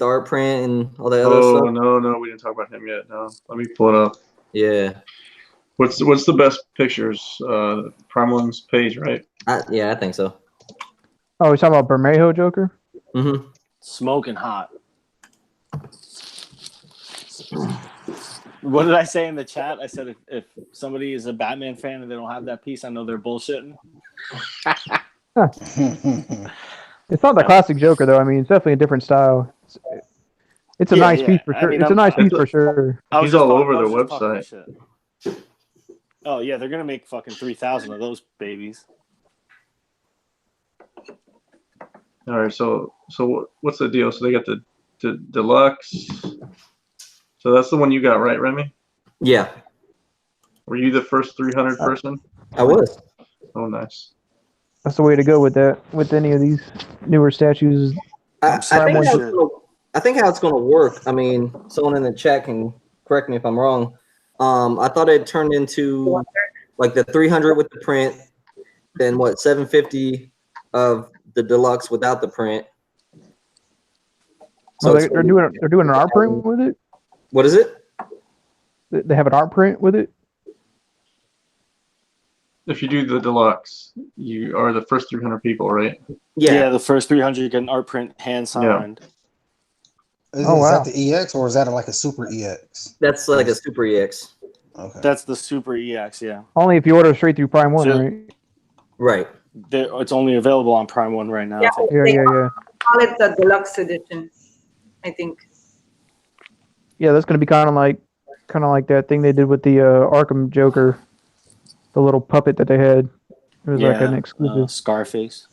art print and all that other stuff? No, we didn't talk about him yet. No, let me pull it up. Yeah. What's the best pictures? Prime One's page, right? Yeah, I think so. Oh, we're talking about Bermejo Joker? Smoking hot. What did I say in the chat? I said if somebody is a Batman fan and they don't have that piece, I know they're bullshitting. It's not the classic Joker, though. I mean, it's definitely a different style. It's a nice piece for sure. It's a nice piece for sure. He's all over the website. Oh yeah, they're gonna make fucking 3,000 of those babies. All right, so what's the deal? So they got the deluxe. So that's the one you got, right, Remy? Yeah. Were you the first 300 person? I was. Oh, nice. That's the way to go with that. With any of these newer statues. I think how it's going to work. I mean, someone in the chat can correct me if I'm wrong. I thought it turned into like the 300 with the print, then what, 750 of the deluxe without the print. So they're doing an art print with it. What is it? They have an art print with it. If you do the deluxe, you are the first 300 people, right? Yeah, the first 300 get an art print hand signed. Yeah. Is that the EX or is that like a super EX? That's like a super EX. Okay. That's the super EX, yeah. Only if you order straight through Prime One, right? Right. It's only available on Prime One right now. Yeah. Call it the deluxe edition, I think. Yeah, that's gonna be kind of like that thing they did with the Arkham Joker, the little puppet that they had. It was like an exclusive. Scarface.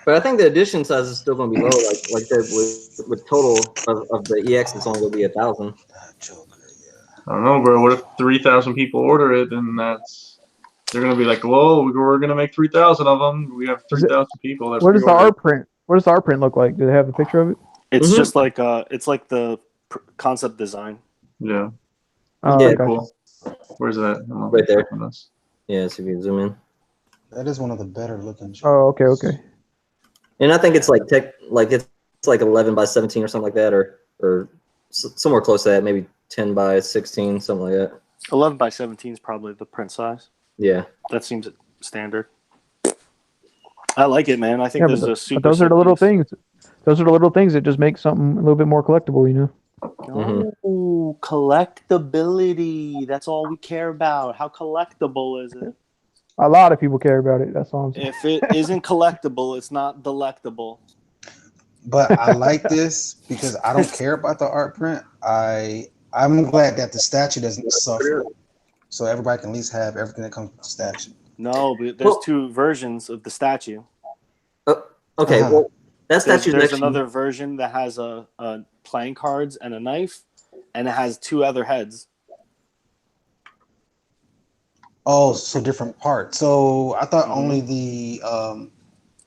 But I think the edition size is still going to be low. Like that with total of the EX, it's only going to be 1,000. I don't know, bro. What if 3,000 people order it? Then they're gonna be like, whoa, we're gonna make 3,000 of them. We have 3,000 people. What does the art print? What does the art print look like? Do they have a picture of it? It's just like it's like the concept design. Yeah. Oh, yeah. Okay. Cool. Where's that? Right there. Yeah, so if you zoom in. That is one of the better looking. Oh, okay. And I think it's like it's like 11 by 17 or something like that, or somewhere close to that, maybe 10 by 16, something like that. 11 by 17 is probably the print size. Yeah, that seems standard. I like it, man. I think this is a super. But those are the little things. Those are the little things that just make something a little bit more collectible, you know. Oh, collectability. That's all we care about. How collectible is it? A lot of people care about it. That's all I'm saying. If it isn't collectible, it's not delectable. But I like this because I don't care about the art print. I'm glad that the statue doesn't suffer, so everybody can at least have everything that comes with the statue. No, but there's two versions of the statue. Okay, well, that statue's There's actually another version that has a playing cards and a knife, and it has two other heads. Oh, so different parts. So I thought only the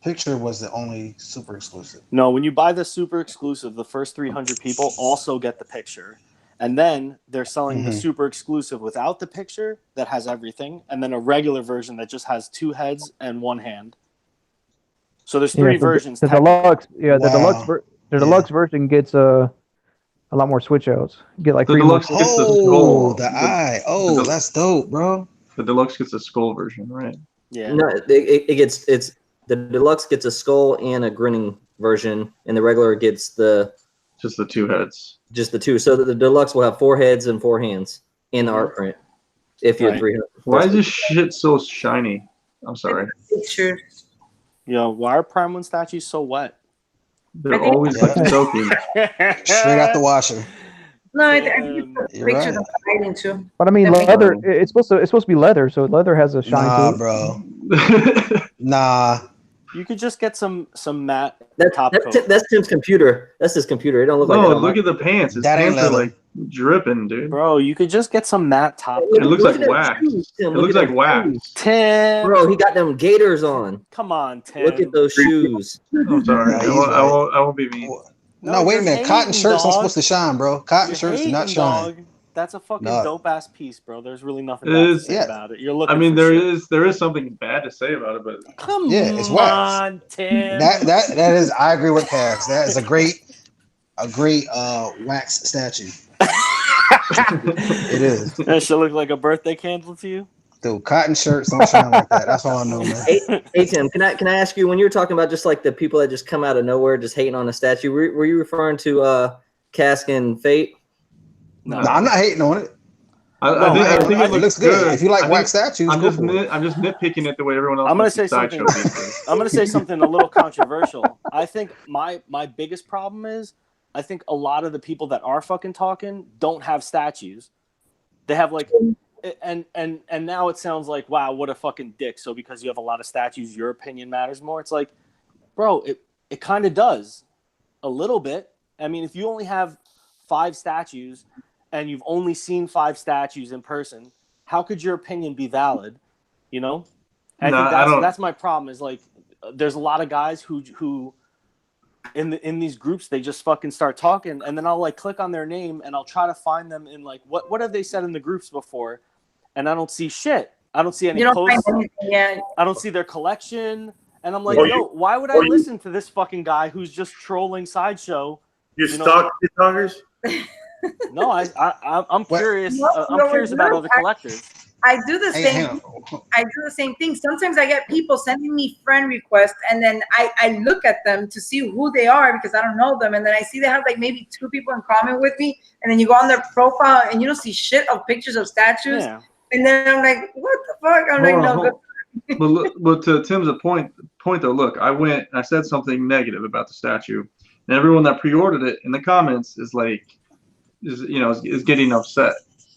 picture was the only super exclusive. No, when you buy the super exclusive, the first 300 people also get the picture. And then they're selling the super exclusive without the picture that has everything, and then a regular version that just has two heads and one hand. So there's three versions. The deluxe, the deluxe version gets a lot more switch outs. You get like The three deluxe more. gets the skull. The eye. Oh, that's dope, bro. The deluxe gets a skull version, right? Yeah. No, it's the deluxe gets a skull and a grinning version, and the regular gets just the two heads. Just the two. So the deluxe will have 4 heads and 4 hands in the art print. If you're 300. Why is this shit so shiny? I'm sorry. Picture. Yo, why are Prime 1 statues so wet? They're always like soaking. Straight out the washer. No, I think it's You're pictures right. of hiding too. But I mean, That makes leather. It's supposed to be leather, so leather has a shine to it. Bro. Nah. You could just get some matte That's top coat. that's Tim's computer. That's his computer. It don't look like that. No, look at the pants. His That ain't pants are leather. like dripping, dude. Bro, you could just get some matte top It coat. looks Look like at them wax. shoes, Tim. It Look looks at like them wax. shoes. Tim, Bro, he got them gators on. come on, Tim. Look at those shoes. I'm sorry. Yeah, I he's won't, I right. won't. I won't be mean. No, wait a you're minute. Cotton hating, shirts aren't dog. supposed to shine, bro. Cotton You're shirts do not hating, shine. dog. That's a fucking No. dope ass piece, bro. There's really nothing It bad to is- say yeah. about it. You're looking. I mean, for shit. there is something bad to say about it, but Come Yeah, it's wax. on, Tim. That is. I agree with Cass. That is a great wax statue. It is. That should look like a birthday candle to you. Dude, cotton shirts don't shine like that. That's all I know, man. Hey Tim, can I ask you, when you were talking about just like the people that just come out of nowhere just hating on a statue, were you referring to Cask and Fate? No, I'm not hating on it. I think it looks good. If you like wax statues, I'm go just for it. I'm just nitpicking it the way everyone else. I'm gonna looks at say something. Sideshow these days. I'm gonna say something a little controversial. I think my biggest problem is I think a lot of the people that are fucking talking don't have statues. They have like, and now it sounds like, wow, what a fucking dick. So because you have a lot of statues, your opinion matters more. It's like, bro, it kind of does a little bit. I mean, if you only have 5 statues and you've only seen 5 statues in person, how could your opinion be valid? You know? And I think that's my problem is like, there's a lot of guys who in these groups, they just fucking start talking, and then I'll like click on their name and I'll try to find them in like, what have they said in the groups before? And I don't see shit. I don't see any posts. I don't see their collection. And I'm like, why would I listen to this fucking guy who's just trolling Sideshow? You stalk TikTokers? No, I'm curious. I'm curious about other collectors. I do the same. I do the same thing. Sometimes I get people sending me friend requests, and then I look at them to see who they are because I don't know them, and then I see they have like maybe 2 people in common with me, and then you go on their profile and you don't see shit of pictures of statues, and then I'm like, what the fuck? I'm like, no. But to Tim's point though, look, I went and I said something negative about the statue, and everyone that pre-ordered it in the comments is getting upset.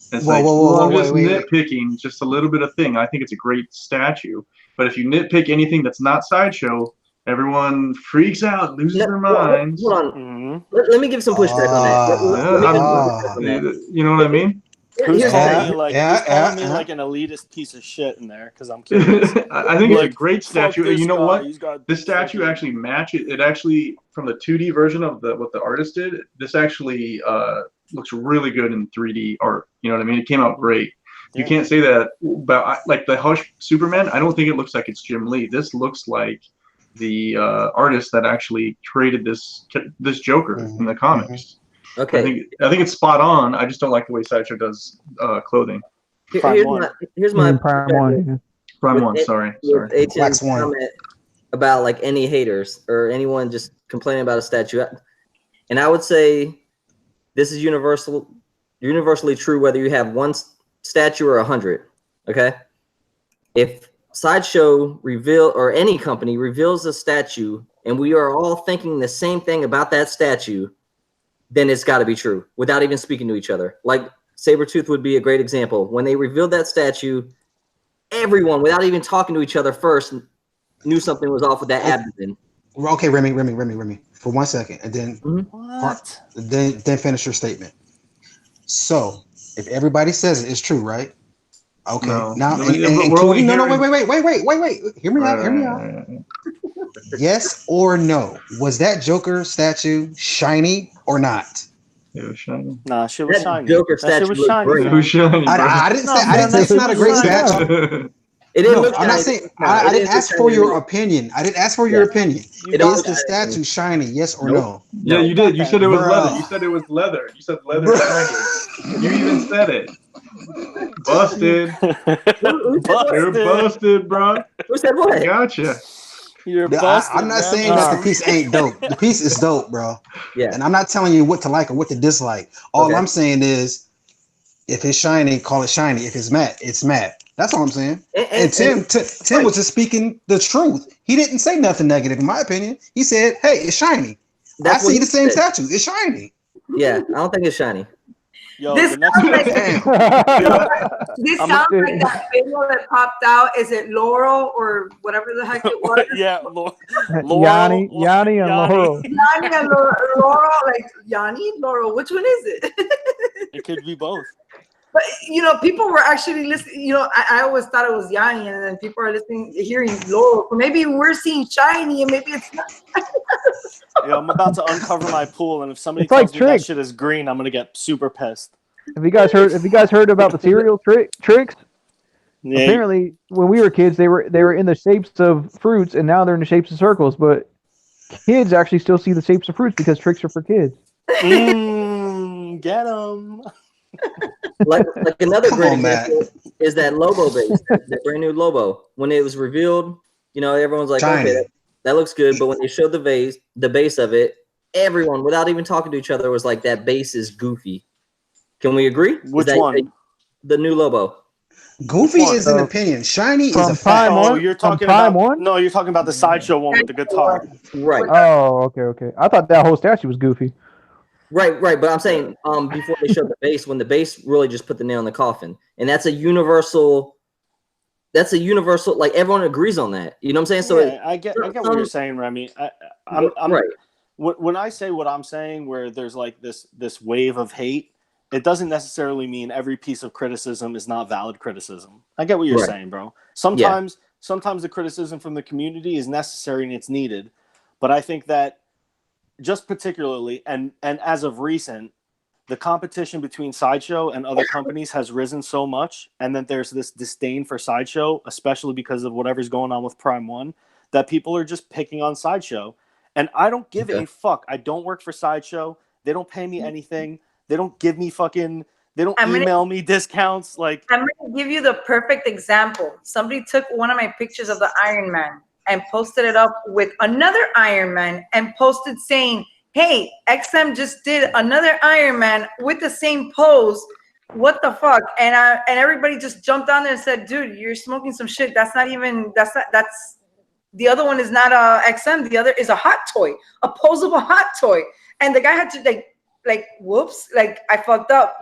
It's I'm just nitpicking just a little bit of thing. I think it's a great statue, but if you nitpick anything that's not Sideshow, everyone freaks out, loses their minds. Hold on. Let me give some pushback on that. You know what I mean? Who's calling me like an elitist piece of shit in there? Because I'm curious. I think it's a great statue. And you know what? This statue actually matches. It actually, from the 2D version of what the artist did, this actually looks really good in 3D art. You know what I mean? It came out great. You can't say that about like the Hush Superman. I don't think it looks like it's Jim Lee. This looks like the artist that actually created this Joker in the comics. Okay. I think it's spot on. I just don't like the way Sideshow does clothing. Here's my Prime 1. Prime 1. Sorry. Wax 1. about like any haters or anyone just complaining about a statue. And I would say this is universally true whether you have one statue or 100. Okay, if Sideshow or any company reveals a statue and we are all thinking the same thing about that statue, then it's got to be true without even speaking to each other. Like Sabretooth would be a great example. When they revealed that statue, everyone, without even talking to each other first, knew something was off with that abdomen. Okay, Remy, for 1 second, and then then finish your statement. So, if everybody says it, it's true, right? Okay. No. Now, No, wait. Hear me out. Right. Yes or no? Was that Joker statue shiny or not? It was shiny. Nah, shit was That shiny. Joker That shit statue was looked shiny. great. It was shiny. Bro. I didn't say it's not a great statue. It didn't No, look I'm not shiny. saying. No, I it didn't ask look for shiny. your opinion. I didn't ask for your opinion. It Is the shiny. statue shiny? Yes or Nope. no? Yeah, you did. You said it was Bruh. leather. You said it was leather. You said leather shiny. You even said it. Busted. You're busted, bro. Who said what? Gotcha. You're busted. I'm not saying that the piece ain't dope. The piece is dope, bro. Yeah. And I'm not telling you what to like or what to dislike. All I'm saying is, if it's shiny, call it shiny. If it's matte, it's matte. That's all I'm saying. And Tim was just speaking the truth. He didn't say nothing negative, in my opinion. He said, "Hey, it's shiny. I see the same statue. It's shiny." Yeah, I don't think it's shiny. Yo, This the next sounds like this I'm sounds gonna- like that video that popped out. Is it Laurel or whatever the heck it was? yeah, Yanni and Laurel. Yanni and Laurel, like Yanni, Laurel. Which one is it? It could be both. But people were actually listening. I always thought it was Yanni, and then people are listening, hearing Laurel. So maybe we're seeing shiny, and maybe it's not. Yeah, I'm about to uncover my pool, and if somebody It's like tells me that tricks. shit is green, I'm gonna get super pissed. Have you guys heard about the cereal tricks? Yeah. Apparently, when we were kids, they were in the shapes of fruits, and now they're in the shapes of circles. But kids actually still see the shapes of fruits because tricks are for kids. Get them. Like another Come great on, Matt. example is that Lobo base, the brand new Lobo. When it was revealed, everyone's like, Shiny. okay, that looks good. But when they showed the base of it, everyone, without even talking to each other, was like, that base is goofy. Can we agree? Which one? The new Lobo. Goofy is an opinion. Shiny is a fact. Oh, you're talking Prime about one? No, you're talking about the Sideshow one with the guitar. Right. Oh, okay. I thought that whole statue was goofy. Right. But I'm saying before they showed the base, when the base really just put the nail in the coffin. And that's a universal, like everyone agrees on that. You know what I'm saying? So Yeah, I get what you're saying, Remy. I'm right. When I say what I'm saying, where there's like this wave of hate, it doesn't necessarily mean every piece of criticism is not valid criticism. I get what you're saying, bro. Sometimes the criticism from the community is necessary and it's needed. But I think that just particularly, and as of recent, the competition between Sideshow and other companies has risen so much, and then there's this disdain for Sideshow, especially because of whatever's going on with Prime 1, that people are just picking on Sideshow. And I don't give a fuck. I don't work for Sideshow. They don't pay me anything. They don't give me they don't email me discounts. Like, I'm going to give you the perfect example. Somebody took one of my pictures of the Iron Man and posted it up with another Iron Man and posted saying, hey, XM just did another Iron Man with the same pose. What the fuck? And everybody just jumped on there and said, dude, you're smoking some shit. That's the other one is not a XM. The other is a hot toy, a posable hot toy. And the guy had to like, whoops, like I fucked up,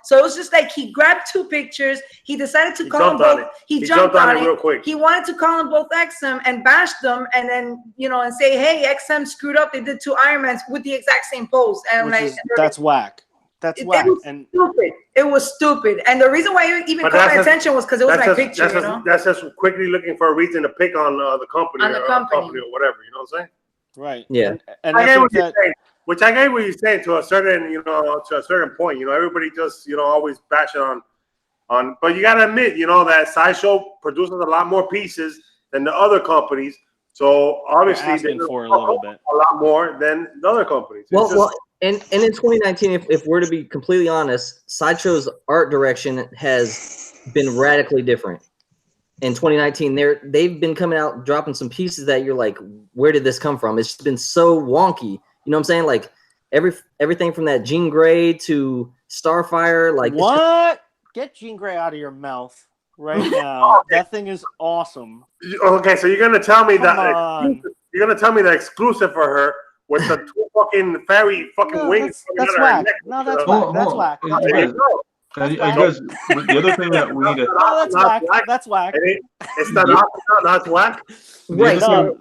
So it was just like he grabbed two pictures. He decided to call them both. He jumped on it real quick. He wanted to call them both XM and bash them, and then and say, hey, XM screwed up. They did two Ironmans with the exact same pose, and that's whack. That's whack. And stupid. It was stupid. And the reason why it even caught my attention was because it was my picture. That's just quickly looking for a reason to pick on the company, or whatever. You know what I'm saying? Right. Yeah. And I get what you're saying. Which I get what you're saying to a certain point. Everybody just always bashing on. But you gotta admit, that Sideshow produces a lot more pieces than the other companies. So obviously they're for a little bit, a lot more than the other companies. Well, and in 2019, if we're to be completely honest, Sideshow's art direction has been radically different. in 2019, they've been coming out dropping some pieces that you're like, where did this come from? It's been so wonky. You know what I'm saying? Like everything from that Jean Grey to Starfire. Like what? Get Jean Grey out of your mouth right now. That thing is awesome. Okay, so you're gonna tell me Come the exclusive for her with the two fucking fairy fucking wings. That's whack. No, that's whack. That's whack. You guys, the other thing that we need to No, that's whack. That's whack. It's not whack. Right. Hold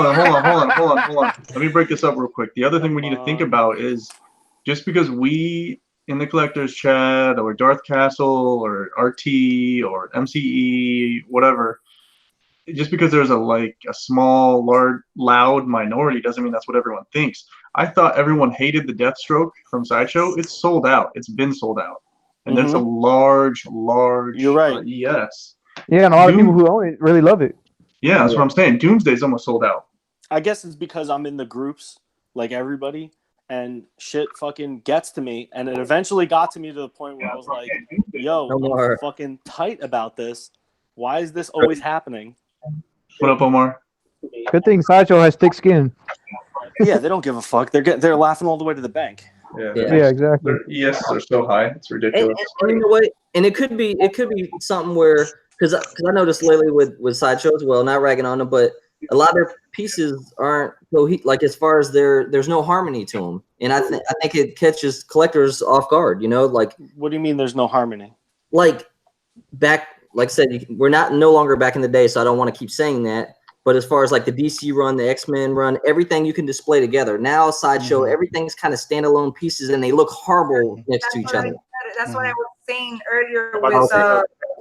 on. Let me break this up real quick. The other thing we need to think about is just because we in the collectors chat or Darth Castle or RT or MCE, whatever, just because there's a small, large, loud minority doesn't mean that's what everyone thinks. I thought everyone hated the Deathstroke from Sideshow. It's sold out. It's been sold out. And there's a large. You're right. Yes. Yeah, and a lot of people who own it really love it. Yeah, that's what I'm saying. Doomsday's almost sold out. I guess it's because I'm in the groups like everybody, and shit fucking gets to me. And it eventually got to me to the point where I was like, yo, I'm fucking tight about this. Why is this always happening? What up, Omar? Good thing Sideshow has thick skin. Yeah, they don't give a fuck. They're laughing all the way to the bank. Yeah, exactly. Their ES are so high, it's ridiculous. And you know what? And it could be something where because I noticed lately with Sideshow as well, not ragging on them, but a lot of their pieces aren't like as far as there's no harmony to them, and I think it catches collectors off guard. You know, like what do you mean there's no harmony? Like I said, we're no longer back in the day, so I don't want to keep saying that. But as far as like the DC run, the X-Men run, everything you can display together. Now Sideshow, everything's kind of standalone pieces, and they look horrible next to each other. That's what I was saying earlier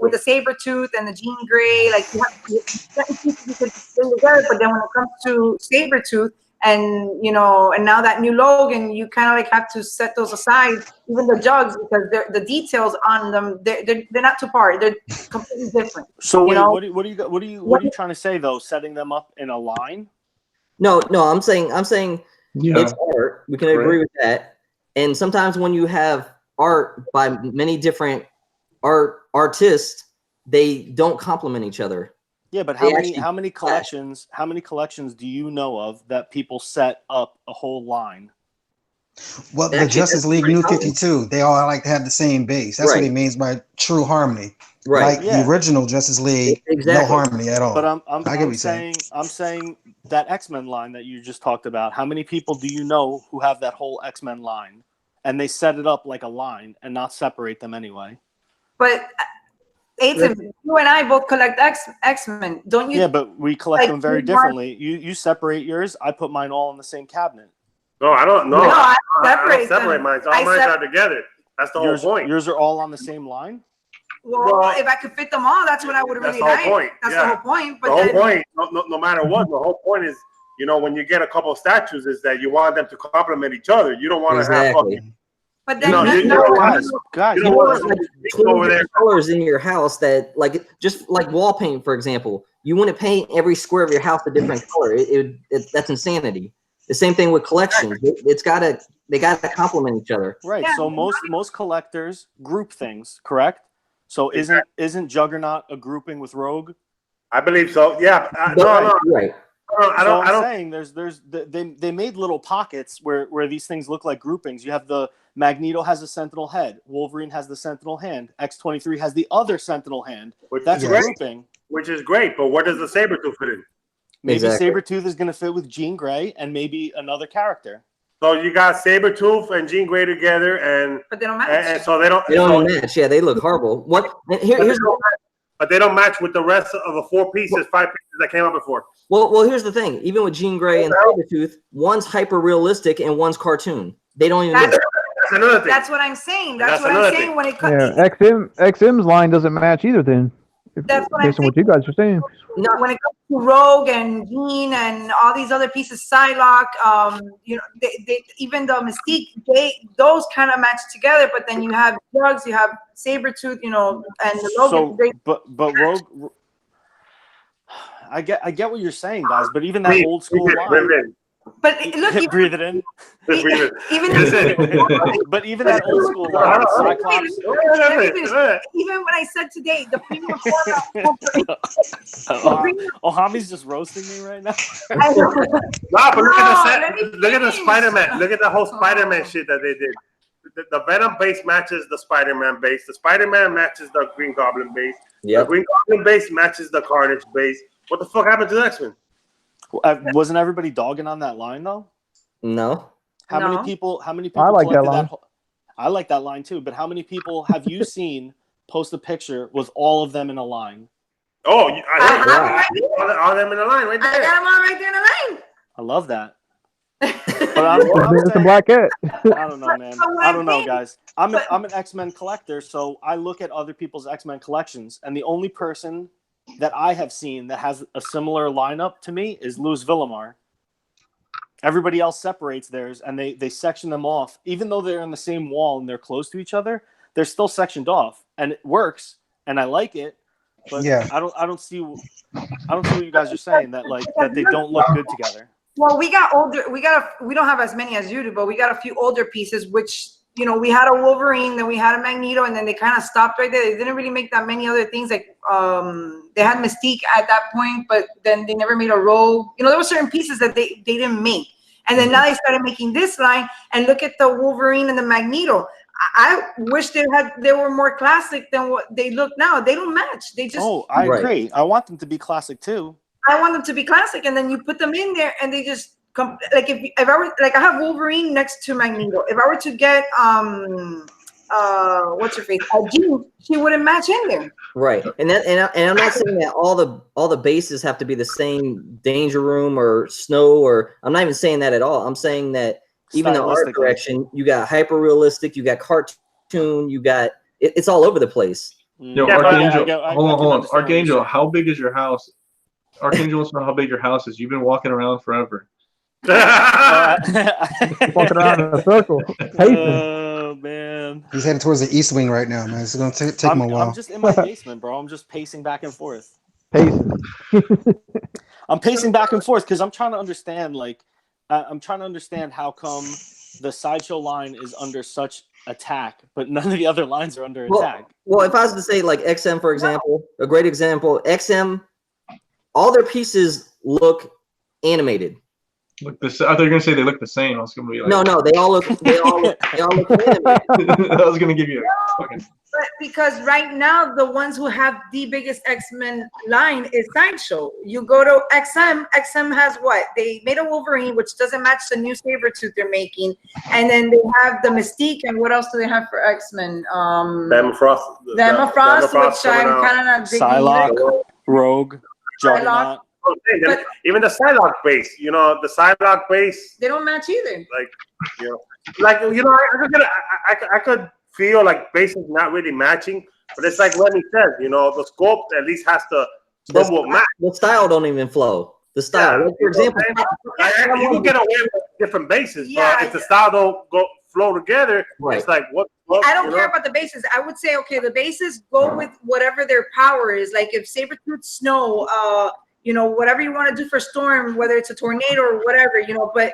with the Sabretooth and the Jean Grey. Like you have certain pieces you could bring together, but then when it comes to Sabretooth and and now that new Logan, you kind of like have to set those aside, even the jugs, because the details on them they're not too far. They're completely different. So what are you trying to say though? Setting them up in a line? No, I'm saying it's art. We can agree with that. And sometimes when you have art by many different artists, they don't complement each other. Yeah, but how many collections do you know of that people set up a whole line? Well, the Justice League New 52, they all like to have the same base. That's what it means by true harmony. Right. Like the original Justice League, no harmony at all. But I'm saying that X-Men line that you just talked about, how many people do you know who have that whole X-Men line and they set it up like a line and not separate them anyway? But Aiton, you and I both collect X-Men, don't you? Yeah, but we collect them very differently. You separate yours. I put mine all in the same cabinet. No, I don't. No, I don't separate mine. All mine are together. That's the whole point. Yours are all on the same line? Well, if I could fit them all, that's what I would really like. That's the whole point. But the whole point, no matter what, the whole point is, when you get a couple of statues, is that you want them to complement each other. You don't want to have fucking. But then guys, you want like 20 colors in your house that, like, just like wall paint, for example. You want to paint every square of your house a different color. That's insanity. The same thing with collections. They gotta complement each other. Right. Yeah, so most collectors group things, correct? So isn't Juggernaut a grouping with Rogue? I believe so. Yeah. Right. I'm saying they made little pockets where these things look like groupings. You have the Magneto has a Sentinel head, Wolverine has the Sentinel hand, X-23 has the other Sentinel hand. That's a grouping. Which is great, but where does the Sabretooth fit in? Maybe Sabretooth is going to fit with Jean Grey and maybe another character. So you got Sabretooth and Jean Grey together, but they don't match. And so they don't match. Yeah, they look horrible. But they don't match with the rest of the 5 pieces that came up before. Well, here's the thing. Even with Jean Grey and Sabretooth, one's hyper realistic and one's cartoon. They don't even. That's another thing. That's what I'm saying. That's what I'm saying when it comes. Yeah, XM's line doesn't match either. Then, that's what I'm saying. What you guys are saying. When it comes to Rogue and Jean and all these other pieces, Psylocke, they even the Mystique, those kind of match together. But then you have Drugs, you have Sabretooth, and the Logan. But Rogue, I get what you're saying, guys. But even that old school line. But look, breathe it in. even But even that old school line, Cyclops. even when I said today, the premium Ohami's just roasting me right now. Nah, but look at the Spider-Man. Look at the whole Spider-Man shit that they did. The Venom base matches the Spider-Man base. The Spider-Man matches the Green Goblin base. Yep. The Green Goblin base matches the Carnage base. What the fuck happened to the X-Men? Wasn't everybody dogging on that line though? No. How many people? I like that line. I like that line too. But how many people have you seen post a picture with all of them in a line? Oh, all them in a line right there. I got them all right there in a line. I love that. But I'm It's a black cat. I don't know, man. I don't know, guys. I'm an X-Men collector, so I look at other people's X-Men collections, and the only person that I have seen that has a similar lineup to me is Luz Villamar. Everybody else separates theirs, and they section them off. Even though they're in the same wall and they're close to each other, they're still sectioned off, and it works, and I like it. But Yeah. I don't see what you guys are saying that they don't look good together. Well, we got older. We don't have as many as you do, but we got a few older pieces, which, you know, we had a Wolverine, then we had a Magneto, and then they kind of stopped right there. They didn't really make that many other things. Like they had Mystique at that point, but then they never made a Rogue. You know, there were certain pieces that they didn't make. And then now they started making this line, and look at the Wolverine and the Magneto. I wish they were more classic than what they look now. They don't match. They just. Oh, I agree. I want them to be classic too. I want them to be classic, and then you put them in there, and they just come. Like if I were, like, I have Wolverine next to Magneto. If I were to get what's her face, Jean, she wouldn't match in there. Right, and I'm not saying that all the bases have to be the same Danger Room or Snow, or I'm not even saying that at all. I'm saying that even the art direction, you got hyper realistic, you got cartoon, you got it's all over the place. Yo, Archangel, hold on. Archangel, how big is your house? Archangel wants to know how big your house is. You've been walking around forever. Walking around in a circle. Oh man, he's heading towards the East Wing right now, man. It's gonna take him a while. I'm just in my basement, bro. I'm just pacing back and forth. Pacing. I'm pacing back and forth because I'm trying to understand. I'm trying to understand how come the Sideshow line is under such attack, but none of the other lines are under attack. Well, if I was to say like XM, for example, a great example, XM. All their pieces look animated. Look the. I thought you were gonna say they look the same. I was gonna be like, no, they all look animated. I was gonna give you a fucking. But because right now the ones who have the biggest X-Men line is Sideshow. You go to XM. XM has what? They made a Wolverine, which doesn't match the new Sabretooth they're making, and then they have the Mystique. And what else do they have for X-Men? Emma Frost. Which I'm kind of not digging. Psylocke, Rogue. Juggernaut. Even the Psylocke base, you know, the Psylocke base, they don't match either. I could feel like bases not really matching, but it's like Lenny says, you know, the scope at least has to somewhat match. The style don't even flow. The style, like, for example, you can get away with different bases, but if the style don't flow together, it's like what? I don't care about the bases. I would say, okay, the bases go with whatever their power is. Like if Sabretooth, Snow, you know, whatever you want to do for Storm, whether it's a tornado or whatever, you know, but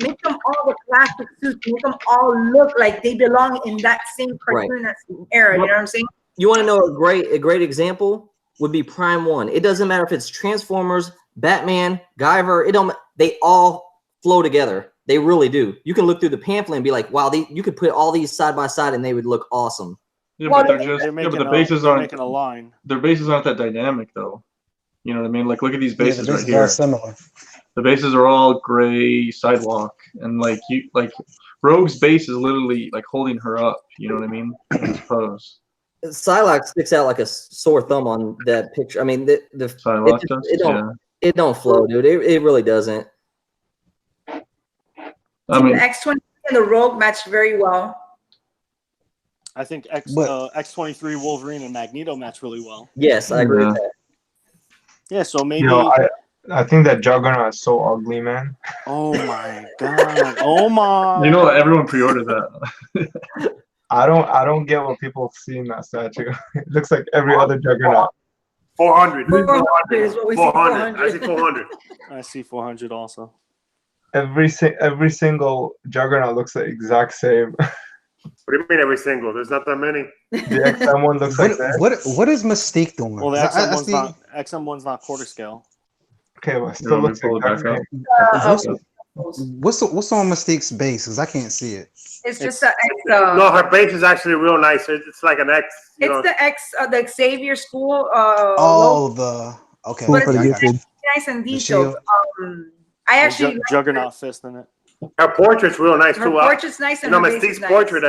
make them all the classic suits. Make them all look like they belong in that same cartoon, that same era. You know what I'm saying? You want to know a great example would be Prime 1. It doesn't matter if it's Transformers, Batman, Guyver. They all flow together. They really do. You can look through the pamphlet and be like, wow, you could put all these side by side and they would look awesome. Yeah, but the bases aren't making a line. Their bases aren't that dynamic though. You know what I mean? Like look at these bases right here. Are similar. The bases are all gray sidewalk, and like Rogue's base is literally like holding her up. You know what I mean? I suppose. Psylocke sticks out like a sore thumb on that picture. I mean, it don't flow, dude. It really doesn't. I mean, the X-23 and the Rogue match very well. I think X-23 Wolverine and Magneto match really well. Yes, I agree with that. Yeah, so maybe. You know, I think that Juggernaut is so ugly, man. Oh my god! Oh my! You know, everyone pre-ordered that. I don't get what people see in that statue. It looks like every other Juggernaut. 400. 400 is what we see. 400. I see 400. I see 400 also. every single Juggernaut looks the exact same. What do you mean every single? There's not that many. The XM one looks like that. What is Mystique doing? Well, the 'Cause XM one's not XM1's not quarter scale. Okay, well, it still looks exactly. What's on Mystique's base? Because I can't see it. It's just an X. No, her base is actually real nice. It's like an X. It's the X, the Xavier School. Okay. But for the it's gifted. nice and detailed. I actually like Juggernaut fist in it. Her portrait's real nice her too. portrait's nice and her base is Mystique's nice. portrait.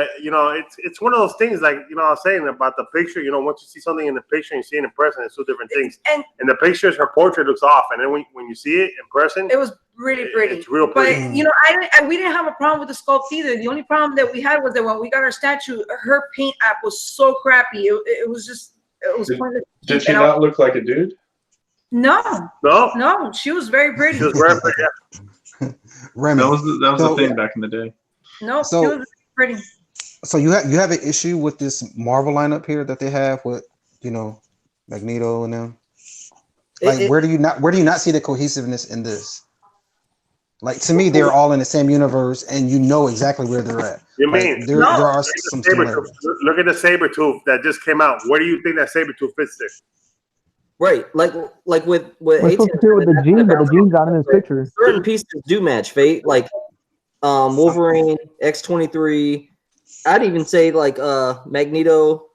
It's one of those things like I was saying about the picture. Once you see something in the picture and you see it in person, it's two different things. And the pictures, her portrait looks off, and then when you see it in person, it was really pretty. It's real pretty. But we didn't have a problem with the sculpt either. The only problem that we had was that when we got our statue, her paint app was so crappy. It was pointless. Did she not look like a dude? No. No. She was very pretty. She was very pretty. Yeah. Remy, that was the thing back in the day. No, she was pretty. So you have an issue with this Marvel lineup here that they have with Magneto and them. Like where do you not see the cohesiveness in this? Like to me, they're all in the same universe, and you know exactly where they're at. You mean there are some similarities. Look at the Sabretooth that just came out. Where do you think that Sabretooth fits there? Right, like with We're supposed to do with the gene, but the gene's not in his picture. Certain pieces do match Fate, like Wolverine, X-23. I'd even say like Magneto.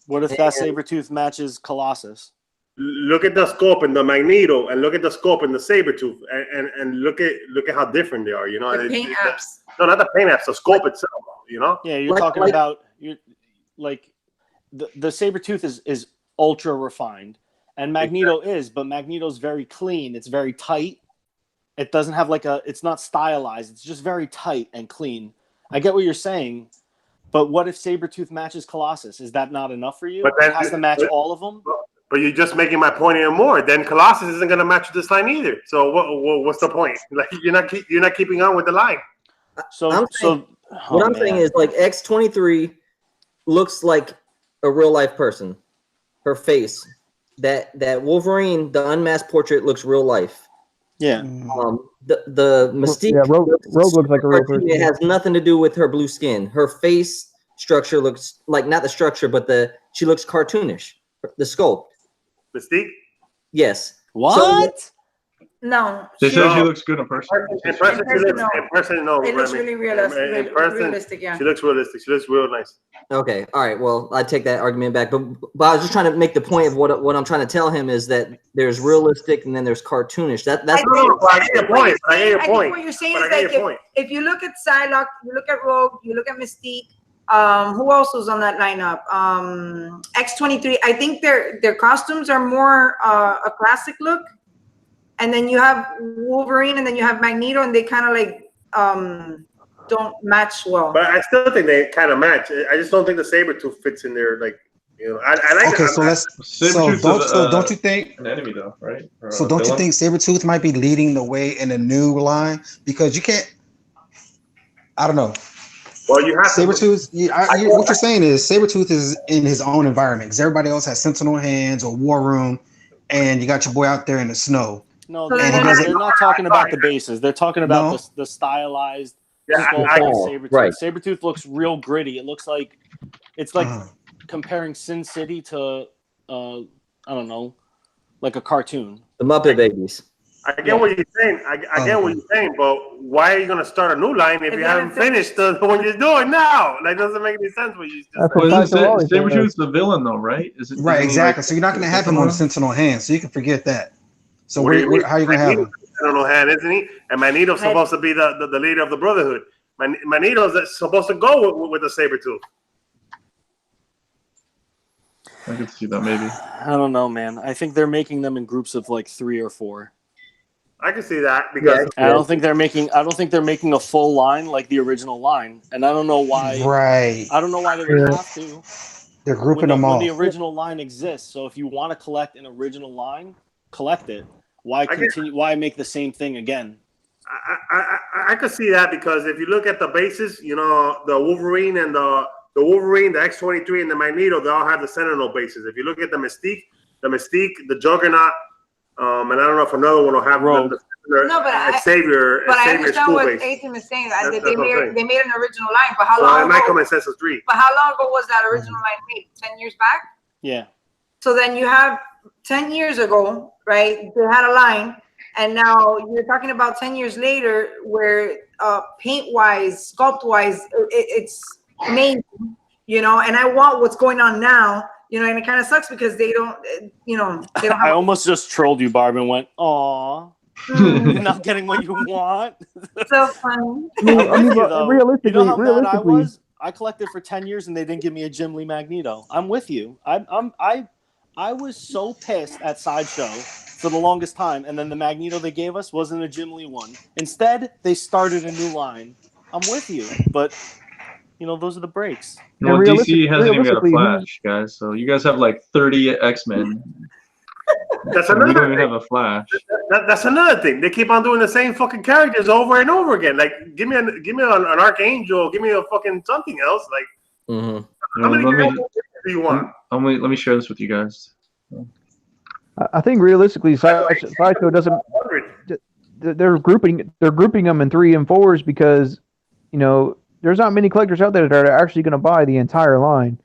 What if that Sabretooth matches Colossus? Look at the scope in the Magneto, and look at the scope in the Sabretooth, and look at how different they are. The paint apps. No, not the paint apps. The scope itself. Yeah, you're talking about the Sabretooth is ultra refined. And Magneto but Magneto's very clean. It's very tight. It doesn't have it's not stylized. It's just very tight and clean. I get what you're saying, but what if Sabretooth matches Colossus? Is that not enough for you? But then, it has to match all of them? But you're just making my point even more. Then Colossus isn't going to match this line either. So what's the point? Like you're not keeping on with the line. I'm saying is like X-23 looks like a real life person. Her face. That Wolverine, the unmasked portrait looks real life. Yeah. The Mystique. Yeah, Rogue looks like a real person. It has nothing to do with her blue skin. Her face structure looks like not the structure, but she looks cartoonish. The sculpt. Mystique. Yes. What? No. They said she looks good in person. In person, no. It looks really realistic. In person, realistic, yeah. She looks realistic. She looks real nice. Okay. All right. Well, I take that argument back. But I was just trying to make the point of what I'm trying to tell him is that there's realistic and then there's cartoonish. That's I get your point. I get your I point. think what you're saying is like if you look at Psylocke, you look at Rogue, you look at Mystique. Who else was on that lineup? X-23. I think their costumes are more a classic look. And then you have Wolverine, and then you have Magneto, and they kind of like don't match well. But I still think they kind of match. I just don't think the Sabretooth fits in there. Like I like. Okay, don't you think an enemy though, right? So don't you think Sabretooth might be leading the way in a new line because you can't? I don't know. Well, you have Sabretooth. What you're saying is Sabretooth is in his own environment because everybody else has Sentinel Hands or War Room, and you got your boy out there in the snow. No, they're not talking about the bases. They're talking about the stylized Sabretooth. Right. Sabretooth looks real gritty. It looks like it's like comparing Sin City to I don't know, like a cartoon. The Muppet Babies. I get what you're saying. I get what you're saying, but why are you going to start a new line if you haven't finished the one you're doing now? That doesn't make any sense. What you just said. Sabretooth's the villain, though, right? Right, exactly. So you're not going to have him on Sentinel Hands, so you can forget that. So how are you going to have him? Sentinel Hand, isn't he? And Magneto's supposed to be the leader of the Brotherhood. Magneto's supposed to go with the Sabretooth. I could see that maybe. I don't know, man. I think they're making them in groups of like 3 or 4. I can see that because I don't think they're making a full line like the original line, and I don't know why. Right. I don't know why they would have to. They're grouping them all. When the original line exists, so if you want to collect an original line, collect it. Why continue? Why make the same thing again? I could see that because if you look at the bases, the Wolverine and the X-23 and the Magneto, they all have the Sentinel bases. If you look at the Mystique, the Juggernaut, And I don't know if another one will have No, but Xavier. But I Xavier understand school what base. Atim is saying. That's They what I'm saying. made an original line, but how So long it might ago? come in Census 3. But how long ago was that original line made? 10 years back. Yeah. So then you have 10 years ago, right? They had a line, and now you're talking about 10 years later, where paint-wise, sculpt-wise, it's amazing, you know. And I want what's going on now, you know. And it kind of sucks because they don't, you know, they don't have. I almost just trolled you, Barb, and went, "Aw, you're not getting what you want." So funny. I'm with you, though. realistically, you know how mad I was? I collected for 10 years and they didn't give me a Jim Lee Magneto. I'm with you. I was so pissed at Sideshow for the longest time, and then the Magneto they gave us wasn't a Jim Lee one. Instead, they started a new line. I'm with you, but you know, those are the breaks. Well, DC hasn't even got a Flash, guys. So you guys have like 30 X-Men. That's We another don't even thing. have a Flash. That's another thing. They keep on doing the same fucking characters over and over again. Like, give me an Archangel. Give me a fucking something else. Like, how many characters do you want? Let me share this with you guys. I think realistically, Sideshow doesn't. They're grouping them in 3 and 4s because, you know, there's not many collectors out there that are actually going to buy the entire line.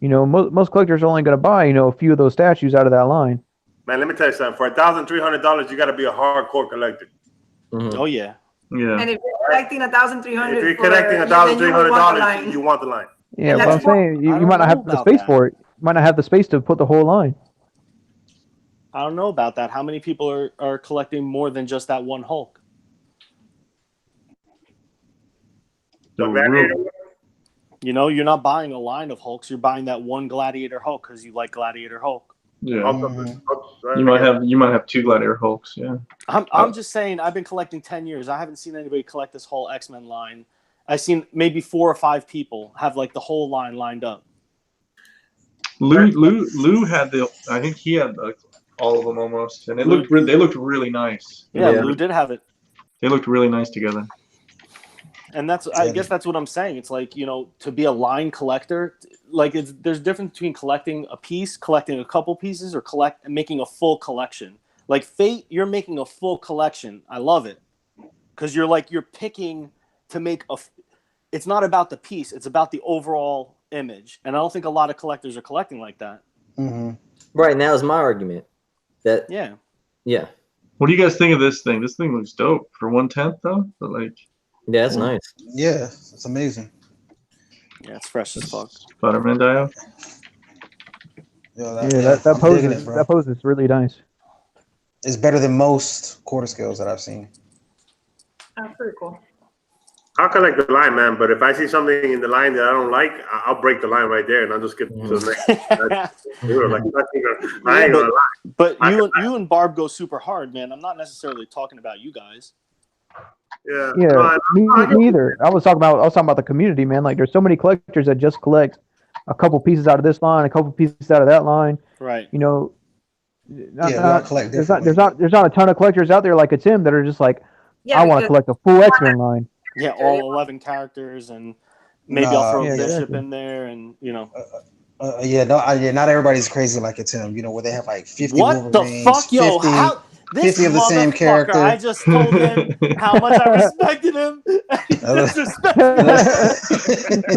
You know, most collectors are only going to buy, you know, a few of those statues out of that line. Man, let me tell you something. For $1,300, you got to be a hardcore collector. Oh yeah. Yeah. And if you're collecting $1,300, If you're collecting $1,300, you want the line. Yeah, but I'm saying you might not have the space for it. You might not have the space to put the whole line. I don't know about that. How many people are collecting more than just that one Hulk? You know, you're not buying a line of Hulks. You're buying that one Gladiator Hulk because you like Gladiator Hulk. Yeah. You might have 2 Gladiator Hulks. Yeah. I'm just saying. I've been collecting 10 years. I haven't seen anybody collect this whole X-Men line. I've seen maybe 4 or 5 people have like the whole line lined up. Lou had I think he had all of them almost, and they looked really nice. Yeah, Lou did have it. They looked really nice together. And I guess that's what I'm saying. It's like, you know, to be a line collector, like there's a difference between collecting a piece, collecting a couple pieces, or making a full collection. Like Fate, you're making a full collection. I love it because you're picking to make it's not about the piece, it's about the overall image. And I don't think a lot of collectors are collecting like that. Right now is my argument. Yeah. What do you guys think of this thing? This thing looks dope for 1/10 though. But like, yeah, it's nice. Yeah, it's amazing. Yeah, it's fresh as fuck. Spider-Man Dio. That pose is really nice. It's better than most quarter scales that I've seen. That's pretty cool. I'll collect the line, man. But if I see something in the line that I don't like, I'll break the line right there, and I'll just get to the next. I ain't gonna lie. But you and Barb go super hard, man. I'm not necessarily talking about you guys. Yeah. Me either. I was talking about the community, man. Like, there's so many collectors that just collect a couple pieces out of this line, a couple pieces out of that line. Right. You know, There's not a ton of collectors out there like it's him that are just like, I want to collect a full X-Men line. Yeah, all 11 characters, and maybe I'll throw Bishop in there, and you know. Not everybody's crazy like it's him. You know, where they have like 50 What Wolverines, the fuck, yo? 50 of the same character. I just told him how much I respected him. He disrespected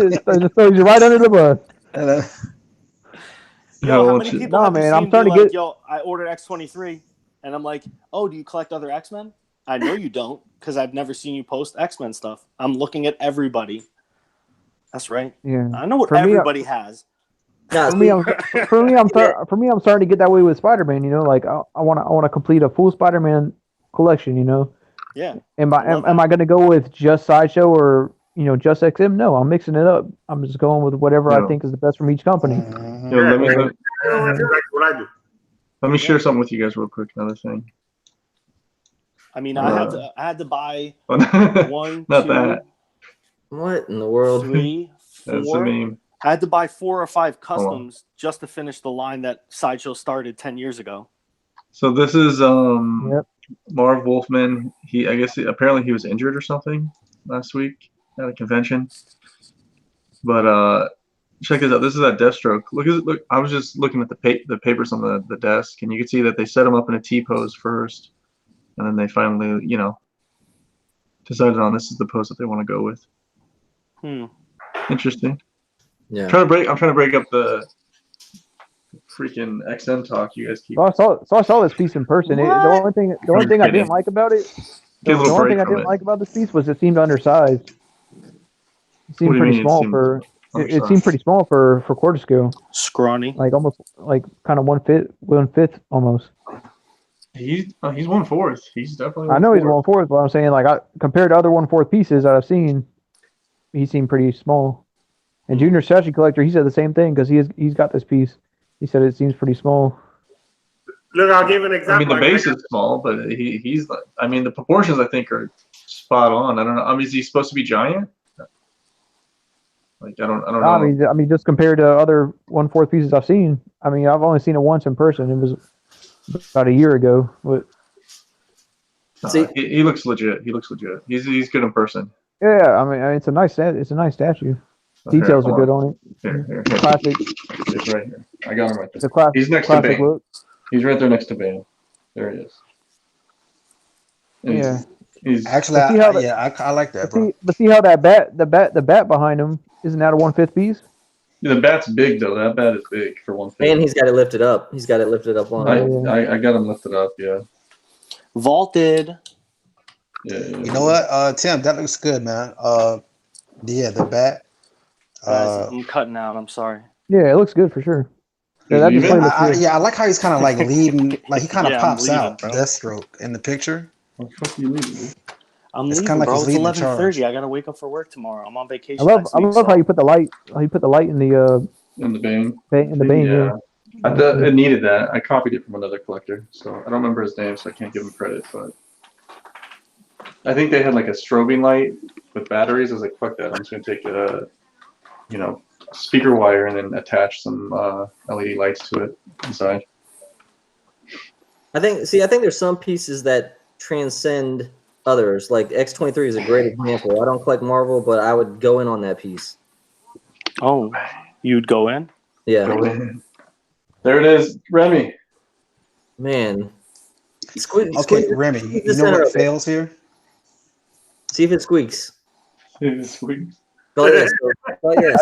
me. Just throws you right under the bus. Yo, how many people have I'm starting to get. Yo, I ordered X-23, and I'm like, oh, do you collect other X-Men? I know you don't, because I've never seen you post X-Men stuff. I'm looking at everybody. That's right. Yeah. I know what everybody has. For me, I'm starting to get that way with Spider-Man. You know, like I want to complete a full Spider-Man collection. You know. Yeah. Am I going to go with just Sideshow or, you know, just XM? No, I'm mixing it up. I'm just going with whatever I think is the best from each company. That's exactly what I do. Let me share something with you guys real quick. Another thing. I mean, I had to buy 1, not 2, that. What in the world? 3, 4. That's the meme. I had to buy 4 or 5 customs just to finish the line that Sideshow started 10 years ago. So this is Marv Wolfman. Apparently he was injured or something last week at a convention. But check this out. This is that Deathstroke. Look. I was just looking at the papers on the desk, and you can see that they set him up in a T pose first, and then they finally, decided on this is the pose that they want to go with. Interesting. Yeah. I'm trying to break up the freaking XM talk you guys keep. So I saw this piece in person. The only thing I didn't like about it. The only thing I didn't like about this piece was it seemed undersized. It seemed pretty small for. It seemed pretty small for quarter scale. Scrawny. Like almost like kind of one fifth almost. He's 1/4. He's definitely. I know he's 1/4, but I'm saying like compared to other 1/4 pieces that I've seen, he seemed pretty small. And Junior Statue Collector, he said the same thing because he's got this piece. He said it seems pretty small. Look, I'll give an example. I mean, the base is small, but he's like. I mean, the proportions I think are spot on. I don't know. I mean, is he supposed to be giant? Like I don't know. I mean, just compared to other 1/4 pieces I've seen. I mean, I've only seen it once in person. It was about a year ago. But he looks legit. He's good in person. Yeah, I mean, it's a nice statue. Details are good on it. Here. Classic. It's right here. I got him right there. The He's next to Bane. look. He's right there next to Bane. There he is. And he's Actually, I like that, bro. But see how that the bat behind him isn't that a 1/5 piece? Yeah, the bat's big though. That bat is big for 1/5. And he's got it lifted up. He's got it lifted up on. I got him lifted up. Yeah. Vaulted. Yeah. You know what, Tim? That looks good, man. The bat. Guys, I'm cutting out. I'm sorry. Yeah, it looks good for sure. Yeah, I like how he's kind of like leading, like he kind of pops out, bro. Deathstroke in the picture. What the fuck are you leaving, dude? I'm It's leaving, kinda like bro. he's It's leading the 11:30. I gotta wake up for work tomorrow. I'm on vacation. I love how you put the light. How you put the light in the In the Bane. In the Bane. Yeah. I thought it needed that. I copied it from another collector, so I don't remember his name, so I can't give him credit. But I think they had like a strobing light with batteries. I was like, fuck that. I'm just gonna take a, speaker wire and then attach some LED lights to it inside. I think there's some pieces that transcend others. Like X-23 is a great example. I don't collect Marvel, but I would go in on that piece. Oh, you'd go in? Yeah. Go in. There it is, Remy. Man. Remy, you know what fails here? See if it squeaks. See if it squeaks. Oh, yes. Oh, yes.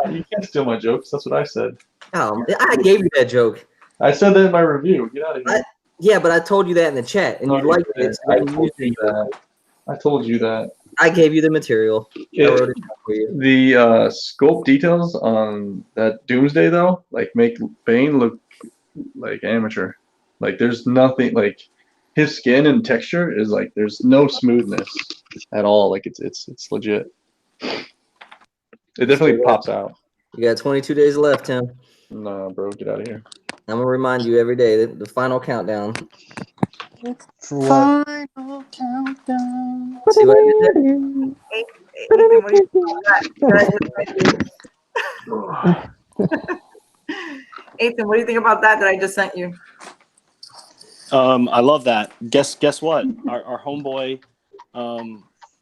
You can't steal my jokes. That's what I said. Oh, I gave you that joke. I said that in my review. Get out of here. Yeah, but I told you that in the chat, and you liked it. I told you that. I gave you the material. I wrote it down for you. The sculpt details on that Doomsday, though, like make Bane look like amateur. Like there's nothing, like his skin and texture is like there's no smoothness at all. Like it's legit. It definitely pops out. You got 22 days left, Tim. Nah, bro, get out of here. I'm gonna remind you every day the final countdown. For what? Final countdown. See what I did Ethan, what do you think about that I just sent you? I love that. Guess what? Our homeboy,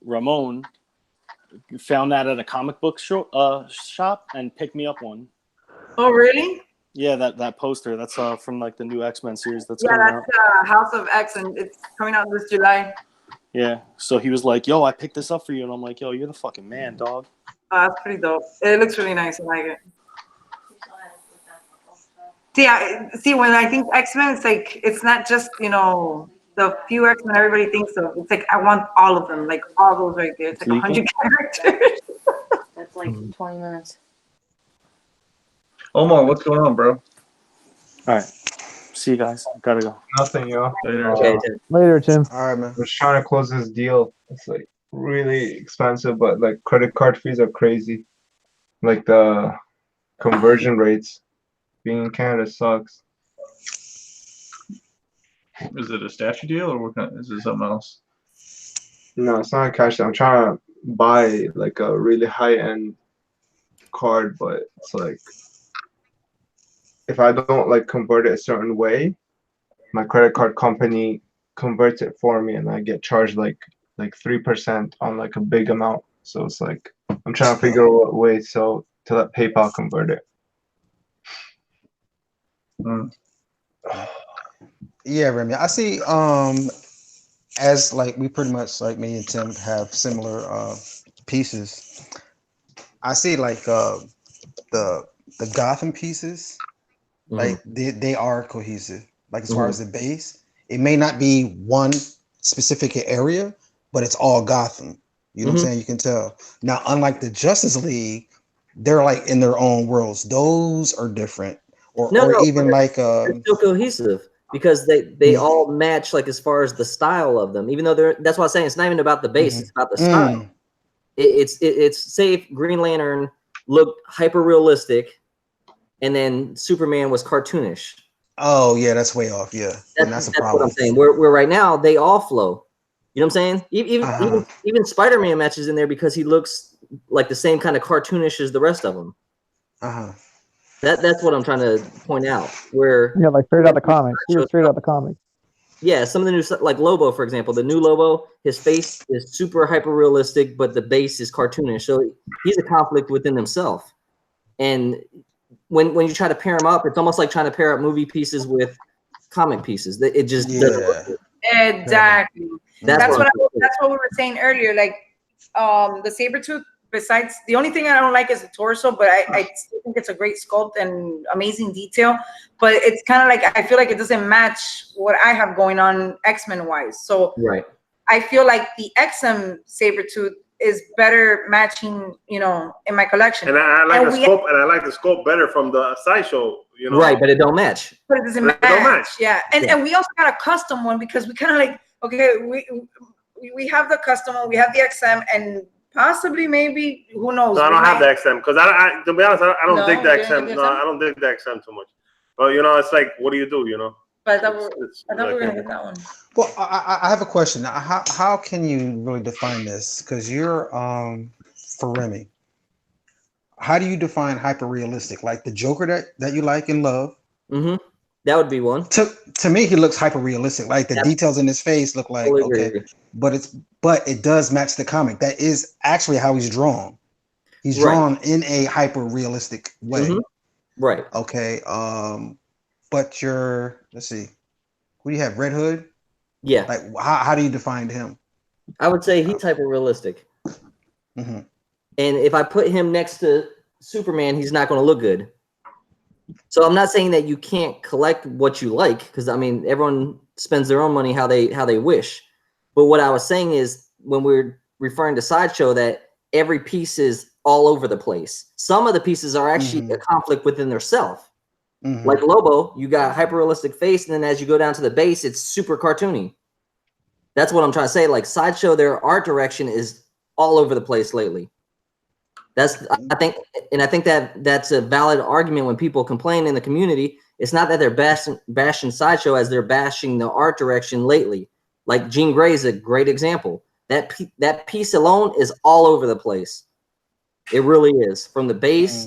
Ramon, found that at a comic book shop and picked me up one. Oh, really? Yeah, that poster. That's from like the new X-Men series that's coming out. That's House of X, and it's coming out this July. Yeah. So he was like, "Yo, I picked this up for you," and I'm like, "Yo, you're the fucking man, dog." That's pretty dope. It looks really nice. I like it. See, when I think X-Men, it's like it's not just the few X-Men everybody thinks of. It's like I want all of them, like all those right there. It's like 100 characters. That's like 20 minutes. Omar, what's going on, bro? All right. See you guys. Gotta go. Nothing, yo. Later, Tim. All right, man. I was trying to close this deal. It's like really expensive, but like credit card fees are crazy. Like the conversion rates being in Canada sucks. Is it a statue deal or what kind? Is it something else? No, it's not a cash. I'm trying to buy like a really high-end card, but it's like if I don't like convert it a certain way, my credit card company converts it for me, and I get charged like 3% on like a big amount. So it's like I'm trying to figure out what way. So to let PayPal convert it. Yeah, Remy. I see. As like we pretty much like me and Tim have similar pieces. I see like the Gotham pieces, like they are cohesive. Like as far as the base, it may not be one specific area, but it's all Gotham. You know what I'm saying? You can tell. Now, unlike the Justice League, they're like in their own worlds. Those are different. Or even like they're still cohesive because they all match like as far as the style of them. Even though that's why I'm saying it's not even about the base, it's about the style. It's say if Green Lantern looked hyper realistic and then Superman was cartoonish. Oh yeah, that's way off. Yeah, that's a problem. What I'm saying. Where right now they all flow. You know what I'm saying? Even Spider-Man matches in there because he looks like the same kind of cartoonish as the rest of them. That's what I'm trying to point out. Where like straight out the comics. Straight out the comics. Yeah, some of the new like Lobo, for example, the new Lobo, his face is super hyper realistic, but the base is cartoonish. So he's a conflict within himself. And when you try to pair them up, it's almost like trying to pair up movie pieces with comic pieces. It just doesn't work. Exactly. That's what we were saying earlier. Like the Sabretooth, besides the only thing I don't like is the torso, but I still think it's a great sculpt and amazing detail. But it's kind of like I feel like it doesn't match what I have going on X-Men wise. So I feel like the XM Sabretooth is better matching, you know, in my collection. And I like the scope, and I like the scope better from the Sideshow. You know, right? But it don't match. But it doesn't match. Yeah, and we also got a custom one because we kind of like we have the custom one, we have the XM, and possibly maybe who knows. No, I don't have the XM because I to be honest, I don't dig the XM. No, I don't dig the XM too much. But you know, it's like, what do you do? You know. But I thought we were gonna get that one. Well, I have a question. How can you really define this? Because you're for Remy. How do you define hyper realistic? Like the Joker that you like and love. That would be one. To me, he looks hyper realistic. Like the details in his face look like but it does match the comic. That is actually how he's drawn. He's drawn in a hyper realistic way. Right. Okay. But let's see. Who do you have? Red Hood? Yeah. Like how do you define him? I would say he's hyper realistic. And if I put him next to Superman, he's not going to look good. So I'm not saying that you can't collect what you like, because I mean everyone spends their own money how they wish. But what I was saying is when we're referring to Sideshow, that every piece is all over the place. Some of the pieces are actually a conflict within themselves. Like Lobo, you got hyper realistic face, and then as you go down to the base, it's super cartoony. That's what I'm trying to say. Like Sideshow, their art direction is all over the place lately. I think that's a valid argument when people complain in the community. It's not that they're bashing Sideshow as they're bashing the art direction lately. Like Jean Grey is a great example. That piece alone is all over the place. It really is, from the base.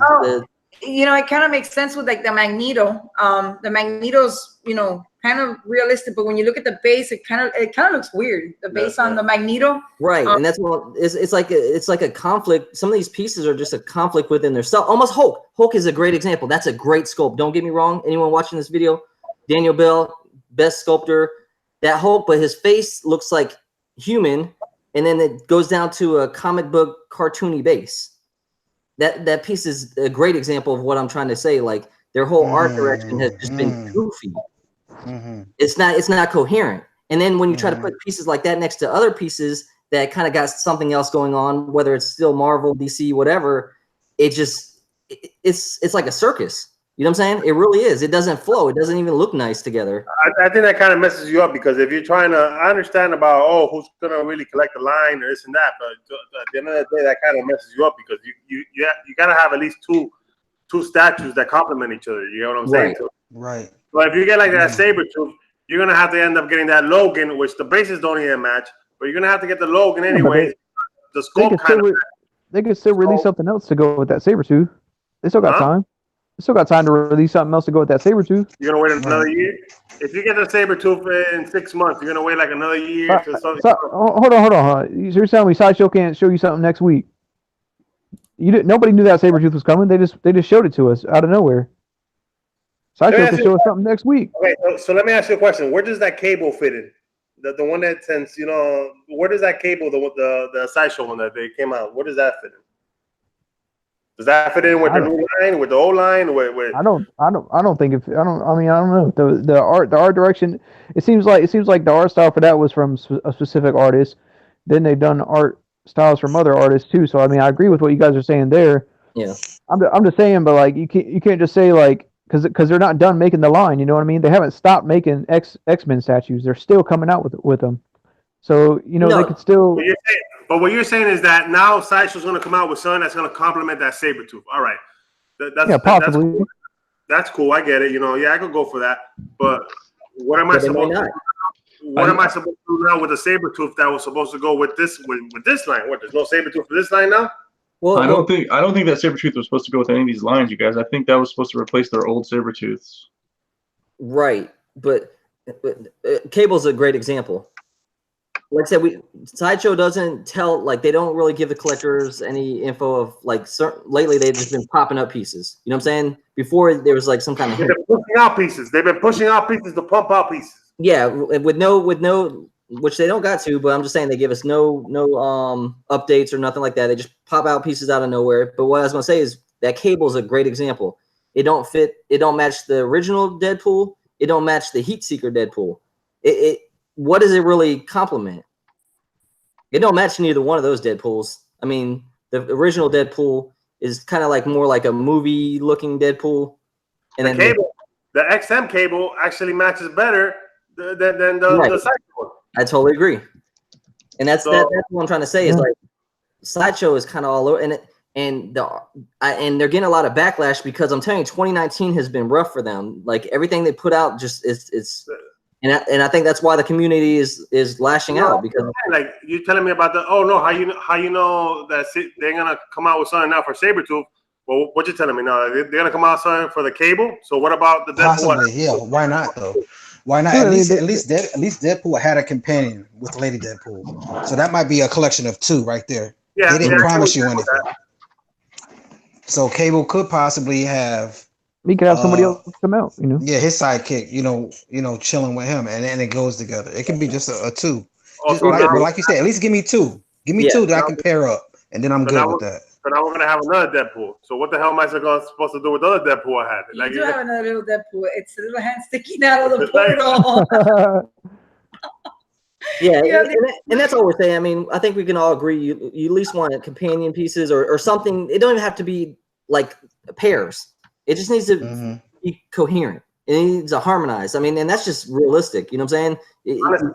You know, it kind of makes sense with like the Magneto. The Magneto's, you know, kind of realistic, but when you look at the base, it kind of looks weird. The base on the Magneto, right? And that's what it's like a conflict. Some of these pieces are just a conflict within themselves. Almost Hulk. Hulk is a great example. That's a great sculpt. Don't get me wrong. Anyone watching this video, Daniel Bell, best sculptor. That Hulk, but his face looks like human, and then it goes down to a comic book cartoony base. That piece is a great example of what I'm trying to say. Like their whole art direction has just been goofy. It's not coherent. And then when you try to put pieces like that next to other pieces that kind of got something else going on, whether it's still Marvel, DC, whatever, it's like a circus. You know what I'm saying? It really is. It doesn't flow. It doesn't even look nice together. I think that kind of messes you up because if you're trying to, I understand about who's gonna really collect the line or this and that, but at the end of the day, that kind of messes you up because you gotta have at least two statues that complement each other. You know what I'm saying? Right. But if you get like that Sabretooth, you're gonna have to end up getting that Logan, which the bases don't even match. But you're gonna have to get the Logan anyway. The scope they could still release something else to go with that Sabretooth. They still got time. They still got time to release something else to go with that Sabretooth. You're gonna wait another year? If you get the Sabretooth in 6 months, you're gonna wait like another year to something. Hold on. You're telling me Sideshow can't show you something next week? Nobody knew that Sabretooth was coming. They just showed it to us out of nowhere. Sideshow could show us something next week. Okay, so let me ask you a question. Where does that cable fit in? The one that sends, where does that cable, the Sideshow one that they came out, where does that fit in? Does that fit in with the new line, with the old line? I don't think I don't know. The art direction. It seems like the art style for that was from a specific artist. Then they've done art styles from other artists too. So I mean, I agree with what you guys are saying there. Yeah. I'm just saying, but like you can't just say like because they're not done making the line. You know what I mean? They haven't stopped making X-Men statues. They're still coming out with them. So they could still. But what you're saying is that now Sideshow's going to come out with something that's going to complement that Sabretooth. All right. Possibly. That's cool. I get it. Yeah, I could go for that. But what am I supposed to? What am I supposed to do now with the Sabretooth that was supposed to go with this line? What? There's no Sabretooth for this line now? Well, I don't think that Sabretooth was supposed to go with any of these lines, you guys. I think that was supposed to replace their old Sabretooths. Right, but Cable's a great example. Like I said, Sideshow doesn't tell, like they don't really give the collectors any info of like lately they've just been popping up pieces. You know what I'm saying? Before there was like some kind of They've been pushing out pieces. They've been pushing out pieces to pump out pieces. Yeah, with no, which they don't got to, but I'm just saying they give us no updates or nothing like that. They just pop out pieces out of nowhere. But what I was gonna say is that Cable is a great example. It don't match the original Deadpool. It don't match the Heat Seeker Deadpool. What does it really complement? It don't match neither one of those Deadpools. I mean, the original Deadpool is kind of like more like a movie looking Deadpool. And then the XM Cable actually matches better than the Sideshow one. I totally agree. And that's what I'm trying to say is like Sideshow is kind of all over and they're getting a lot of backlash because I'm telling you 2019 has been rough for them. Like everything they put out just it's and I think that's why the community is lashing out because like you're telling me about how you know that they're gonna come out with something now for Sabretooth. Well, what you telling me now? They're gonna come out something for the Cable. So what about the Deadpool? Possibly, yeah. Why not though? Why not? At least Deadpool had a companion with Lady Deadpool, so that might be a collection of two right there. Yeah, they didn't promise you anything. So Cable could possibly have. We could have somebody else come out, Yeah, his sidekick, chilling with him, and then it goes together. It could be just a two. Like you said, at least give me two. Give me two that I can pair up, and then I'm good with that. So now we're gonna have another Deadpool. So what the hell am I supposed to do with the other Deadpool I had? You do have another little Deadpool. It's a little hand sticking out of the portal. and that's all we're saying. I mean, I think we can all agree. You at least want companion pieces or something. It don't even have to be like pairs. It just needs to be coherent. It needs to harmonize. I mean, and that's just realistic. You know what I'm saying?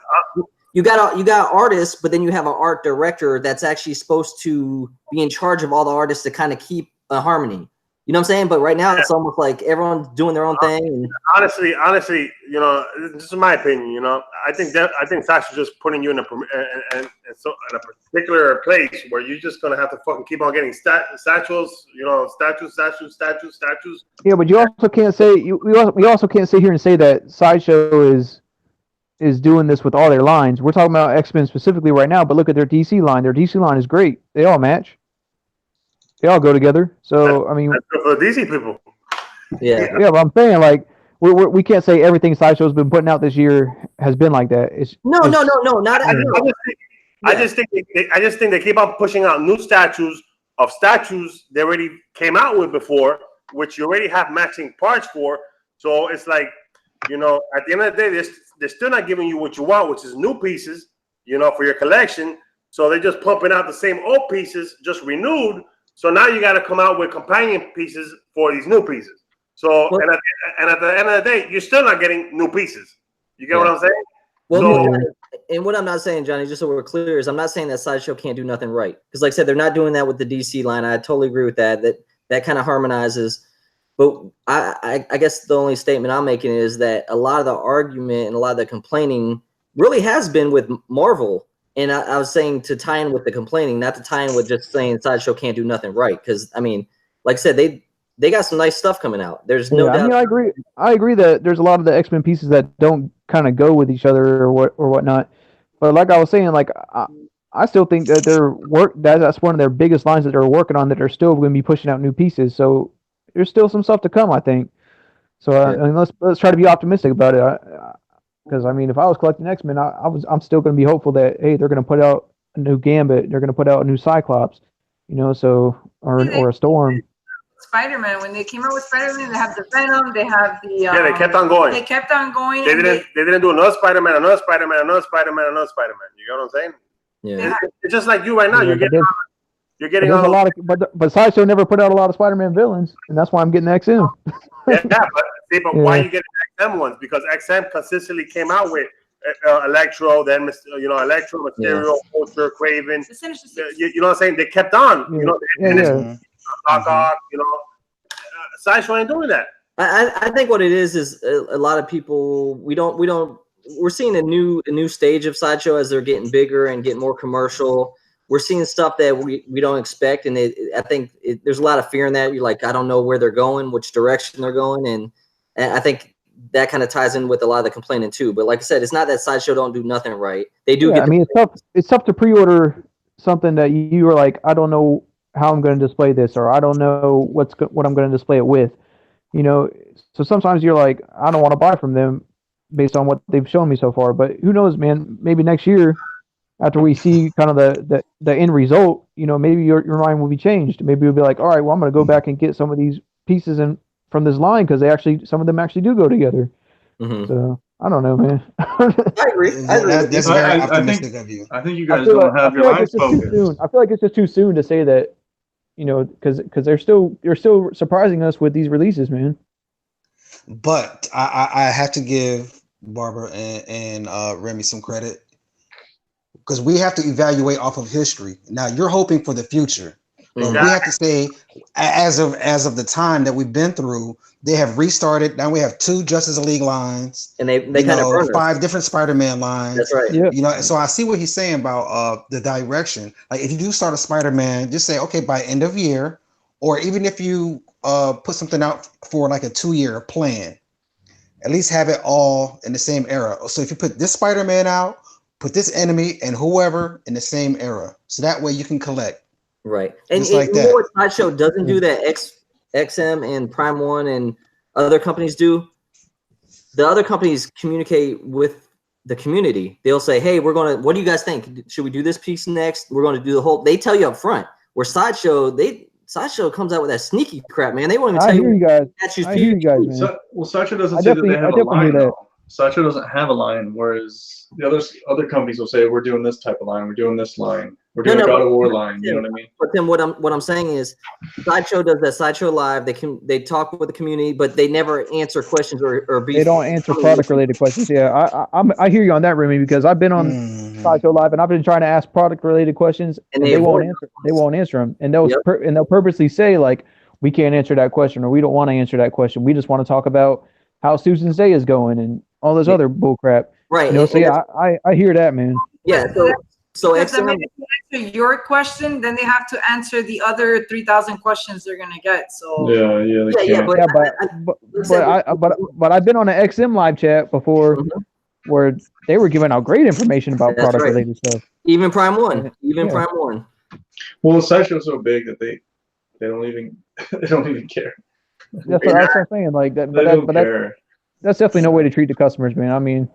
You got artists, but then you have an art director that's actually supposed to be in charge of all the artists to kind of keep a harmony. You know what I'm saying? But right now it's almost like everyone's doing their own thing. And honestly, this is my opinion. I think Sasha's just putting you in a particular place where you're just gonna have to fucking keep on getting statues. Statues. Yeah, but you also can't say we also can't sit here and say that Sideshow is doing this with all their lines. We're talking about X-Men specifically right now, but look at their DC line. Their DC line is great. They all match. They all go together. So I mean, that's good for the DC people. Yeah, but I'm saying like we can't say everything Sideshow's been putting out this year has been like that. I just think they keep on pushing out new statues of statues they already came out with before, which you already have matching parts for. So it's like, at the end of the day, they're still not giving you what you want, which is new pieces, for your collection. So they're just pumping out the same old pieces, just renewed. So now you got to come out with companion pieces for these new pieces. So, and at the end of the day, you're still not getting new pieces. You get what I'm saying? Well, and what I'm not saying, Johnny, just so we're clear, is I'm not saying that Sideshow can't do nothing right. Because like I said, they're not doing that with the DC line. I totally agree with that. That kind of harmonizes. But I guess the only statement I'm making is that a lot of the argument and a lot of the complaining really has been with Marvel. And I was saying to tie in with the complaining, not to tie in with just saying Sideshow can't do nothing right. Because, I mean, like I said, they got some nice stuff coming out. There's no doubt. I mean, I agree that there's a lot of the X-Men pieces that don't kind of go with each other or whatnot. But like I was saying, like I still think that that's one of their biggest lines that they're working on, that they're still going to be pushing out new pieces. So there's still some stuff to come, I think. So I mean, let's try to be optimistic about it. Because I mean, if I was collecting X-Men, I'm still going to be hopeful that, hey, they're going to put out a new Gambit, they're going to put out a new Cyclops, so or a Storm. Spider-Man, when they came out with Spider-Man, they have the Venom, they have the they kept on going. They kept on going. They didn't do another Spider-Man, another Spider-Man, another Spider-Man, another Spider-Man. You know what I'm saying? Yeah. It's just like you right now. You're getting a lot of, but Sideshow never put out a lot of Spider-Man villains, and that's why I'm getting XM. but why you getting XM ones? Because XM consistently came out with Electro, then Electro, Mysterio, Vulture, Craven. You know what I'm saying? They kept on. Sideshow ain't doing that. I think what it is a lot of people we're seeing a new stage of Sideshow as they're getting bigger and getting more commercial. We're seeing stuff that we don't expect, and I think there's a lot of fear in that. You're like, I don't know where they're going, which direction they're going, and I think that kind of ties in with a lot of the complaining too. But like I said, it's not that Sideshow don't do nothing right. They do. I mean, it's tough to pre-order something that you are like, I don't know how I'm going to display this, or I don't know what I'm going to display it with. So sometimes you're like, I don't want to buy from them based on what they've shown me so far. But who knows, man? Maybe next year, after we see kind of the end result, maybe your mind will be changed. Maybe you'll be like, all right, well, I'm going to go back and get some of these pieces from this line, because some of them actually do go together. Mm-hmm. So I don't know, man. I agree. That's very optimistic of you. I think you guys don't have your lines focused. I feel like it's just too soon to say that, because they're still surprising us with these releases, man. But I have to give Barbara and Remy some credit, because we have to evaluate off of history. Now you're hoping for the future, but we have to say, as of the time that we've been through, they have restarted. Now we have 2 Justice League lines, and they kind of 5 different Spider-Man lines. That's right. Yep. So I see what he's saying about the direction. Like, if you do start a Spider-Man, just say, okay, by end of year, or even if you put something out for like a 2-year plan, at least have it all in the same era. So if you put this Spider-Man out, put this enemy and whoever in the same era, so that way you can collect. Right. And you know what Sideshow doesn't do that XM and Prime One and other companies do? The other companies communicate with the community. They'll say, hey, what do you guys think? Should we do this piece next? We're going to do the whole, they tell you up front. Where Sideshow comes out with that sneaky crap, man. They won't even tell you. I hear you guys, man. Well, Sideshow doesn't say that they have a line, though. Sideshow doesn't have a line, whereas the other companies will say, we're doing this type of line, we're doing this line, we're doing a God of War line. You know what I mean? But then what I'm saying is, Sideshow does that Sideshow Live. They talk with the community, but they never answer questions or they don't answer product related questions. Yeah, I hear you on that, Remy, because I've been on Sideshow Live and I've been trying to ask product related questions, and they won't answer. They won't answer them, and they'll purposely say, like, we can't answer that question, or we don't want to answer that question. We just want to talk about how Susan's Day is going and all this other bull crap. Right. I hear that, man. Yeah. So if they answer your question, then they have to answer the other 3,000 questions they're gonna get. So but I've been on an XM live chat before where they were giving out great information about product related stuff. Even Prime One. Prime One. Well, Sideshow's so big that they don't even care. That's what I'm saying. Like that, that's definitely no way to treat the customers, man. I mean,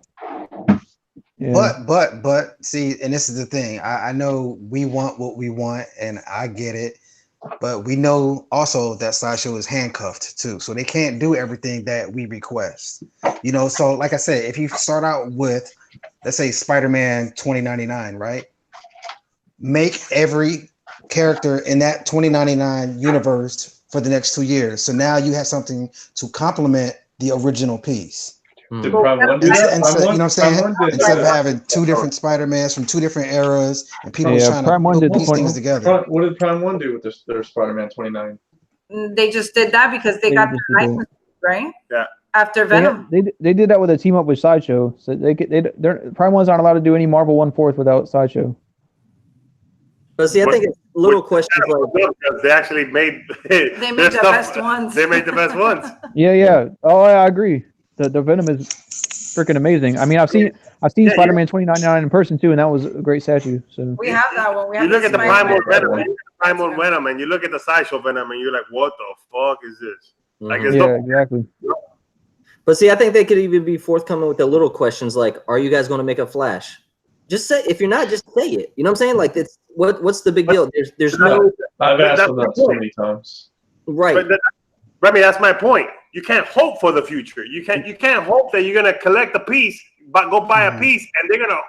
yeah. But see, and this is the thing. I know we want what we want, and I get it. But we know also that Sideshow is handcuffed too, so they can't do everything that we request. So like I said, if you start out with, let's say, Spider-Man 2099, right? Make every character in that 2099 universe for the next 2 years. So now you have something to complement the original piece. Did Prime One do that? You know what I'm saying? Instead of having 2 different Spider-Mans from 2 different eras and people trying to put these things together. What did Prime One do with their Spider-Man 29? They just did that because they got the license, right? Yeah. After Venom. They did that with a team up with Sideshow. So Prime One's aren't allowed to do any Marvel 1/4 without Sideshow. But see, I think it's little questions like they actually made the best ones. They made the best ones. Yeah. Oh, I agree. The Venom is freaking amazing. I mean, I've I've seen Spider-Man 2099 in person too, and that was a great statue. So We have that one. We have You look at the Spider-Man. Primal Venom, and you look at the Sideshow Venom, and you're like, what the fuck is this? Like, it's yeah, exactly. But see, I think they could even be forthcoming with the little questions like, "Are you guys going to make a Flash?" Just say, if you're not, just say it. You know what I'm saying? Like, it's what's the big deal? There's no. I've asked them that so many times. Right. Remy, that's my point. You can't hope for the future. You can't hope that you're gonna collect a piece, but go buy a piece, and they're gonna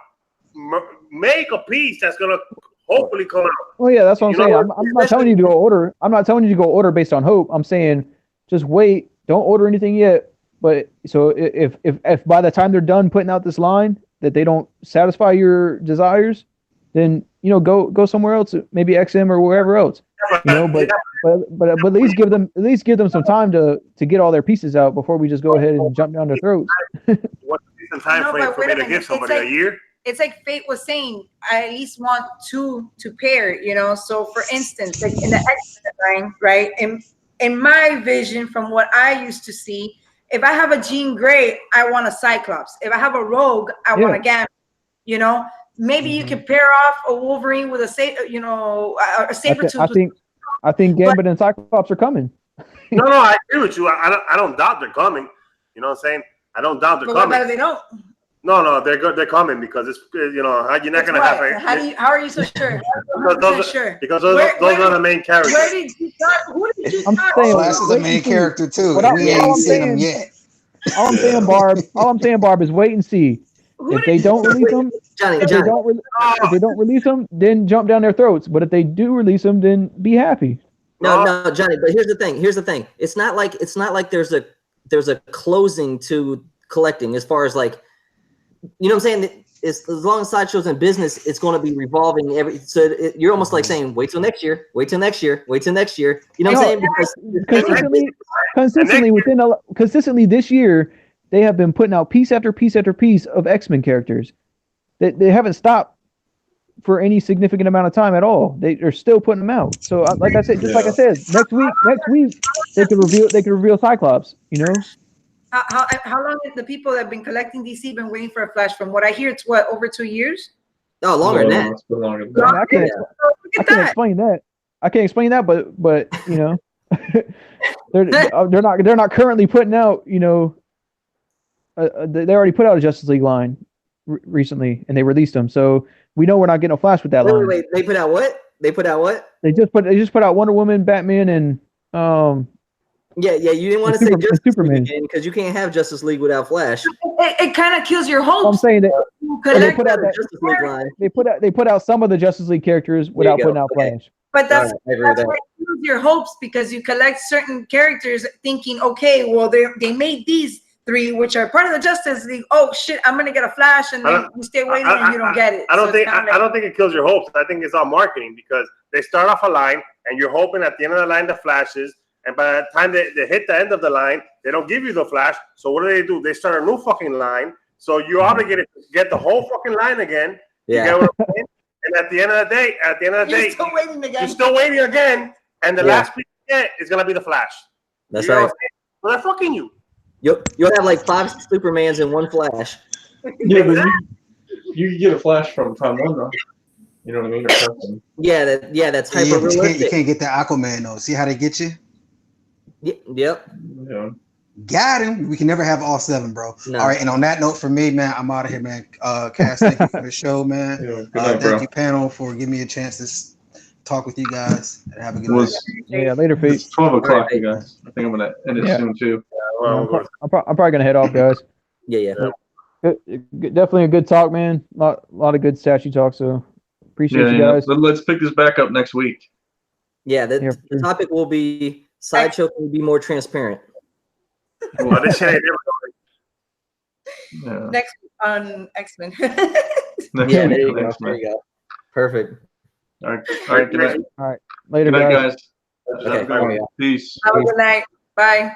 make a piece that's gonna hopefully come out. Well, yeah, that's what I'm saying. I'm not telling you to go order. I'm not telling you to go order based on hope. I'm saying just wait. Don't order anything yet. But so if by the time they're done putting out this line that they don't satisfy your desires, then go somewhere else, maybe XM or wherever else. But at least give them some time to get all their pieces out before we just go ahead and jump down their throats. What's a decent time frame for me to give somebody? A year? It's like Fate was saying, I at least want two to pair, So for instance, like in the X-Men line, right? In my vision, from what I used to see, if I have a Jean Grey, I want a Cyclops. If I have a Rogue, I want a Gambit. Maybe you can pair off a Wolverine with a Sabretooth. I think Gambit and Cyclops are coming. No, I agree with you. I don't doubt they're coming. You know what I'm saying? I don't doubt they're coming. What about they don't? No, they're good. They're coming because it's you're not gonna have a. How are you so sure? Because those are the main characters. Where did you start? Who did you start? Flash is a main character too. We ain't seen him yet. All I'm saying, Barb, is wait and see. If they don't release them, if they don't release them, then jump down their throats. But if they do release them, then be happy. No, Johnny. But here's the thing. It's not like there's a closing to collecting as far as like, you know what I'm saying. As long as Sideshow's in business, it's going to be revolving you're almost like saying, wait till next year, wait till next year, wait till next year. You know what I'm saying? Because consistently this year, they have been putting out piece after piece after piece of X-Men characters. They haven't stopped for any significant amount of time at all. They're still putting them out. So like I said, next week they could reveal Cyclops. How long have the people that have been collecting DC been waiting for a Flash? From what I hear, it's over 2 years. No, longer than that. It's been longer than that. I can't explain that. I can't explain that, but they're not currently putting out. They already put out a Justice League line recently, and they released them. So we know we're not getting a Flash with that line. Wait, they put out what? They put out what? They just put out Wonder Woman, Batman, and Yeah, you didn't want to say Justice League again because you can't have Justice League without Flash. It kind of kills your hopes. I'm saying that they put out Justice League line. They put out some of the Justice League characters without putting out Flash. But that's why it kills your hopes, because you collect certain characters thinking, okay, well they made these 3 which are part of the Justice League. Oh shit, I'm gonna get a Flash, and then you stay waiting and you don't get it. I don't think it kills your hopes. I think it's all marketing, because they start off a line and you're hoping at the end of the line the Flashes. And by the time they hit the end of the line, they don't give you the Flash. So what do? They start a new fucking line. So you're obligated to get the whole fucking line again. Yeah. You get what I'm saying? And at the end of the day, you're still waiting again. You're still waiting again. And the last piece you get is gonna be the Flash. That's right. Well, they're fucking you. You'll have like 5 Supermans and 1 Flash. Yeah, but you can get a Flash from Time One, though. You know what I mean? Or something. Yeah, that's hyper realistic. You can't get the Aquaman though. See how they get you? Yep. Yeah. Got him. We can never have all 7, bro. No. All right, and on that note, for me, man, I'm out of here, man. Cass, thank you for the show, man. Yeah, good night, thank you, panel, for giving me a chance to talk with you guys. And have a good night. Yeah, later, Pete. It's 12 o'clock, you guys. I think I'm gonna end it soon too. I'm probably gonna head off, guys. Yeah. Definitely a good talk, man. A lot of good statue talk. So appreciate you guys. Let's pick this back up next week. Yeah, the topic will be Sideshow can be more transparent. Well, this shit ain't never going. Next on X-Men. Yeah, there you go. Perfect. All right. Good night. All right. Later, good night, guys. Okay. Peace. Have a good night. Bye.